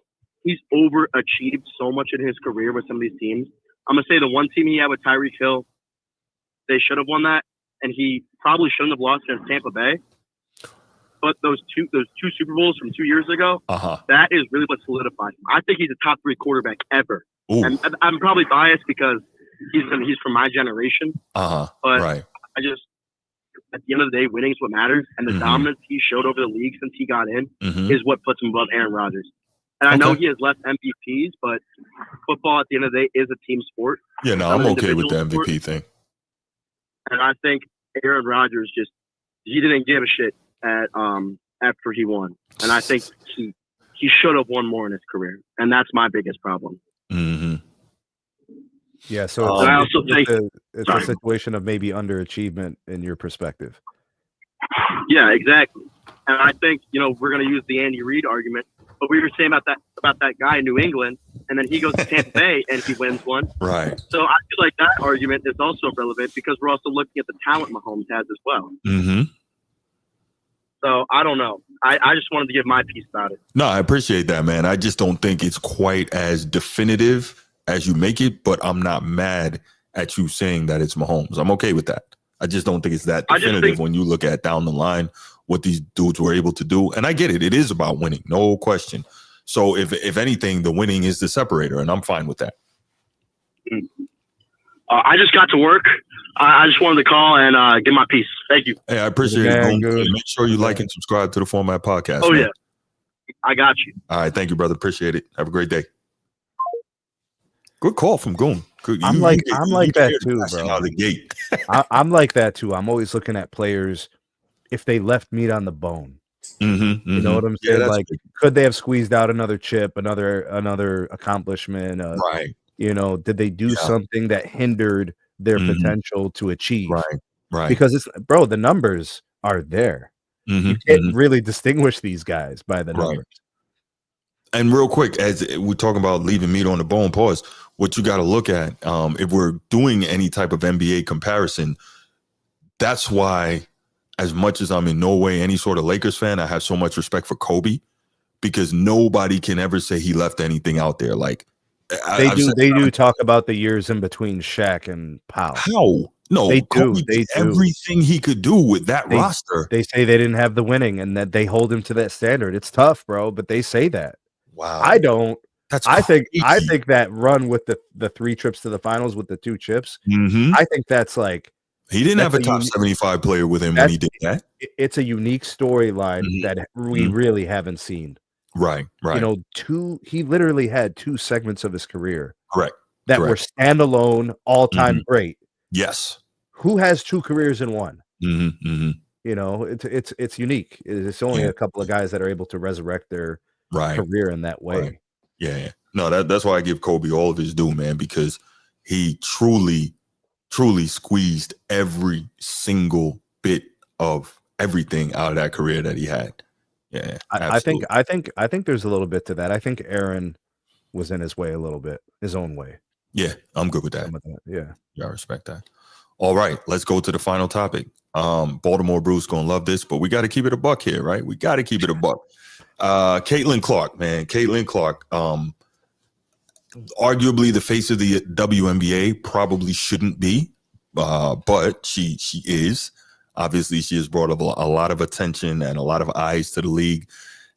overachieved so much in his career with some of these teams. I'm going to say the one team he had with Tyreek Hill, they should have won that, and he probably shouldn't have lost against Tampa Bay. But those two Super Bowls from 2 years ago, that is really what solidified him. I think he's a top 3 quarterback ever. Ooh. And I'm probably biased because he's from my generation. But I just, at the end of the day, winning is what matters. And the dominance he showed over the league since he got in is what puts him above Aaron Rodgers. And I know he has less MVPs, but football at the end of the day is a team sport. Yeah, no, I'm okay with the MVP thing. And I think Aaron Rodgers he didn't give a shit after he won. And I think he should have won more in his career. And that's my biggest problem. Yeah, so I also think it's a situation of maybe underachievement in your perspective. Yeah, exactly. And I think, we're going to use the Andy Reid argument, but we were saying about that guy in New England, and then he goes to Tampa Bay and he wins one. Right. So I feel like that argument is also relevant because we're also looking at the talent Mahomes has as well. So I don't know. I just wanted to give my piece about it. No, I appreciate that, man. I just don't think it's quite as definitive as you make it, but I'm not mad at you saying that it's Mahomes. I'm okay with that. I just don't think it's that definitive when you look at down the line what these dudes were able to do. And I get it. It is about winning, no question. So if anything, the winning is the separator, and I'm fine with that. I just got to work. I just wanted to call and give my piece. Thank you. Hey, I appreciate it. Make sure you like and subscribe to the Format Podcast. Oh, man. yeah. I got you. All right. Thank you, brother. Appreciate it. Have a great day. Good call from Goon. I'm like that too, bro. Out of the gate. I'm like that too. I'm always looking at players if they left meat on the bone. You know what I'm saying? Like, could they have squeezed out another chip, another accomplishment? Right. Did they do something that hindered their potential to achieve? Right. Because the numbers are there. You can't really distinguish these guys by the numbers. And real quick, as we're talking about leaving meat on the bone, pause. What you got to look at, if we're doing any type of NBA comparison, that's why, as much as I'm in no way any sort of Lakers fan, I have so much respect for Kobe, because nobody can ever say he left anything out there. Like they do talk about the years in between Shaq and Powell. How? No, they Kobe do. They did everything he could do with that roster. They say they didn't have the winning and that they hold him to that standard. It's tough, bro, but they say that. Wow. I don't. I think that run with the 3 trips to the finals with the 2 chips. I think that's like he didn't have a top 75 player with him when he did that. It's a unique storyline that we really haven't seen. Right. You know, he literally had 2 segments of his career that were standalone, all-time great. Yes. Who has 2 careers in one? Mm-hmm. You know, it's unique. It's only a couple of guys that are able to resurrect their career in that way. Right. Yeah. No, that's why I give Kobe all of his due, man, because he truly squeezed every single bit of everything out of that career that he had. Yeah, I think there's a little bit to that. I think Aaron was in his way a little bit, his own way. Yeah, I'm good with that. Yeah, I respect that. All right, let's go to the final topic. Baltimore Bruce gonna love this, but we got to keep it a buck here, right? We got to keep it a buck. Caitlin Clark, man, Caitlin Clark. Arguably the face of the WNBA, probably shouldn't be, but she is. Obviously, she has brought a lot of attention and a lot of eyes to the league.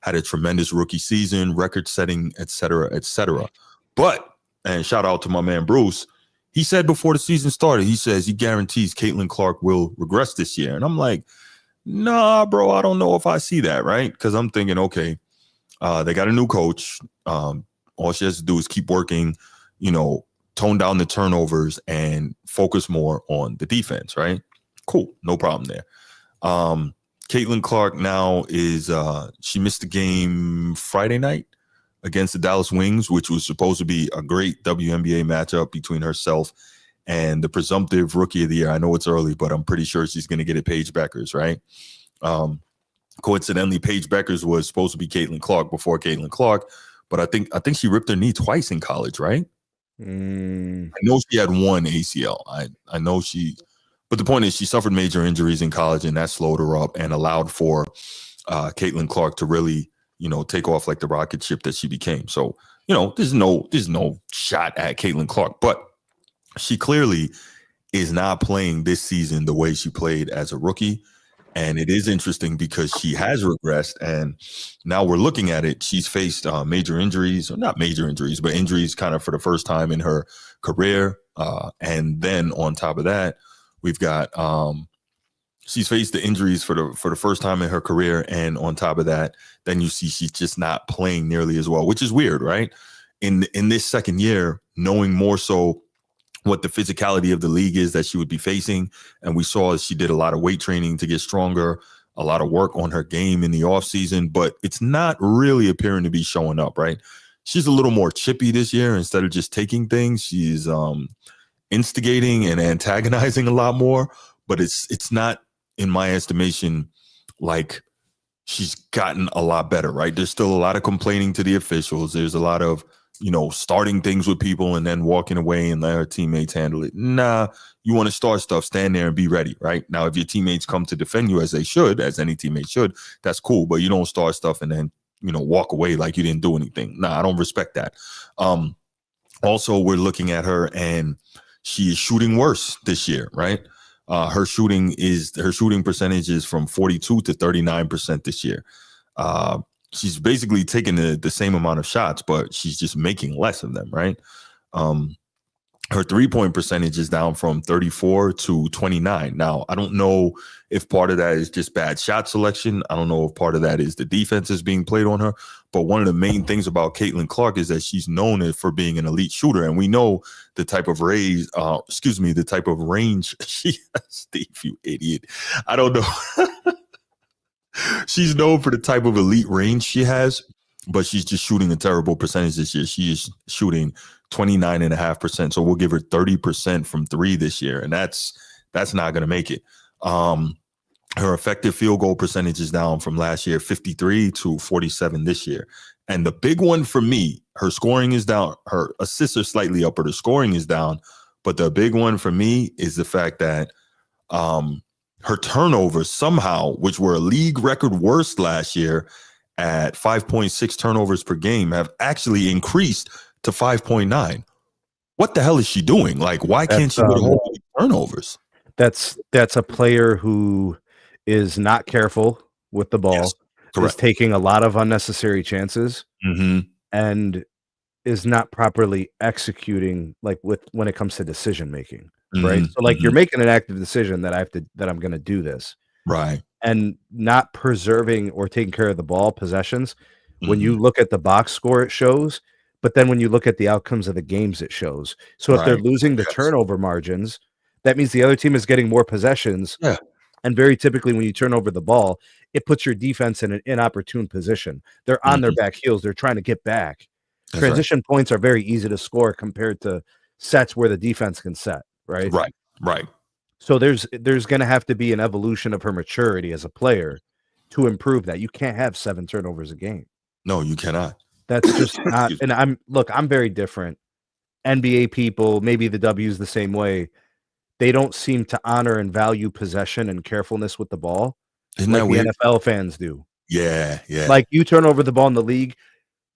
Had a tremendous rookie season, record-setting, et cetera, et cetera. But, and shout out to my man Bruce, he said before the season started, he says he guarantees Caitlin Clark will regress this year. And I'm like, nah, bro, I don't know if I see that, right? Because I'm thinking, okay, they got a new coach. All she has to do is keep working, you know, tone down the turnovers and focus more on the defense, right? Cool, no problem there. Caitlin Clark now is she missed the game Friday night against the Dallas Wings, which was supposed to be a great WNBA matchup between herself and the presumptive rookie of the year. I know it's early, but I'm pretty sure she's going to get it, Paige Beckers, right? Coincidentally, Paige Beckers was supposed to be Caitlin Clark before Caitlin Clark, but I think she ripped her knee twice in college, right? I know she had one ACL. I know she, but the point is she suffered major injuries in college, and that slowed her up and allowed for Caitlin Clark to really, you know, take off like the rocket ship that she became. So, you know, there's no shot at Caitlin Clark, but she clearly is not playing this season the way she played as a rookie. And it is interesting because she has regressed, and now we're looking at it. She's faced major injuries, or not major injuries, but injuries kind of for the first time in her career. And then on top of that, we've got she's faced the injuries for the first time in her career, and on top of that, then you see she's just not playing nearly as well, which is weird, right? In this second year, knowing more so what the physicality of the league is that she would be facing. And we saw she did a lot of weight training to get stronger, a lot of work on her game in the offseason, but it's not really appearing to be showing up, right? She's a little more chippy this year. Instead of just taking things, she's instigating and antagonizing a lot more, but it's not, in my estimation, like she's gotten a lot better, right? There's still a lot of complaining to the officials. There's a lot of, you know, starting things with people and then walking away and let her teammates handle it. Nah, you want to start stuff, stand there and be ready, right? Now, if your teammates come to defend you as they should, as any teammate should, that's cool. But you don't start stuff and then, you know, walk away like you didn't do anything. Nah, I don't respect that. Also, we're looking at her and she is shooting worse this year, right? Her shooting percentage is from 42 to 39% this year. She's basically taking the same amount of shots, but she's just making less of them, right? Her 3-point percentage is down from 34 to 29. Now, I don't know if part of that is just bad shot selection. I don't know if part of that is the defense is being played on her. But one of the main things about Caitlin Clark is that she's known for being an elite shooter. And we know the type of range she has. Steve, you idiot. I don't know. She's known for the type of elite range she has, but she's just shooting a terrible percentage this year. She is shooting 29.5%. So we'll give her 30% from three this year. And that's not going to make it. Her effective field goal percentage is down from last year, 53 to 47 this year. And the big one for me, her scoring is down. Her assists are slightly up, but her scoring is down. But the big one for me is the fact that her turnovers somehow, which were a league record worst last year at 5.6 turnovers per game, have actually increased to 5.9. What the hell is she doing? Like, why can't she get hold of turnovers? That's a player who is not careful with the ball, is taking a lot of unnecessary chances, and is not properly executing, like when it comes to decision making. Right. So like you're making an active decision that I'm going to do this. Right. And not preserving or taking care of the ball possessions. When you look at the box score, it shows. But then when you look at the outcomes of the games, it shows. So if they're losing the turnover margins, that means the other team is getting more possessions. Yeah. And very typically when you turn over the ball, it puts your defense in an inopportune position. They're on their back heels. They're trying to get back. That's Transition points are very easy to score compared to sets where the defense can set, right? Right. So there's going to have to be an evolution of her maturity as a player to improve that. You can't have 7 turnovers a game. No, you cannot. That's just not. And I'm very different. NBA people, maybe the W's the same way. They don't seem to honor and value possession and carefulness with the ball like the NFL fans do. Yeah. Like you turn over the ball in the league,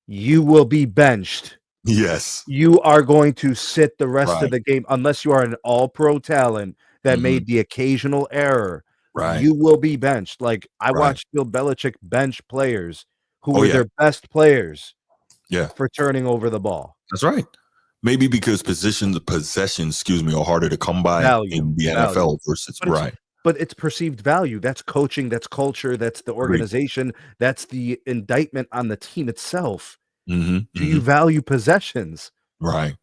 you will be benched. Yes. You are going to sit the rest of the game unless you are an all-pro talent that made the occasional error. Right. You will be benched. Like I watched Bill Belichick bench players who were their best players for turning over the ball. That's right. Maybe because possessions, are harder to come by in the NFL versus But it's perceived value. That's coaching. That's culture. That's the organization. That's the indictment on the team itself. Do you value possessions? Right.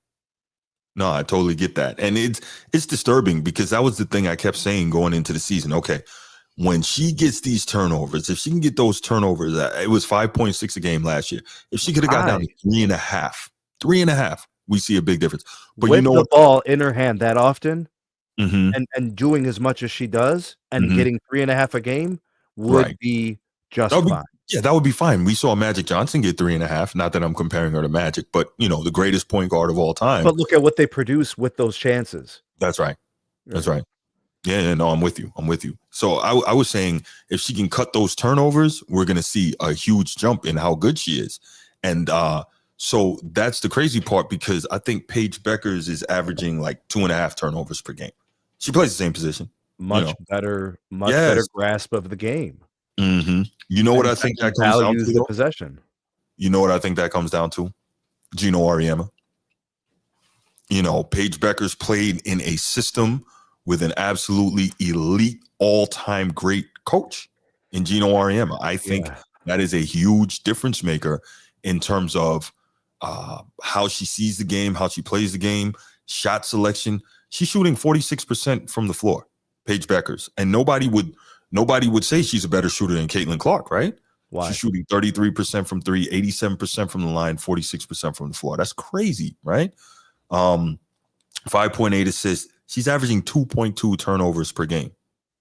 No, I totally get that. And it's disturbing because that was the thing I kept saying going into the season. Okay, when she gets these turnovers, if she can get those turnovers, it was 5.6 a game last year. If she could have got down to 3.5, we see a big difference. But with the ball in her hand that often and doing as much as she does and getting 3.5 a game would be just fine. That would be fine. We saw Magic Johnson get 3.5. Not that I'm comparing her to Magic, but the greatest point guard of all time. But look at what they produce with those chances. That's right. That's right. Yeah, no, I'm with you. So I was saying if she can cut those turnovers, we're going to see a huge jump in how good she is. And so that's the crazy part because I think Paige Beckers is averaging like 2.5 turnovers per game. She plays the same position. Much better grasp of the game. You know what I think that comes down to? The possession. You know what I think that comes down to? Gino Auriemma. Paige Beckers played in a system with an absolutely elite, all-time great coach in Gino Auriemma. I think that is a huge difference maker in terms of how she sees the game, how she plays the game, shot selection. She's shooting 46% from the floor, Paige Beckers, and nobody would say she's a better shooter than Caitlin Clark, right? Why? She's shooting 33% from 3, 87% from the line, 46% from the floor. That's crazy, right? 5.8 assists. She's averaging 2.2 turnovers per game.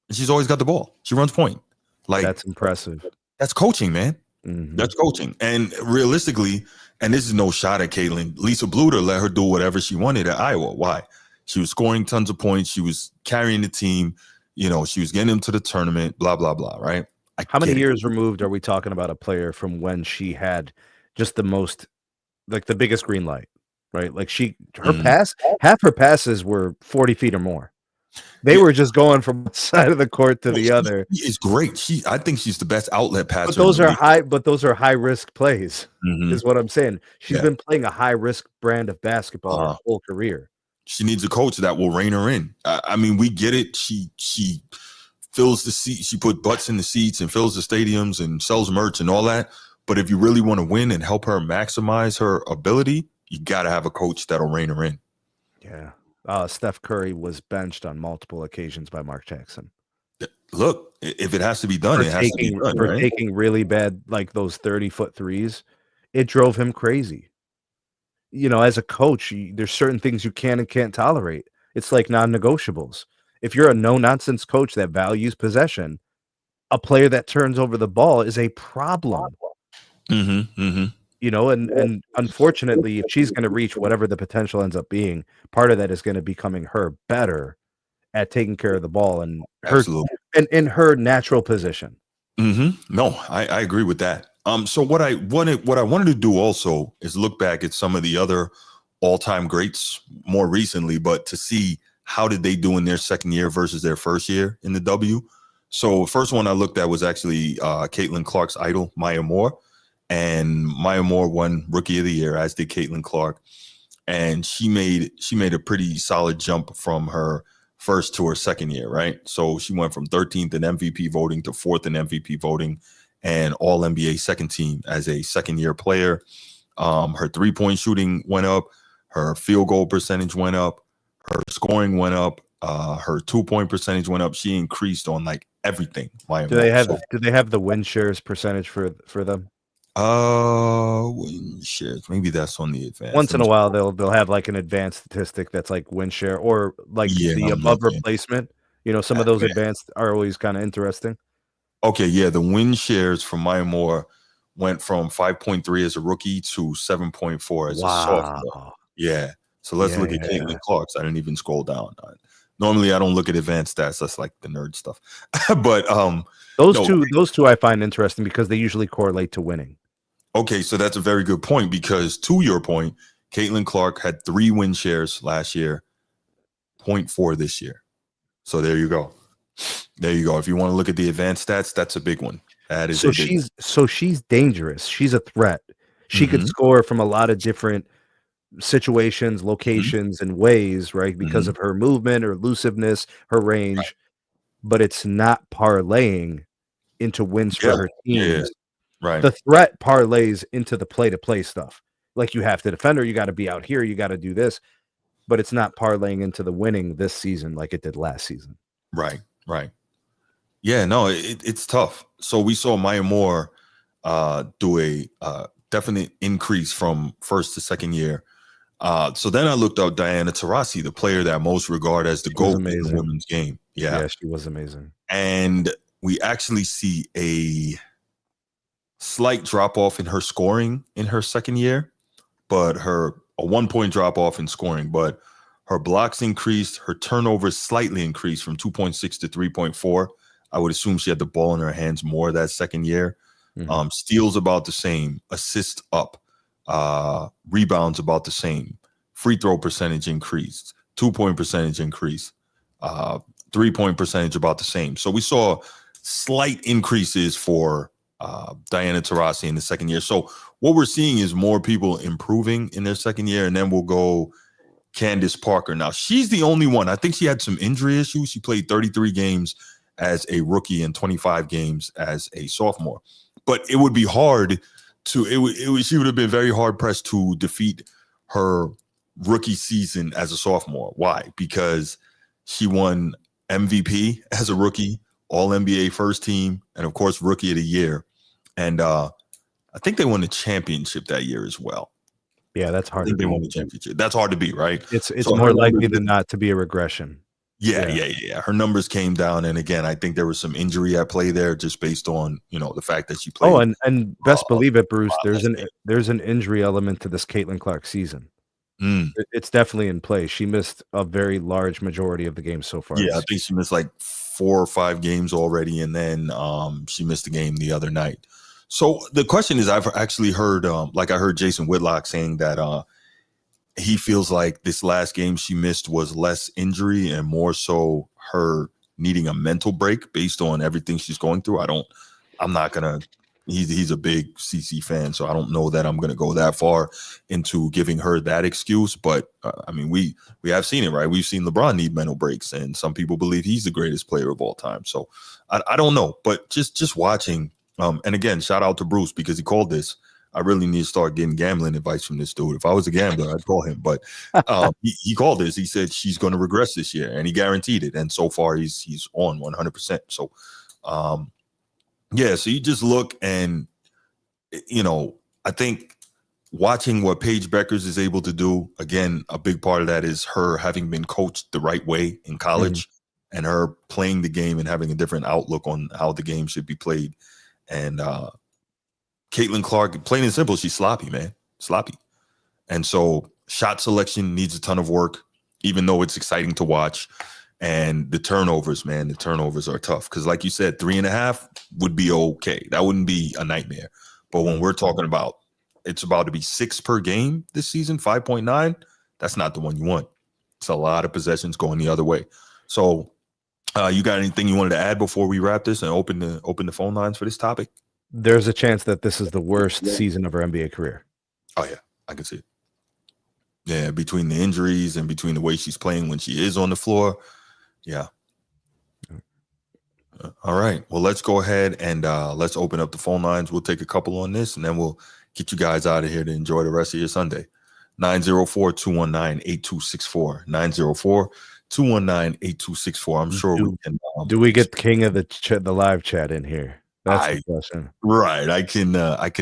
And she's always got the ball. She runs point. Like that's impressive. That's coaching, man. That's coaching. And realistically, and this is no shot at Caitlin, Lisa Bluter let her do whatever she wanted at Iowa. Why? She was scoring tons of points. She was carrying the team. She was getting them to the tournament, blah, blah, blah, right? How many years removed are we talking about a player from when she had just the most, like the biggest green light, right? Like half her passes were 40 feet or more. They were just going from one side of the court to the other. It's great. I think she's the best outlet passer. But those are high risk plays, is what I'm saying. She's been playing a high risk brand of basketball her whole career. She needs a coach that will rein her in. I mean, we get it. She fills the seat. She put butts in the seats and fills the stadiums and sells merch and all that. But if you really want to win and help her maximize her ability, you got to have a coach that'll rein her in. Yeah. Steph Curry was benched on multiple occasions by Mark Jackson. Look, if it has to be done, it has to be done. For taking really bad, like those 30-foot threes, it drove him crazy. As a coach, there's certain things you can and can't tolerate. It's like non-negotiables. If you're a no-nonsense coach that values possession, a player that turns over the ball is a problem. And unfortunately, if she's going to reach whatever the potential ends up being, part of that is going to be becoming her better at taking care of the ball and her and in her natural position. No, I agree with that. So what I wanted to do also is look back at some of the other all-time greats more recently, but to see how did they do in their second year versus their first year in the W. So first one I looked at was actually Caitlin Clark's idol, Maya Moore. And Maya Moore won Rookie of the Year, as did Caitlin Clark. And she made a pretty solid jump from her first to her second year, right? So she went from 13th in MVP voting to 4th in MVP voting. and All NBA second team as a second-year player. Her three-point shooting went up. Her field goal percentage went up. Her scoring went up. Her 2-point percentage went up. She increased on like everything. Do they have the win shares percentage for them? Win shares. Maybe that's on the advanced. Once in a while, they'll have like an advanced statistic that's like win share or like the above replacement. You know, some of those advanced are always kind of interesting. Okay, yeah, the win shares for Maya Moore went from 5.3 as a rookie to 7.4 as a sophomore. Yeah. So let's look at Caitlin Clark's. I didn't even scroll down. Normally, I don't look at advanced stats. That's like the nerd stuff. But those two I find interesting because they usually correlate to winning. Okay, so that's a very good point because to your point, Caitlin Clark had 3 win shares last year, 0.4 this year. So there you go. There you go. If you want to look at the advanced stats, that's a big one. That is she's dangerous. She's a threat. She could score from a lot of different situations, locations, and ways, right? Because of her movement, her elusiveness, her range, but it's not parlaying into wins for her teams. Right. The threat parlays into the play-to-play stuff. Like you have to defend her, you got to be out here, you got to do this, but it's not parlaying into the winning this season like it did last season. Right. Yeah, no, it's tough. So we saw Maya Moore do a definite increase from first to second year. So then I looked up Diana Taurasi, the player that most regard as the GOAT in the women's game. Yeah, she was amazing. And we actually see a slight drop off in her scoring in her second year, but a 1-point drop off in scoring, but her blocks increased, her turnovers slightly increased from 2.6 to 3.4. I would assume she had the ball in her hands more that second year. Steals about the same, assists up, rebounds about the same, free throw percentage increased, 2-point percentage increased, 3-point percentage about the same. So we saw slight increases for Diana Taurasi in the second year. So what we're seeing is more people improving in their second year, and then we'll go Candace Parker. Now, she's the only one. I think she had some injury issues. She played 33 games as a rookie and 25 games as a sophomore. But it would be hard to she would have been very hard pressed to defeat her rookie season as a sophomore. Why? Because she won MVP as a rookie, All NBA first team, and of course Rookie of the Year. And I think they won the championship that year as well. Yeah, that's hard to beat. They won the championship. That's hard to beat, right? It's so more likely than not to be a regression. Yeah. Her numbers came down, and again, I think there was some injury at play there, just based on the fact that she played. Oh, and best believe it, Bruce. There's an injury element to this Caitlin Clark season. It's definitely in play. She missed a very large majority of the games so far. Yeah, I think she missed like 4 or 5 games already, and then she missed the game the other night. So the question is, I've actually heard, I heard Jason Whitlock saying that he feels like this last game she missed was less injury and more so her needing a mental break based on everything she's going through. He's a big CC fan, so I don't know that I'm going to go that far into giving her that excuse. But we have seen it, right? We've seen LeBron need mental breaks, and some people believe he's the greatest player of all time. So I don't know, but just watching. And again, shout out to Bruce because he called this. I really need to start getting gambling advice from this dude. If I was a gambler, I'd call him. But he called this. He said she's going to regress this year, and he guaranteed it. And so far, he's on 100%. So, so you just look and, I think watching what Paige Beckers is able to do, again, a big part of that is her having been coached the right way in college and her playing the game and having a different outlook on how the game should be played. And Caitlin Clark, plain and simple, she's sloppy, man. Sloppy. And so shot selection needs a ton of work, even though it's exciting to watch. And the turnovers, man, the turnovers are tough. Because like you said, 3.5 would be okay. That wouldn't be a nightmare. But when we're talking about it's about to be 6 per game this season, 5.9, that's not the one you want. It's a lot of possessions going the other way. So you got anything you wanted to add before we wrap this and open the phone lines for this topic? There's a chance that this is the worst season of her NBA career. Oh, yeah. I can see it. Yeah, between the injuries and between the way she's playing when she is on the floor. Yeah. All right. Well, let's go ahead and let's open up the phone lines. We'll take a couple on this, and then we'll get you guys out of here to enjoy the rest of your Sunday. 904-219-8264. 904-219-8264. I'm sure we can. Do we get the king of the live chat in here? That's the question. Right. I can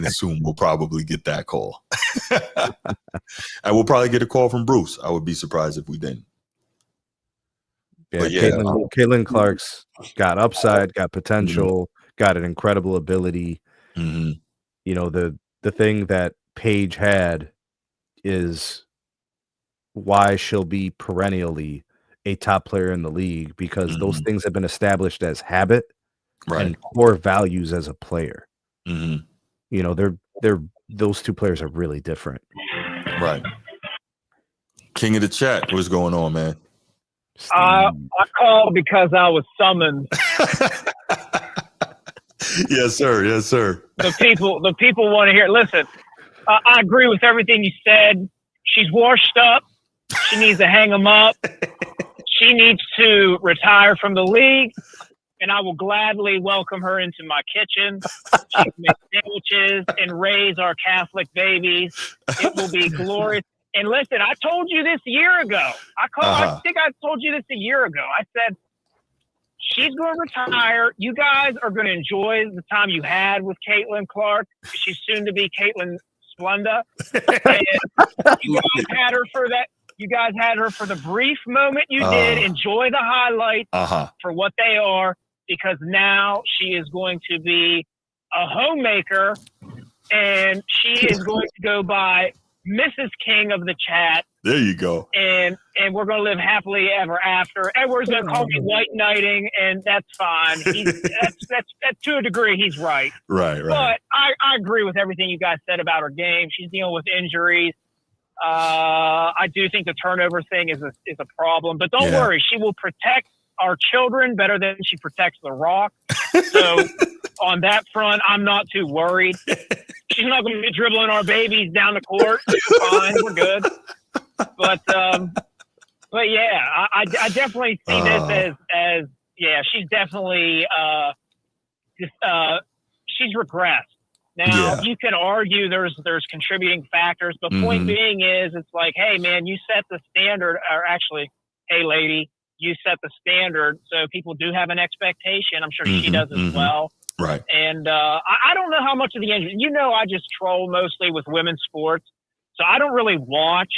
assume we'll probably get that call. And we'll probably get a call from Bruce. I would be surprised if we didn't. Yeah, Caitlin Clark's got upside, got potential, got an incredible ability. Mm-hmm. You know, the thing that Paige had is why she'll be perennially a top player in the league, because those things have been established as habit and core values as a player. Mm-hmm. You know, those two players are really different. Right. King of the chat, what's going on, man? I called because I was summoned. Yes, sir. Yes, sir. The people want to hear. Listen, I agree with everything you said. She's washed up. She needs to hang them up. She needs to retire from the league, and I will gladly welcome her into my kitchen. She can make sandwiches and raise our Catholic babies. It will be glorious. And listen, I told you this a year ago. I think I told you this a year ago. I said, she's going to retire. You guys are going to enjoy the time you had with Caitlin Clark. She's soon to be Caitlin Splenda. And you guys had her for that. You guys had her for the brief moment you did. Enjoy the highlights for what they are, because now she is going to be a homemaker, and she is going to go by Mrs. King of the chat. There you go. And we're going to live happily ever after. Edward's going to call me white knighting, and that's fine. That's to a degree, he's right. Right. But I agree with everything you guys said about her game. She's dealing with injuries. I do think the turnover thing is a problem, but don't worry. She will protect our children better than she protects the Rock. So on that front, I'm not too worried. She's not going to be dribbling our babies down the court. Fine, we're good. But yeah, I definitely see this as she's definitely she's regressed. Now you can argue there's contributing factors, but point being is it's like, hey man, you set the standard, or actually, hey lady, you set the standard, so people do have an expectation. I'm sure she does as well. Right. And I don't know how much of the injury. You know, I just troll mostly with women's sports, so I don't really watch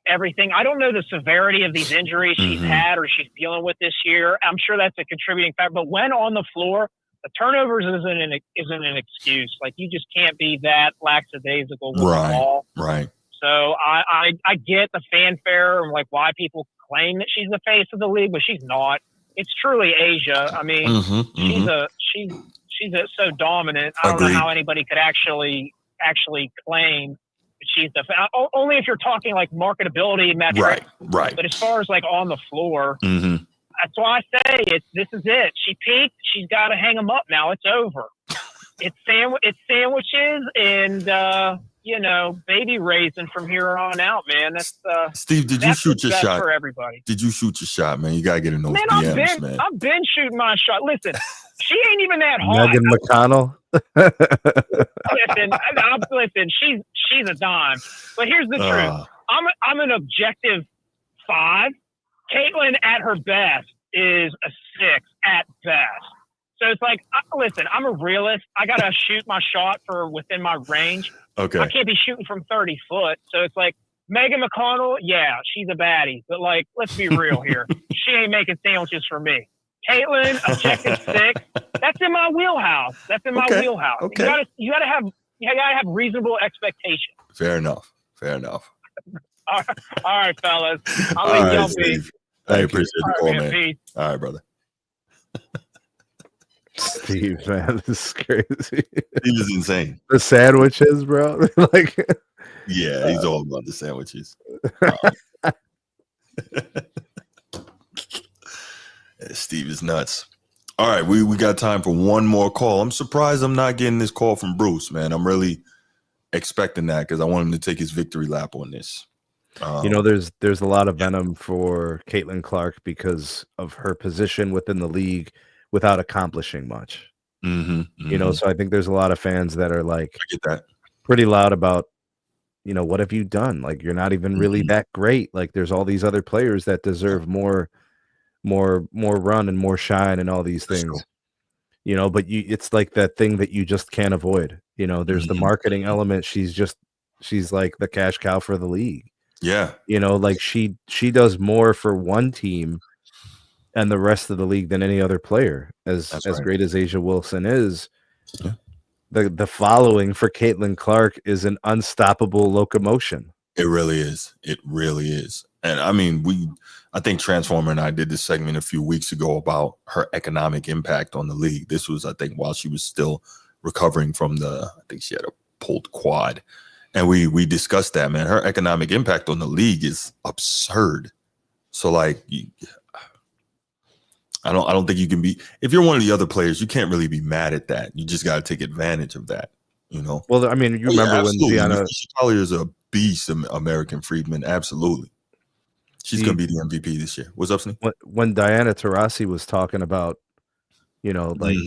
everything. I don't know the severity of these injuries she's had or she's dealing with this year. I'm sure that's a contributing factor. But when on the floor, the turnovers isn't an excuse. Like, you just can't be that lackadaisical with the ball. Right. So I get the fanfare and like why people claim that she's the face of the league, but she's not. It's truly Asia. I mean, she's so dominant. I don't know how anybody could actually claim that she's the only if you're talking like marketability metrics. Right. But as far as like on the floor, that's why I say this is it. She peaked. She's got to hang them up now. It's over. It's sandwiches and baby raising from here on out, man. That's Steve. Did you shoot your shot for everybody? Did you shoot your shot, man? You gotta get in those DMs, man. I've been shooting my shot. Listen, she ain't even that hot. Megan McConnell. Listen. She's a dime. But here's the truth. I'm an objective 5. Caitlin at her best is a 6 at best. So it's like, listen, I'm a realist. I gotta shoot my shot for within my range. Okay. I can't be shooting from 30 foot. So it's like, Megan McConnell, yeah, she's a baddie. But like, let's be real here. She ain't making sandwiches for me. Caitlin, objective 6. That's in my wheelhouse. Wheelhouse. Okay. You gotta have reasonable expectations. Fair enough. All right, fellas. I'll let y'all be. I appreciate the call, man. Peace. All right, brother. Steve, man, this is crazy. Steve is insane. The sandwiches, bro. Like, yeah, he's all about the sandwiches. Steve is nuts. All right, we got time for one more call. I'm surprised I'm not getting this call from Bruce, man. I'm really expecting that because I want him to take his victory lap on this. There's a lot of venom for Caitlin Clark because of her position within the league, without accomplishing much. You know, so I think there's a lot of fans that are like, I get that, pretty loud about, what have you done? Like, you're not even really that great. Like, there's all these other players that deserve more run and more shine and all these things. But it's like that thing that you just can't avoid. There's the marketing element. She's like the cash cow for the league. Yeah. Like she does more for one team and the rest of the league than any other player. As great as A'ja Wilson is, the following for Caitlin Clark is an unstoppable locomotion. It really is. It really is. And I mean, I think Transformer and I did this segment a few weeks ago about her economic impact on the league. This was, I think, while she was still recovering from I think she had a pulled quad. And we discussed that, man. Her economic impact on the league is absurd. So like, I don't think you can be, if you're one of the other players, you can't really be mad at that. You just got to take advantage of that, Well, I mean, you remember when Gianna Collier is a beast, American Freedman. Absolutely. She's going to be the MVP this year. What's up, Sneak? When Diana Taurasi was talking about, like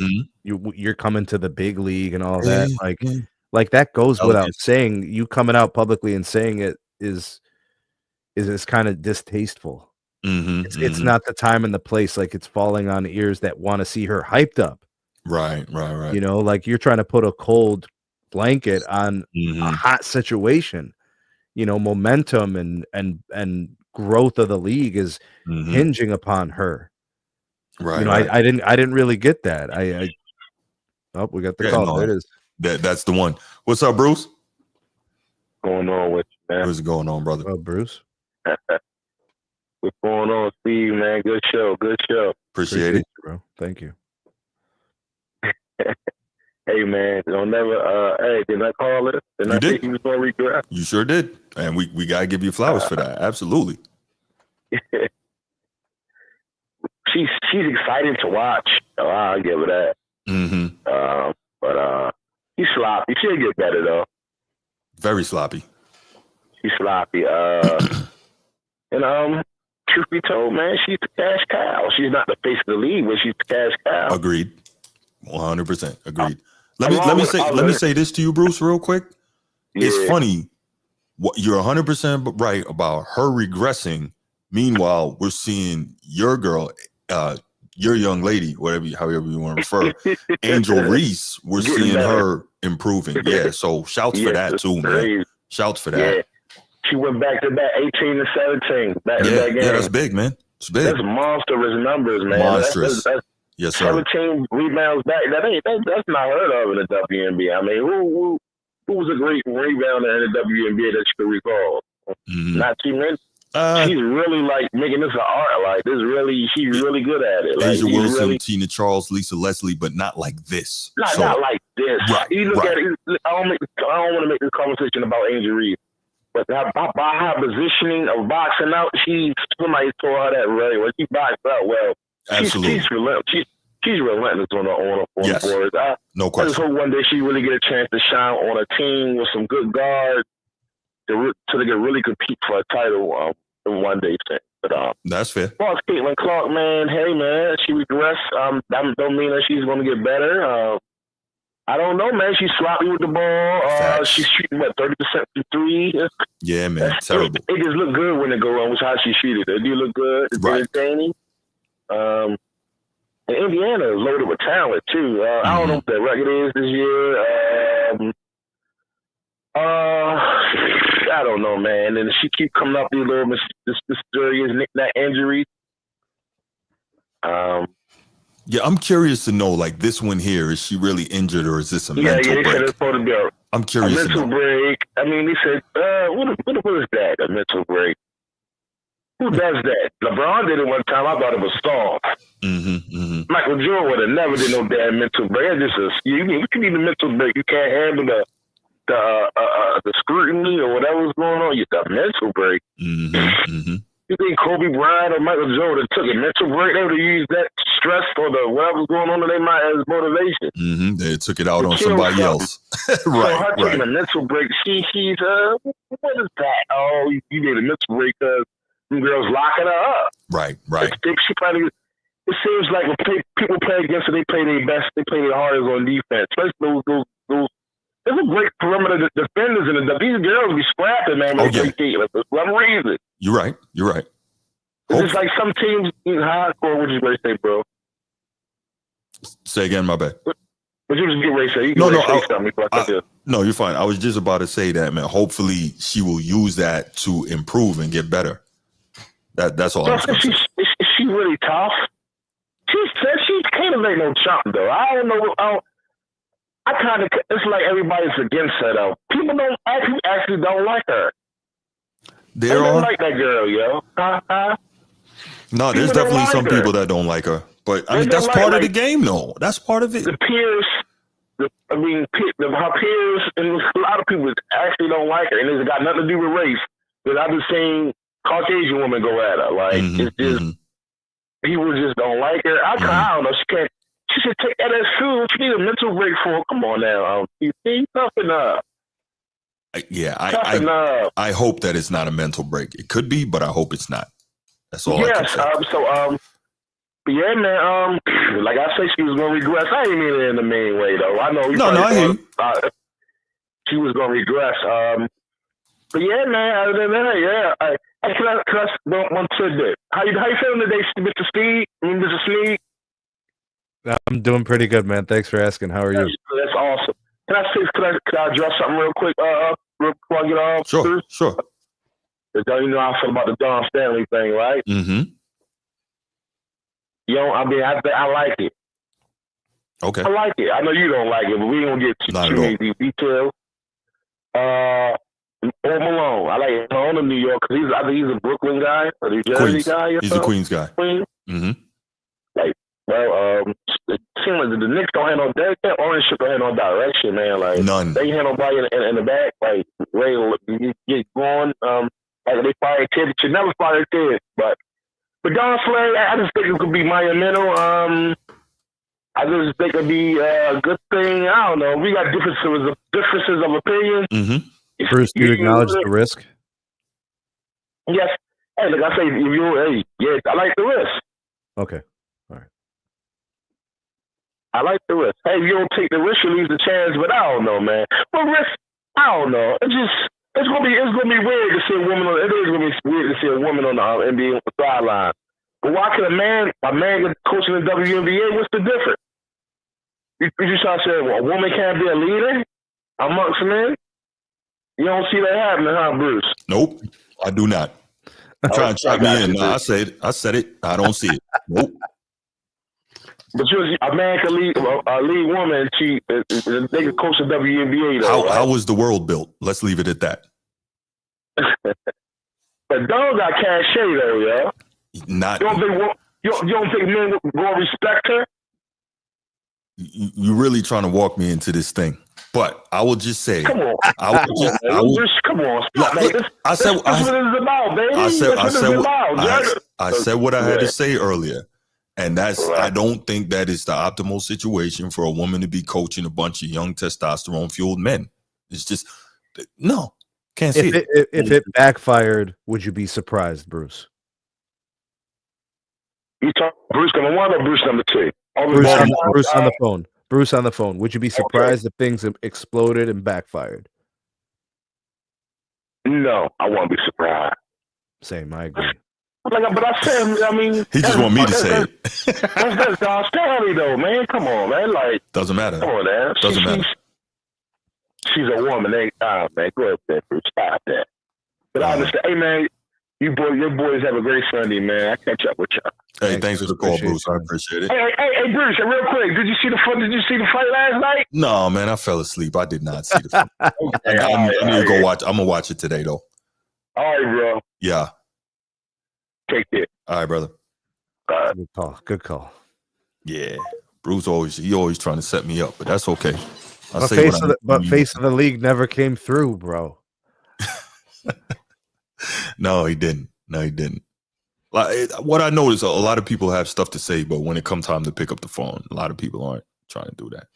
you're coming to the big league and all that, like that goes without saying. You coming out publicly and saying it is kind of distasteful. It's not the time and the place. Like, it's falling on ears that want to see her hyped up. Right. Like you're trying to put a cold blanket on a hot situation. Momentum and growth of the league is hinging upon her. Right. I didn't really get that. We got the call. No, there it is. That's the one. What's up, Bruce? Going on with you, man? What's going on, brother? Oh, Bruce. What's going on, Steve, man? Good show. Appreciate it, bro. Thank you. Hey, man, don't never. Hey, didn't I call it? Didn't I think you was gonna regret? You sure did, and we gotta give you flowers for that. Absolutely. She's exciting to watch. I'll give her that. But she's sloppy. She'll get better though. Very sloppy. She's sloppy. And truth be told, man, she's the cash cow. She's not the face of the league, but she's the cash cow. Agreed. 100% agreed. Let me say this to you, Bruce, real quick. Yeah. It's funny. You're 100% right about her regressing. Meanwhile, we're seeing your girl, your young lady, however you want to refer, Angel Reese. We're seeing her improving. Yeah. So shouts for that too, man. Shouts for that. Yeah. She went back to back 18 and 17. Back to back game. Yeah, that's big, man. It's big. That's monstrous numbers, man. Monstrous. That's yes, sir. 17 rebounds back. That's not heard of in the WNBA. I mean, who was a great rebounder in the WNBA that you could recall? Not too many. She's really like making this an art. Like this, she's really good at it. Like, A'ja Wilson, Tina Charles, Lisa Leslie, but not like this. Not like this. Right, you look at it. I don't want to make this conversation about Angel Reese. But by her positioning of boxing out, somebody told her that very well. She boxed out well. Absolutely. She's relentless. She's relentless on the boards. No question. I just hope one day she really get a chance to shine on a team with some good guards so they can really compete for a title in one day thing. But that's fair. Well, it's Caitlin Clark, man. Hey, man, she regressed. That don't mean that she's going to get better. I don't know, man. She's sloppy with the ball. She's shooting, 30% from three? Yeah, man. Terrible. It just look good when it go wrong, which how she shooted. It do look good. It's entertaining. And Indiana is loaded with talent, too. I don't know what their record is this year. I don't know, man. And she keep coming up these little mysterious knick-knack injuries. Yeah, I'm curious to know, like, this one here, is she really injured or is this a mental break? Said it's supposed to be I'm curious. A mental break. I mean, they said, what is that, a mental break? Who does that? LeBron did it one time. I thought it was soft. Michael Jordan would have never did no damn mental break. It's just you need a mental break. You can't handle the scrutiny or whatever's going on. You got a mental break. You think Kobe Bryant or Michael Jordan took a mental break? They would have used that stress or whatever's going on in their mind as motivation. They took it out on somebody else. Right. So her taking a mental break, she's what is that? Oh, you need a mental break because them girls locking her up. Right. She probably it seems like when people play against it, they play their best, they play their hardest on defense. Especially those. There's a great perimeter defenders in the. These girls be scrapping, man. For some reason. You're right. It's just like some teams in hardcore. What you going to say, bro? Say again, my bad. What you was getting ready to say? No, you're fine. I was just about to say that, man. Hopefully, she will use that to improve and get better. That's all. Is she really tough? She said she can't make no chump though. I don't know. It's like everybody's against her though. People actually don't like her. They don't like that girl, yo. No, there's definitely some people that don't like her. But I mean, that's part of the game, though. That's part of it. The peers, her peers, and a lot of people actually don't like her, and it's got nothing to do with race. Because I've been seeing Caucasian women go at her. Like it's just people just don't like her. I don't know. She should take that as food. She needs a mental break for. Come on now, you see, toughen up. I hope that it's not a mental break. It could be, but I hope it's not. That's all. Yes. Yeah, man. Like I say, she was gonna regress. I ain't mean it in the mean way, though. I know. I hear you. She was gonna regress. But yeah, man. Other than that, yeah. Can I one tidbit? How you feeling today, Mr. Steve? Mr. Sneed? I'm doing pretty good, man. Thanks for asking. How are you? That's awesome. Can I address something real quick? Before I get off. Sure. Because you know how I feel about the Don Stanley thing, right? Mm-hmm. I like it. Okay. I like it. I know you don't like it, but we don't get too many details. Malone. I like Malone in New York because I think he's a Brooklyn guy or New Jersey guy. He's a Queens guy. Queens. Mm-hmm. It seems like the Knicks don't have no ownership, don't have no direction, man. Like none. They have nobody in the back. Like you get going. Like they fired Ted. They should never fire Ted, but Don Flagg, I just think it could be monumental. I just think it'd be a good thing. I don't know. We got differences of opinion. Mm-hmm. Bruce, do you acknowledge the risk? Yes. Hey, look, I say, yes, I like the risk. Okay. All right. I like the risk. Hey, if you don't take the risk, you lose the chance. But I don't know, man. But risk, I don't know. It's gonna be weird to see a woman. It is gonna be weird to see a woman on the NBA sideline. But why can a man get coaching in the WNBA? What's the difference? You just trying to say a woman can't be a leader amongst men? You don't see that happening, huh, Bruce? Nope, I do not. Trying to trap me in. No, I said it. I don't see it. Nope. But a man can lead a lead woman. They can coach the WNBA. Though, how was the world built? Let's leave it at that. But Don got cachet though, yeah. Not. You don't think men will respect her? You really trying to walk me into this thing? But I will just say, come on, come on, stop, man. That's what it's about, baby. I said what I had to say earlier. And I don't think that is the optimal situation for a woman to be coaching a bunch of young testosterone-fueled men. It's just, no, can't see it. If it backfired, would you be surprised, Bruce? You talk Bruce number one or Bruce number two? Bruce on the phone. Bruce on the phone. Would you be surprised if things exploded and backfired? No, I won't be surprised. Same, I agree. But I said, I mean, he just want me to say it. That's Don Stanley, though, man. Come on, man. Like, doesn't matter. Come on, man. Doesn't matter. She's a woman. Man, go ahead, Bruce. Stop that. But I understand. Hey, man, your boys have a great Sunday, man. I catch up with y'all. Hey, thanks for the call, Bruce. I appreciate it. Hey, Bruce, real quick, did you see the fight last night? No, man, I fell asleep. I did not see the fight. I need to go watch. I'm gonna watch it today, though. All right, bro. Yeah. Take it. All right, brother. Good call. Good call. Yeah, Bruce always trying to set me up, but that's okay. Face of the league never came through, bro. No, he didn't. Like, what I noticed, a lot of people have stuff to say, but when it comes time to pick up the phone, a lot of people aren't trying to do that.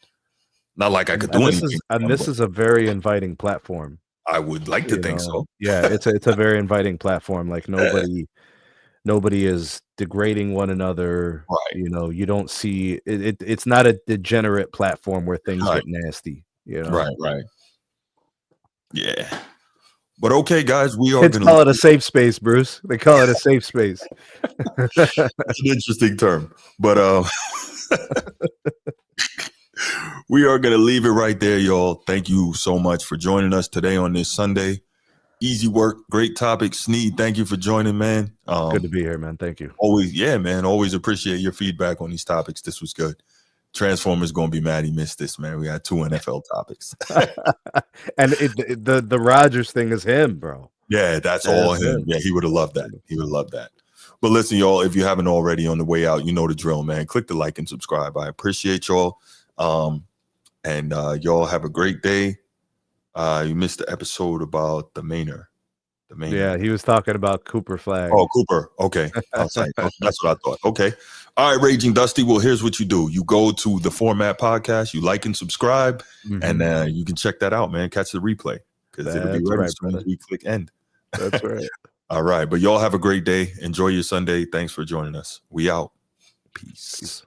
Not like I could do anything. This is a very inviting platform. I would like to think so. Yeah, it's a very inviting platform. Like nobody Nobody is degrading one another. Right. You know, you don't see it's not a degenerate platform where things get nasty. You know, right. Yeah. But okay, guys, we are kids going to call it a safe space, Bruce. They call it a safe space. That's an interesting term, but we are going to leave it right there, y'all. Thank you so much for joining us today on this Sunday. Easy work, great topic. Sneed, thank you for joining, man. Good to be here, man. Thank you. Always, yeah, man. Always appreciate your feedback on these topics. This was good. Transformers going to be mad he missed this, man. We had 2 NFL topics. And the Rodgers thing is him, bro. Yeah, that's all him. Yeah, he would have loved that. He would have loved that. But listen, y'all, if you haven't already on the way out, you know the drill, man. Click the like and subscribe. I appreciate y'all. And y'all have a great day. You missed the episode about the Mainer. Yeah, he was talking about Cooper Flagg. Oh, Cooper. Okay. That's what I thought. Okay. All right, Raging Dusty. Well, here's what you do. You go to the Format Podcast, you like and subscribe, and you can check that out, man. Catch the replay because it'll be ready as soon as we click end. That's right. All right. But y'all have a great day. Enjoy your Sunday. Thanks for joining us. We out. Peace.